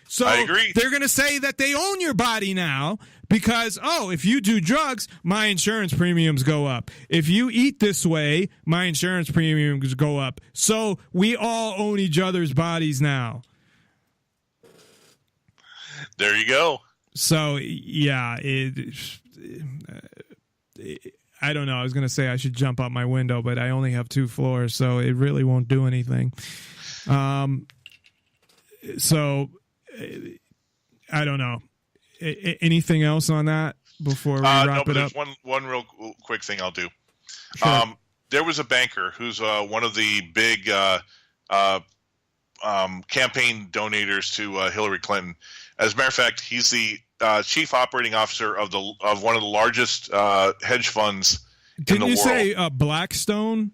So I agree. They're going to say that they own your body now because, if you do drugs, my insurance premiums go up. If you eat this way, my insurance premiums go up. So we all own each other's bodies now. There you go. So, yeah, I don't know. I was going to say I should jump out my window, but I only have 2 floors, so it really won't do anything. So I don't know. Anything else on that before we wrap it up? There's one real quick thing I'll do. Sure. There was a banker who's one of the big campaign donators to Hillary Clinton. As a matter of fact, he's the chief operating officer of one of the largest hedge funds in the world. Didn't you say Blackstone?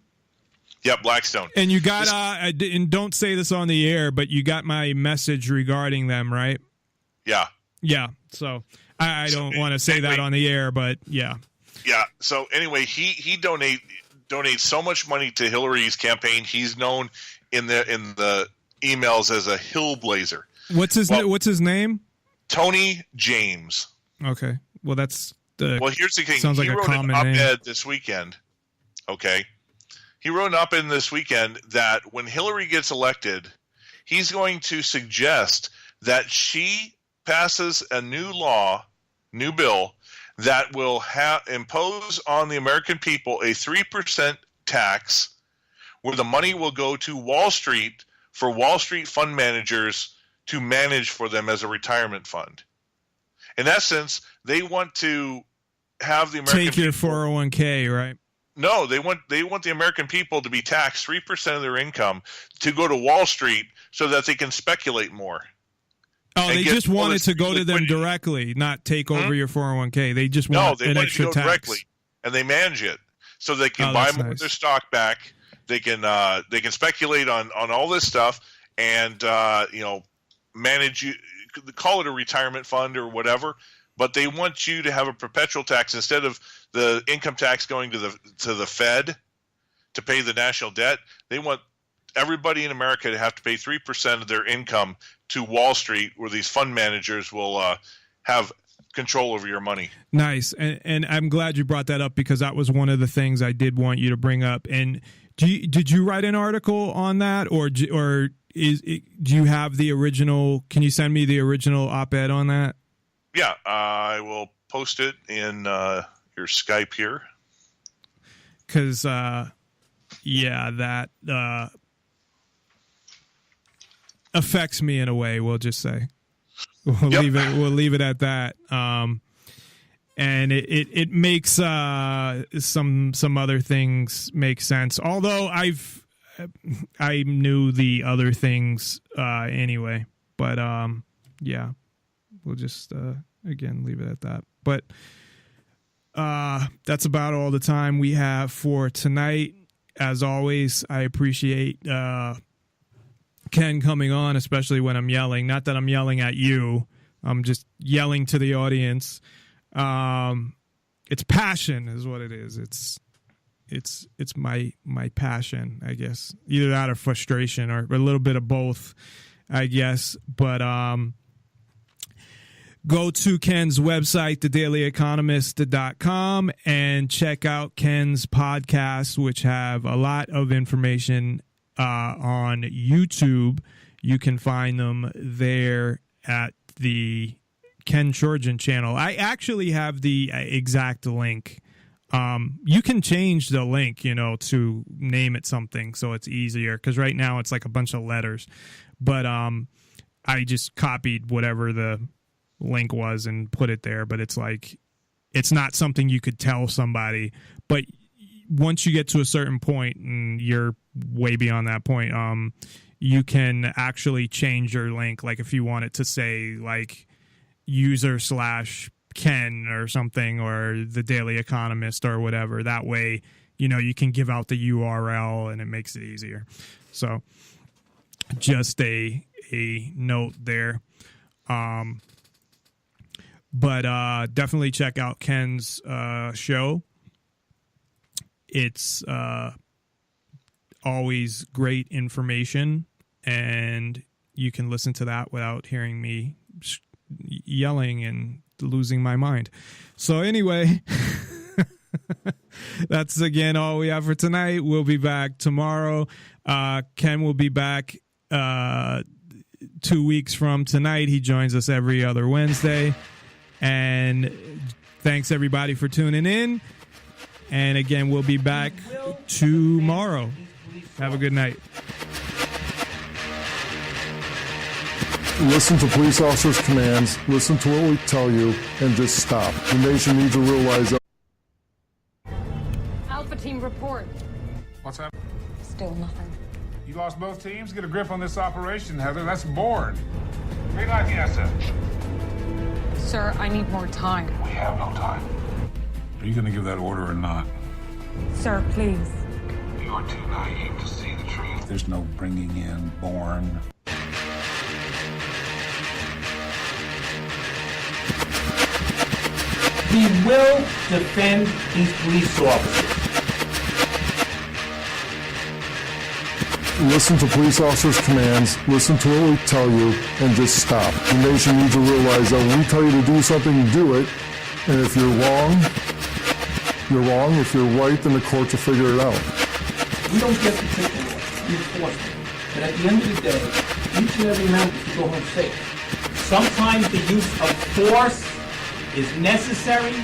Yeah, Blackstone. And you got, and don't say this on the air, but you got my message regarding them, right? Yeah. Yeah. So I don't want to say that on the air, but yeah. Yeah. So anyway, he donates so much money to Hillary's campaign. He's known in the emails as a hillblazer. What's his name? Tony James. Okay. Well, that's the. Well, here's the thing. Sounds like he a wrote common an name. op-ed this weekend. Okay. He wrote an op-ed this weekend that when Hillary gets elected, he's going to suggest that she passes a new bill that will impose on the American people a 3% tax where the money will go to Wall Street for Wall Street fund managers to manage for them as a retirement fund. In essence, they want to have the American Take your people, 401k, right? No, they want the American people to be taxed 3% of their income to go to Wall Street so that they can speculate more. Oh, they just want it to go to them liquidity. directly, not take over your 401k. They just want they an want it extra to go tax. directly, and they manage it so they can buy that's more nice. of their stock back. They can speculate on all this stuff and manage you. Call it a retirement fund or whatever, but they want you to have a perpetual tax instead of the income tax going to the Fed to pay the national debt. They want everybody in America to have to pay 3% of their income to Wall Street, where these fund managers will have control over your money. Nice, and I'm glad you brought that up because that was one of the things I did want you to bring up. And did you write an article on that, or do you have the original? Can you send me the original op-ed on that? Yeah, I will post it in your Skype here. Because, that affects me in a way. We'll just say we'll leave it at that. And it makes some other things make sense. Although I knew the other things anyway. But we'll just again leave it at that. But that's about all the time we have for tonight. As always, I appreciate Ken coming on, especially when I'm yelling. Not that I'm yelling at you. I'm just yelling to the audience. It's passion is what it is. It's my passion, I guess. Either that or frustration or a little bit of both, I guess. But go to Ken's website, thedailyeconomist.com, and check out Ken's podcasts, which have a lot of information on YouTube. You can find them there at the Ken Schortgen channel. I actually have the exact link. You can change the link, to name it something so it's easier, because right now it's like a bunch of letters. But I just copied whatever the link was and put it there. But it's like, it's not something you could tell somebody. But once you get to a certain point, and you're way beyond that point, you can actually change your link. Like if you want it to say like user/Ken or something, or the Daily Economist or whatever. That way, you can give out the URL and it makes it easier. So just a note there. But definitely check out Ken's show. It's always great information, and you can listen to that without hearing me yelling and losing my mind. So anyway, that's again all we have for tonight. We'll be back tomorrow. Ken will be back 2 weeks from tonight. He joins us every other Wednesday. And thanks everybody for tuning in. And again, we'll be back tomorrow. Have a good night. Listen to police officers' commands, listen to what we tell you, and just stop. The nation needs to realize that. Alpha team report. What's up? Still nothing. You lost both teams? Get a grip on this operation, Heather. That's bored. Green light, yes, sir. Sir, I need more time. We have no time. Are you going to give that order or not? Sir, please. You're too naive to see the truth. There's no bringing in Bourne. He will defend these police officers. listen to police officers' commands, listen to what we tell you, and just stop. The nation needs to realize that when we tell you to do something, do it. And if you're wrong, you're wrong. If you're right, then the courts will figure it out. We don't get to take them, we enforce them. But at the end of the day, each and every member should go home safe. Sometimes the use of force is necessary.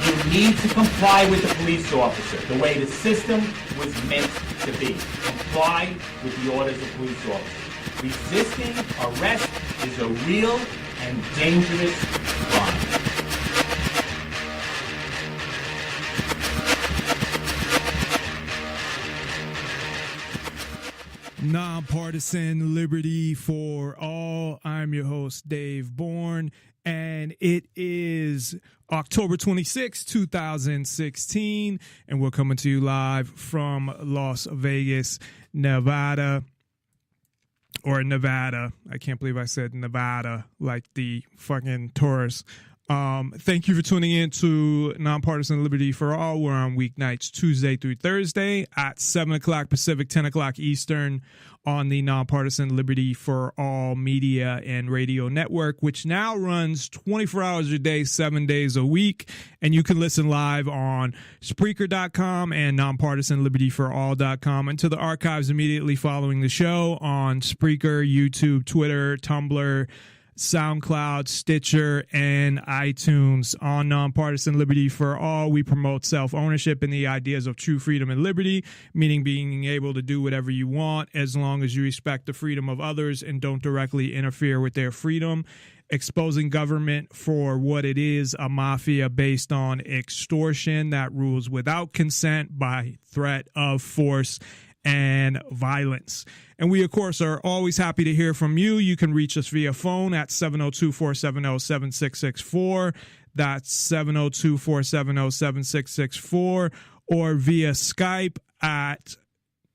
You need to comply with the police officer, the way the system was meant to be. Comply with the orders of police officers. Resisting arrest is a real and dangerous crime. Nonpartisan liberty for all. I'm your host, Dave Bourne, and it is October 26, 2016, and we're coming to you live from Las Vegas, Nevada. Or Nevada. I can't believe I said Nevada like the fucking tourists. Thank you for tuning in to Nonpartisan Liberty for All. We're on weeknights, Tuesday through Thursday at 7 o'clock Pacific, 10 o'clock Eastern on the Nonpartisan Liberty for All media and radio network, which now runs 24 hours a day, 7 days a week. And you can listen live on Spreaker.com and NonpartisanLibertyForAll.com and to the archives immediately following the show on Spreaker, YouTube, Twitter, Tumblr, SoundCloud, Stitcher, and iTunes. On Nonpartisan Liberty for All, we promote self-ownership and the ideas of true freedom and liberty, meaning being able to do whatever you want as long as you respect the freedom of others and don't directly interfere with their freedom. Exposing government for what it is, a mafia based on extortion that rules without consent by threat of force and violence. And we, of course, are always happy to hear from you. You can reach us via phone at 702-470-7664. That's 702-470-7664. Or via Skype at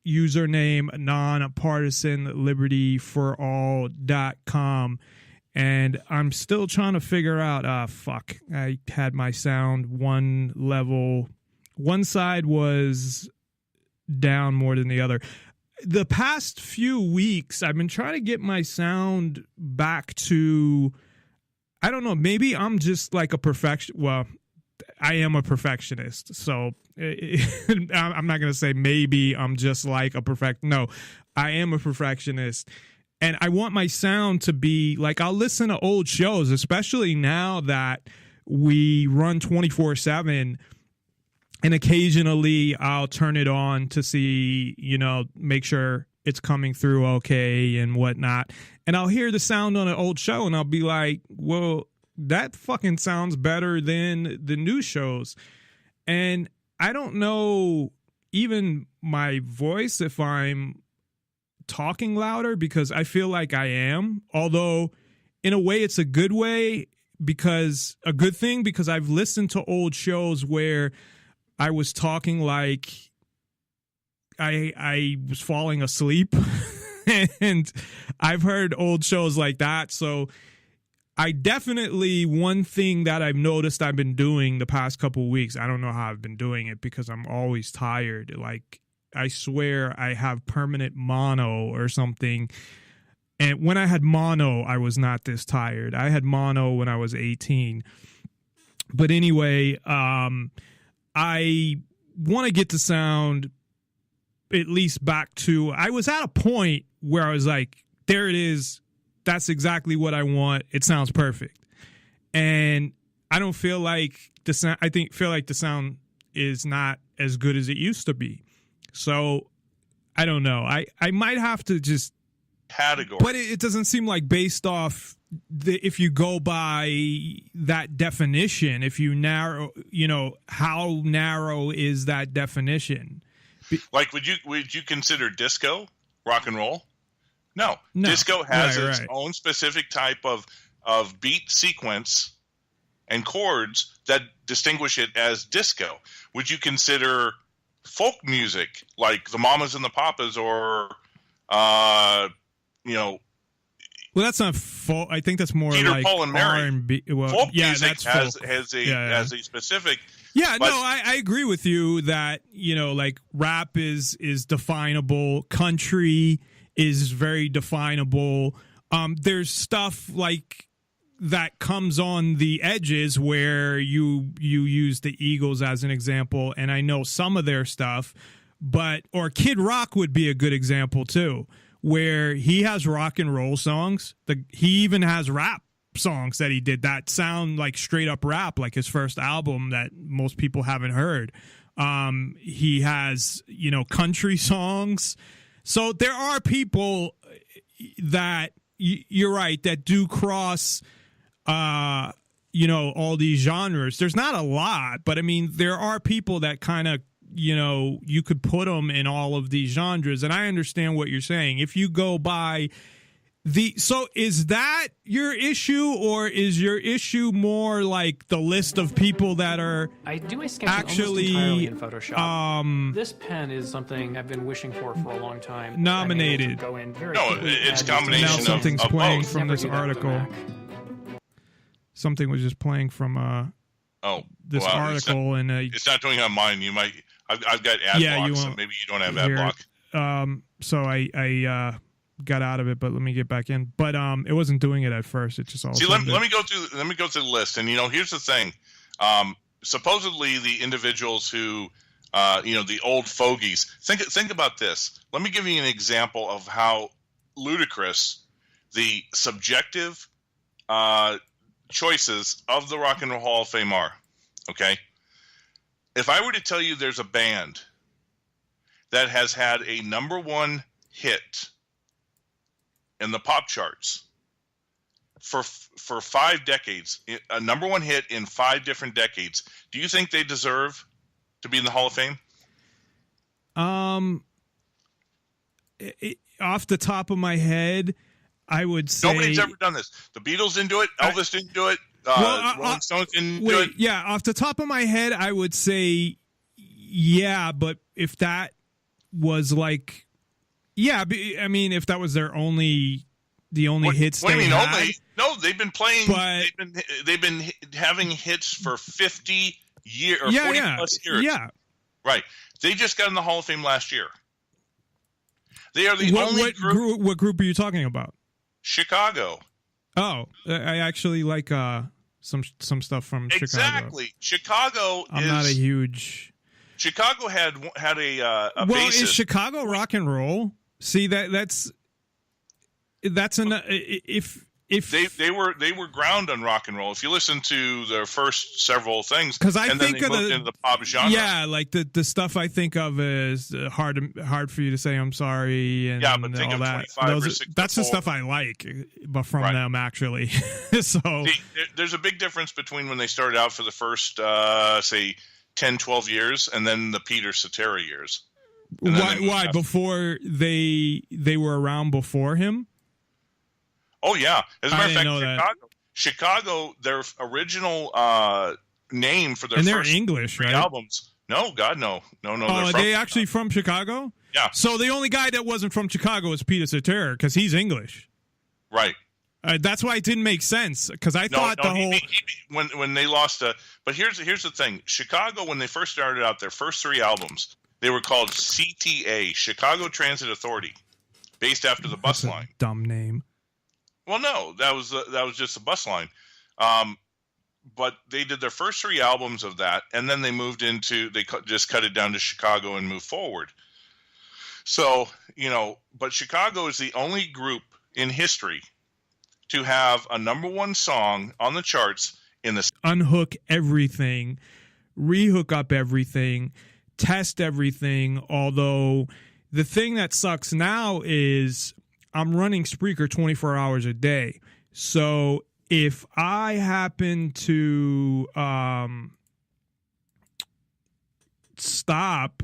username nonpartisanlibertyforall.com. And I'm still trying to figure out, I had my sound one level. One side was down more than the other. The past few weeks, I've been trying to get my sound back to, I don't know, maybe I'm just like a well, I am a perfectionist. So I'm not going to say maybe I'm just like a no, I am a perfectionist. And I want my sound to be like, I'll listen to old shows, especially now that we run 24/7. And occasionally I'll turn it on to see, make sure it's coming through okay and whatnot. And I'll hear the sound on an old show and I'll be like, well, that fucking sounds better than the new shows. And I don't know even my voice if I'm talking louder, because I feel like I am. Although in a way it's a good way, because I've listened to old shows where I was talking like I was falling asleep, and I've heard old shows like that. So I definitely, one thing that I've noticed I've been doing the past couple of weeks, I don't know how I've been doing it because I'm always tired. Like, I swear I have permanent mono or something. And when I had mono, I was not this tired. I had mono when I was 18. But anyway, I want to get the sound at least back to, I was at a point where I was like, there it is. That's exactly what I want. It sounds perfect. And I don't feel like the sound, feel like the sound is not as good as it used to be. So I don't know. I might have to just category, but it doesn't seem like based off if you go by that definition, if you narrow, how narrow is that definition? Like, would you consider disco rock and roll? No. Disco has its own specific type of beat sequence and chords that distinguish it as disco. Would you consider folk music like the Mamas and the Papas, or well, that's not folk. I think that's more Peter, like Paul, and Mary. R&B. Well, folk yeah, music that's has folk. a specific Yeah, But- no, I agree with you that, like rap is definable. Country is very definable. There's stuff like that comes on the edges where you use the Eagles as an example, and I know some of their stuff, or Kid Rock would be a good example too, where he has rock and roll songs. He even has rap songs that he did that sound like straight up rap, like his first album that most people haven't heard. He has, country songs. So there are people that you're right that do cross, all these genres. There's not a lot, but I mean, there are people that kind of, you could put them in all of these genres. And I understand what you're saying. If you go by so is that your issue, or is your issue more like the list of people that are I do my sketching actually almost entirely in Photoshop. This pen is something I've been wishing for a long time. Nominated. Go in very No, quickly, it's add a combination now of- something's of playing both. from Never this do that with a article? Mac. Something was just playing from this article, and It's not doing it on mine. You might. I've got ad Yeah, you block, so won't maybe you don't have ad hear block. it. So I got out of it, but let me get back in. But it wasn't doing it at first. It just all See, let me go through the list, and here's the thing. Supposedly, the individuals who, the old fogies. Think about this. Let me give you an example of how ludicrous the subjective choices of the Rock and Roll Hall of Fame are. Okay, if I were to tell you there's a band that has had a number one hit in the pop charts for 5 decades, a number one hit in 5 different decades, do you think they deserve to be in the Hall of Fame? Off the top of my head, I would say Nobody's ever done this. The Beatles didn't do it. Elvis didn't do it. Rolling Stones didn't do it. Yeah, off the top of my head, I would say yeah, but if that was like, yeah, I mean, if that was the only hits What do they you mean had, only? No, they've been playing. But- they've been having hits for 50 years or yeah, 40 yeah, plus years. yeah. Right. They just got in the Hall of Fame last year. They are the only group. What group are you talking about? Chicago. Oh, I actually like some stuff from Chicago. Exactly. Chicago I'm is not a huge. Chicago had a Well, basis. is Chicago rock and roll? See that's if they were ground on rock and roll. If you listen to their first several things, 'Cause I and think then they of moved the- into the pop genre. yeah, like the stuff I think of is hard for you to say I'm sorry, and Yeah, but think all of that. 25 or 6 That's the before. stuff I like, but from Right. them actually. So See, there's a big difference between when they started out for the first, say, 10, 12 years, and then the Peter Cetera years. And then they moved why up. before they were around before him? Oh, yeah. As a I matter of didn't know fact, that. Chicago, their original name for their And they're first English, 3 right? albums. No, God, no. No, Oh, they're are from they actually from Chicago? Yeah. So the only guy that wasn't from Chicago is Peter Cetera because he's English. Right. That's why it didn't make sense because I thought the whole. When they lost but here's the thing. Chicago, when they first started out, their first 3 albums, they were called CTA, Chicago Transit Authority, based after the bus That's a line. dumb name. Well, no, that was just a bus line. But they did their first 3 albums of that, and then they moved into just cut it down to Chicago and moved forward. So but Chicago is the only group in history to have a number 1 song on the charts in the Unhook everything, rehook up everything, test everything. Although the thing that sucks now is I'm running Spreaker 24 hours a day. So if I happen to stop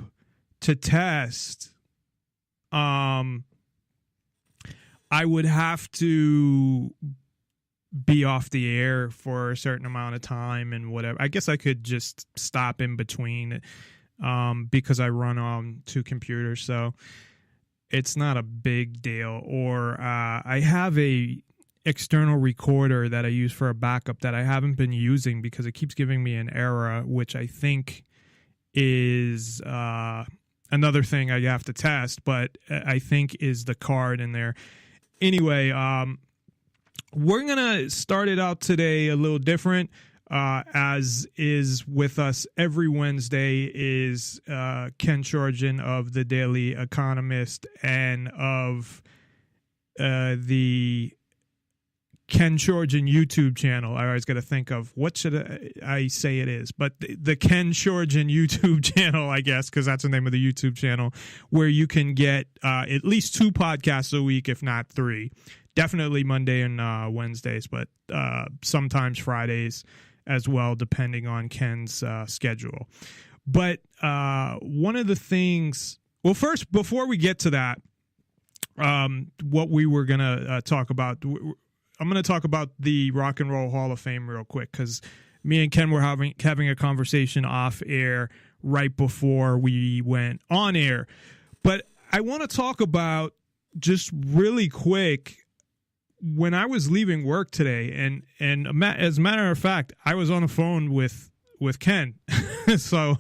to test, I would have to be off the air for a certain amount of time and whatever. I guess I could just stop in between because I run on 2 computers, so it's not a big deal. Or I have a external recorder that I use for a backup that I haven't been using because it keeps giving me an error, which I think is another thing I have to test, but I think is the card in there. Anyway, we're going to start it out today a little different. As is with us every Wednesday is Ken Schortgen of the Daily Economist and of the Ken Schortgen YouTube channel. I always got to think of what should I say it is, but the Ken Schortgen YouTube channel, I guess, because that's the name of the YouTube channel, where you can get at least 2 podcasts a week, if not 3. Definitely Monday and Wednesdays, but sometimes Fridays as well, depending on Ken's schedule. But one of the things, well, first, before we get to that, what we were going to talk about, I'm going to talk about the Rock and Roll Hall of Fame real quick, because me and Ken were having a conversation off air right before we went on air. But I want to talk about just really quick, when I was leaving work today, and as a matter of fact, I was on the phone with Ken. So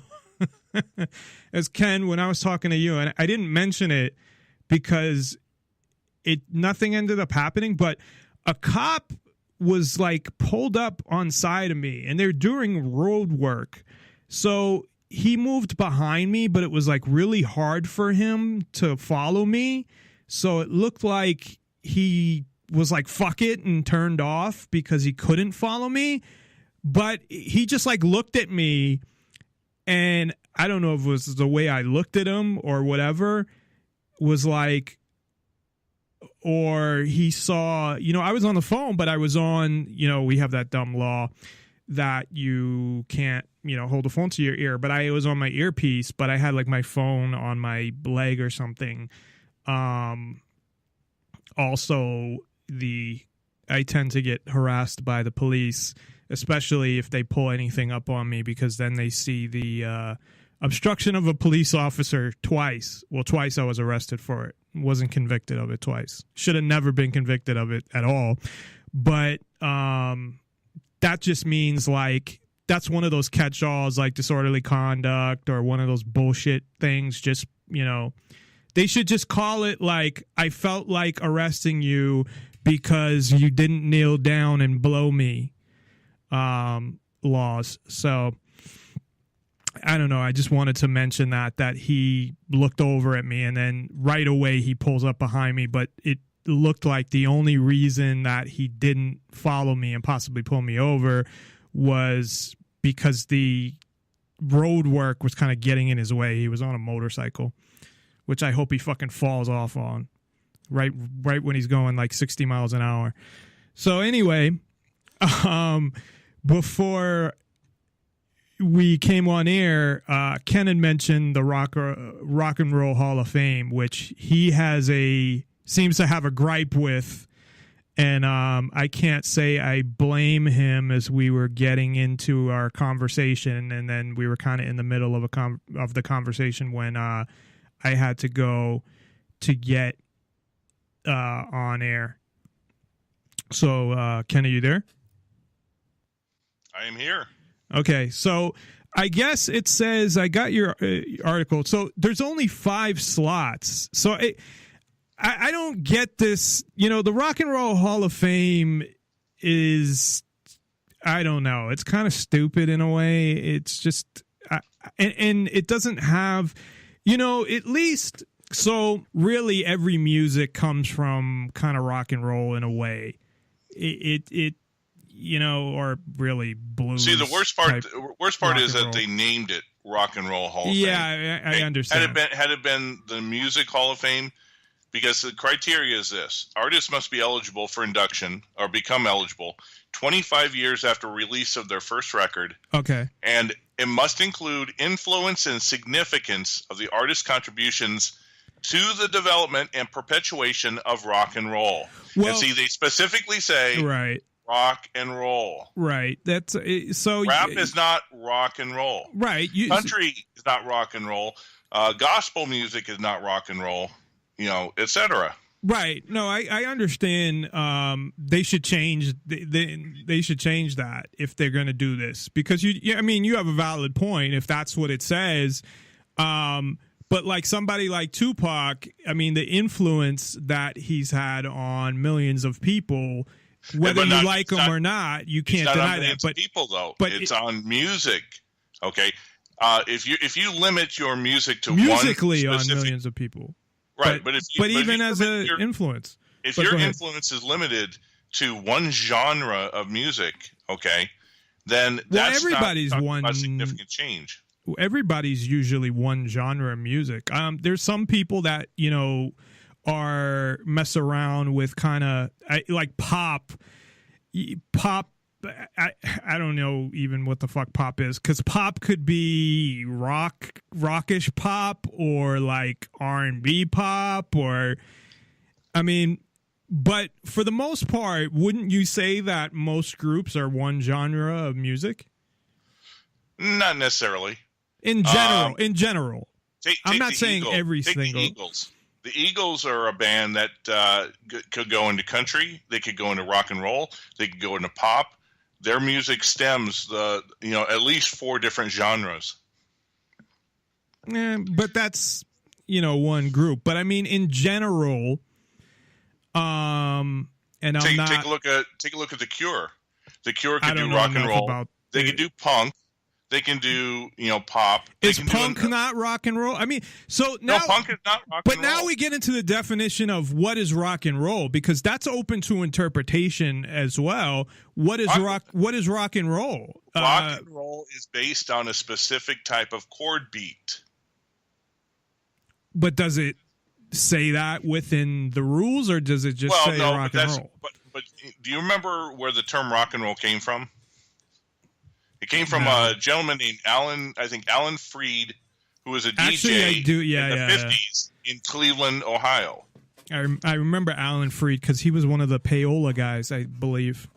as Ken, when I was talking to you, and I didn't mention it because nothing ended up happening, but a cop was like pulled up on side of me, and they're doing road work. So he moved behind me, but it was like really hard for him to follow me. So it looked like he was like, fuck it, and turned off because he couldn't follow me. But he just like looked at me, and I don't know if it was the way I looked at him or whatever, was like, or he saw, I was on the phone, but I was on, we have that dumb law that you can't, hold the phone to your ear, but I was on my earpiece, but I had like my phone on my leg or something. Also, I tend to get harassed by the police, especially if they pull anything up on me, because then they see the obstruction of a police officer twice. Well, twice I was arrested for it. Wasn't convicted of it twice. Should have never been convicted of it at all. But that just means like that's one of those catch-alls, like disorderly conduct or one of those bullshit things. Just, they should just call it like, I felt like arresting you because you didn't kneel down and blow me laws. So I don't know. I just wanted to mention that he looked over at me, and then right away he pulls up behind me. But it looked like the only reason that he didn't follow me and possibly pull me over was because the road work was kind of getting in his way. He was on a motorcycle, which I hope he fucking falls off on right when he's going like 60 miles an hour. So anyway, before we came on air, Ken had mentioned the Rock and Roll Hall of Fame, which he seems to have a gripe with, and I can't say I blame him, as we were getting into our conversation, and then we were kind of in the middle of the conversation when I had to go to get on air. So, Ken, are you there? I am here. Okay, so I guess it says, I got your article. So there's only 5 slots. So I don't get this. The Rock and Roll Hall of Fame is, I don't know. It's kind of stupid in a way. It's just, and it doesn't have, at least, so really every music comes from kind of rock and roll in a way. It or really blues. See, the worst part is that they named it Rock and Roll Hall of Fame. Yeah, I understand. Had it been the Music Hall of Fame, because the criteria is this: artists must be eligible for induction or become eligible 25 years after release of their first record. Okay. And it must include influence and significance of the artist's contributions to the development and perpetuation of rock and roll. Well, and see, they specifically say, right, rock and roll. Right. That's so. Rap is not rock and roll. Right. Country is not rock and roll. Gospel music is not rock and roll. Etc. Right. No, I understand. They should change. They should change that if they're going to do this, because I mean, you have a valid point if that's what it says. But like somebody like Tupac, I mean, the influence that he's had on millions of people, whether you like him or not, you can't deny that. But people, though, it's on music. Okay, if you limit your music to musically one on specific, millions of people, right? But even as an influence, if your influence is limited to one genre of music, okay, then that's everybody's not one a significant change. Everybody's usually one genre of music. There's some people that, are mess around with kind of like pop. I don't know even what the fuck pop is, because pop could be rockish pop, or like R&B pop, or, I mean, but for the most part, wouldn't you say that most groups are one genre of music? Not necessarily. In general, I'm not saying every single. The Eagles. The Eagles are a band that could go into country. They could go into rock and roll. They could go into pop. Their music stems at least 4 different genres. But that's one group. But I mean, in general, and take a look at the Cure. The Cure could do rock and roll. They could do punk. They can do, pop. Is punk not rock and roll? I mean, so now, no, punk is not rock and roll. But now we get into the definition of what is rock and roll, because that's open to interpretation as well. What is rock? What is rock and roll? Rock and roll is based on a specific type of chord beat. But does it say that within the rules, or does it just say rock and roll? But do you remember where the term rock and roll came from? It came from a gentleman named Alan Freed, who was a DJ in the 50s in Cleveland, Ohio. I remember Alan Freed because he was one of the payola guys, I believe.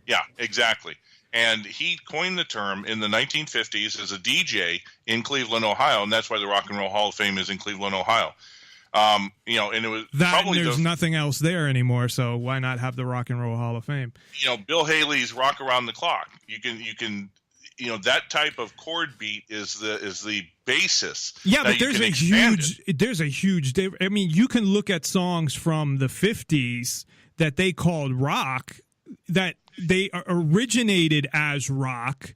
Yeah, exactly. And he coined the term in the 1950s as a DJ in Cleveland, Ohio, and that's why the Rock and Roll Hall of Fame is in Cleveland, Ohio. And it was probably there's nothing else there anymore, so why not have the Rock and Roll Hall of Fame? Bill Haley's "Rock Around the Clock." You can that type of chord beat is the basis. Yeah, but there's a huge. I mean, you can look at songs from the 50s that they called rock, that they originated as rock,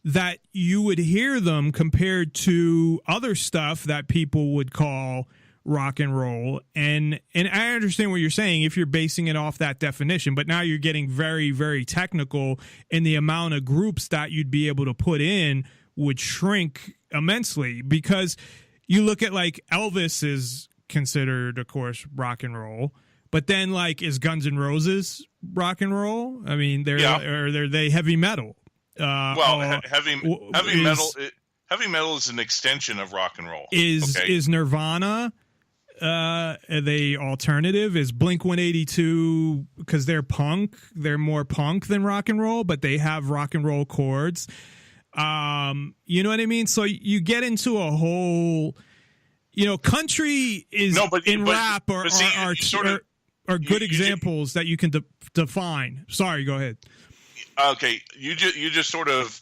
that you would hear them compared to other stuff that people would call rock and roll, and I understand what you're saying if you're basing it off that definition, but now you're getting very, very technical, and the amount of groups that you'd be able to put in would shrink immensely, because you look at like Elvis is considered, of course, rock and roll, but then like is Guns N' Roses rock and roll? I mean, they're they heavy metal. Heavy metal is an extension of rock and roll. Is Nirvana? Are they alternative? Is Blink-182, because they're punk? They're more punk than rock and roll, but they have rock and roll chords. You know what I mean? So you get into a whole, country is rap are good examples that you can define. Sorry, go ahead. Okay, you just sort of,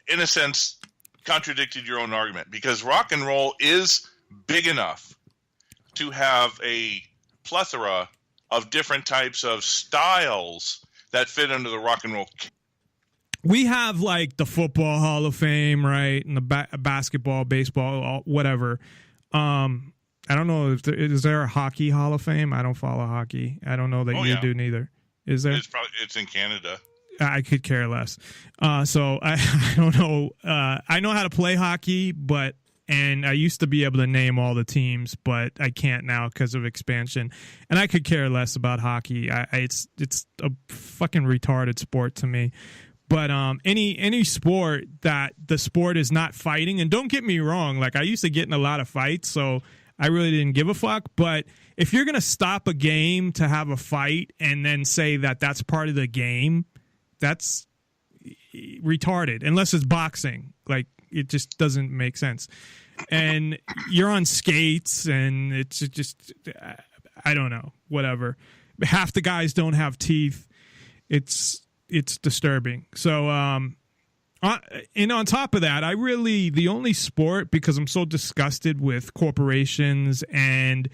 in a sense, contradicted your own argument, because rock and roll is big enough to have a plethora of different types of styles that fit under the rock and roll. We have like the Football Hall of Fame, right? And the basketball, baseball, whatever. I don't know if is there a Hockey Hall of Fame? I don't follow hockey. I don't know that you do neither. Is there? It's in Canada. I could care less. So I don't know. I know how to play hockey, and I used to be able to name all the teams, but I can't now because of expansion. And I could care less about hockey. It's a fucking retarded sport to me. But any sport that the sport is not fighting, and don't get me wrong, like I used to get in a lot of fights, so I really didn't give a fuck. But if you're gonna stop a game to have a fight and then say that that's part of the game, that's retarded, unless it's boxing. Like, it just doesn't make sense. And you're on skates, and it's just, I don't know, whatever. Half the guys don't have teeth. It's disturbing. So, and on top of that, the only sport, because I'm so disgusted with corporations and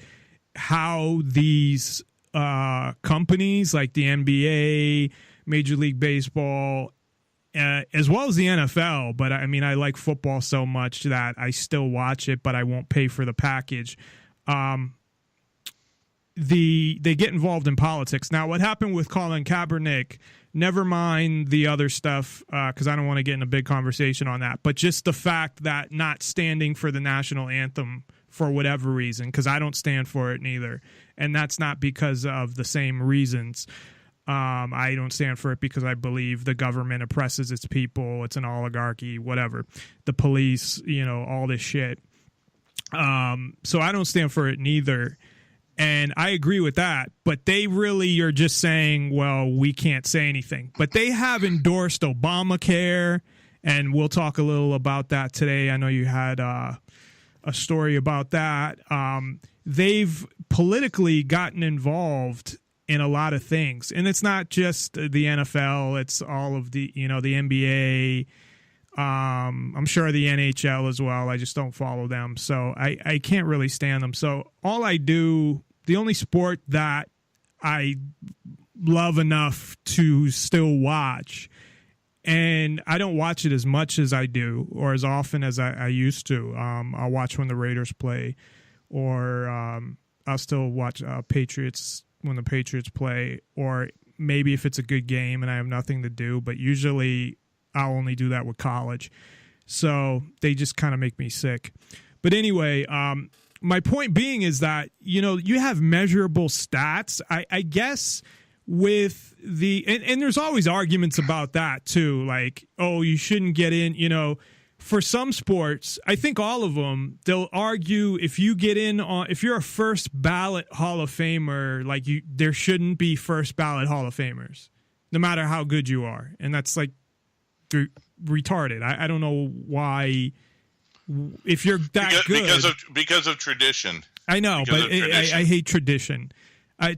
how these companies like the NBA, Major League Baseball, as well as the NFL, but I mean, I like football so much that I still watch it, but I won't pay for the package. They get involved in politics. Now, what happened with Colin Kaepernick, never mind the other stuff, because I don't want to get in a big conversation on that, but just the fact that not standing for the national anthem for whatever reason, because I don't stand for it neither, and that's not because of the same reasons. I don't stand for it because I believe the government oppresses its people. It's an oligarchy, whatever. The police, all this shit. So I don't stand for it neither. And I agree with that, but they really are just saying, well, we can't say anything. But they have endorsed Obamacare, and we'll talk a little about that today. I know you had a story about that. They've politically gotten involved in a lot of things, and it's not just the NFL. It's all of the, the NBA. I'm sure the NHL as well. I just don't follow them, so I can't really stand them. So the only sport that I love enough to still watch, and I don't watch it as much as I do or as often as I used to. I'll watch when the Raiders play, or I'll still watch Patriots when the Patriots play, or maybe if it's a good game and I have nothing to do, but usually I'll only do that with college. So they just kind of make me sick. But anyway, my point being is that, you have measurable stats. I guess with and there's always arguments about that too. Like, oh, you shouldn't get in, for some sports, I think all of them, they'll argue if you get in if you're a first ballot Hall of Famer, like there shouldn't be first ballot Hall of Famers, no matter how good you are. And that's like retarded. I don't know why. If you're that good, because of tradition. I know, but I hate tradition.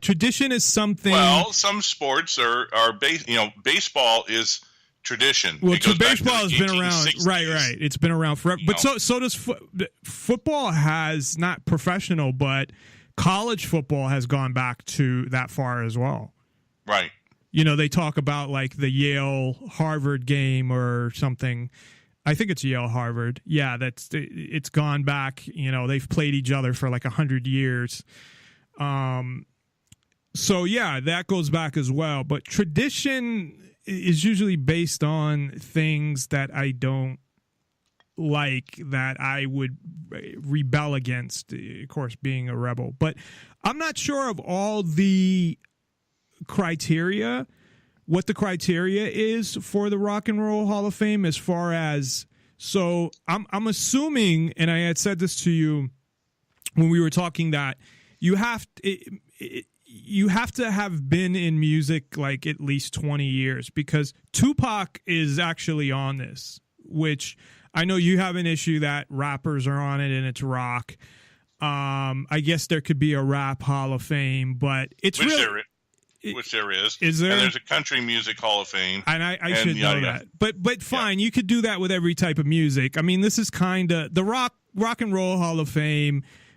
Tradition is something. Well, some sports are baseball is tradition. Well, baseball has been around, right? It's been around forever. But so does football. Has not professional, but college football has gone back to that far as well. Right. They talk about like the Yale-Harvard game or something. I think it's Yale-Harvard. Yeah, it's gone back. They've played each other for like 100 years. So yeah, that goes back as well. But tradition is usually based on things that I don't like, that I would rebel against. Of course, being a rebel, but I'm not sure of all the criteria, what the criteria is for the Rock and Roll Hall of Fame, as far as, so I'm assuming, and I had said this to you when we were talking, that you have to have been in music like at least 20 years, because Tupac is actually on this, which I know you have an issue that rappers are on it and it's rock. I guess there could be a rap Hall of Fame, but it's which there is. Is there? And there's a country music Hall of Fame. And I should know that. But fine, you could do that with every type of music. I mean, this is kind of the rock and roll Hall of Fame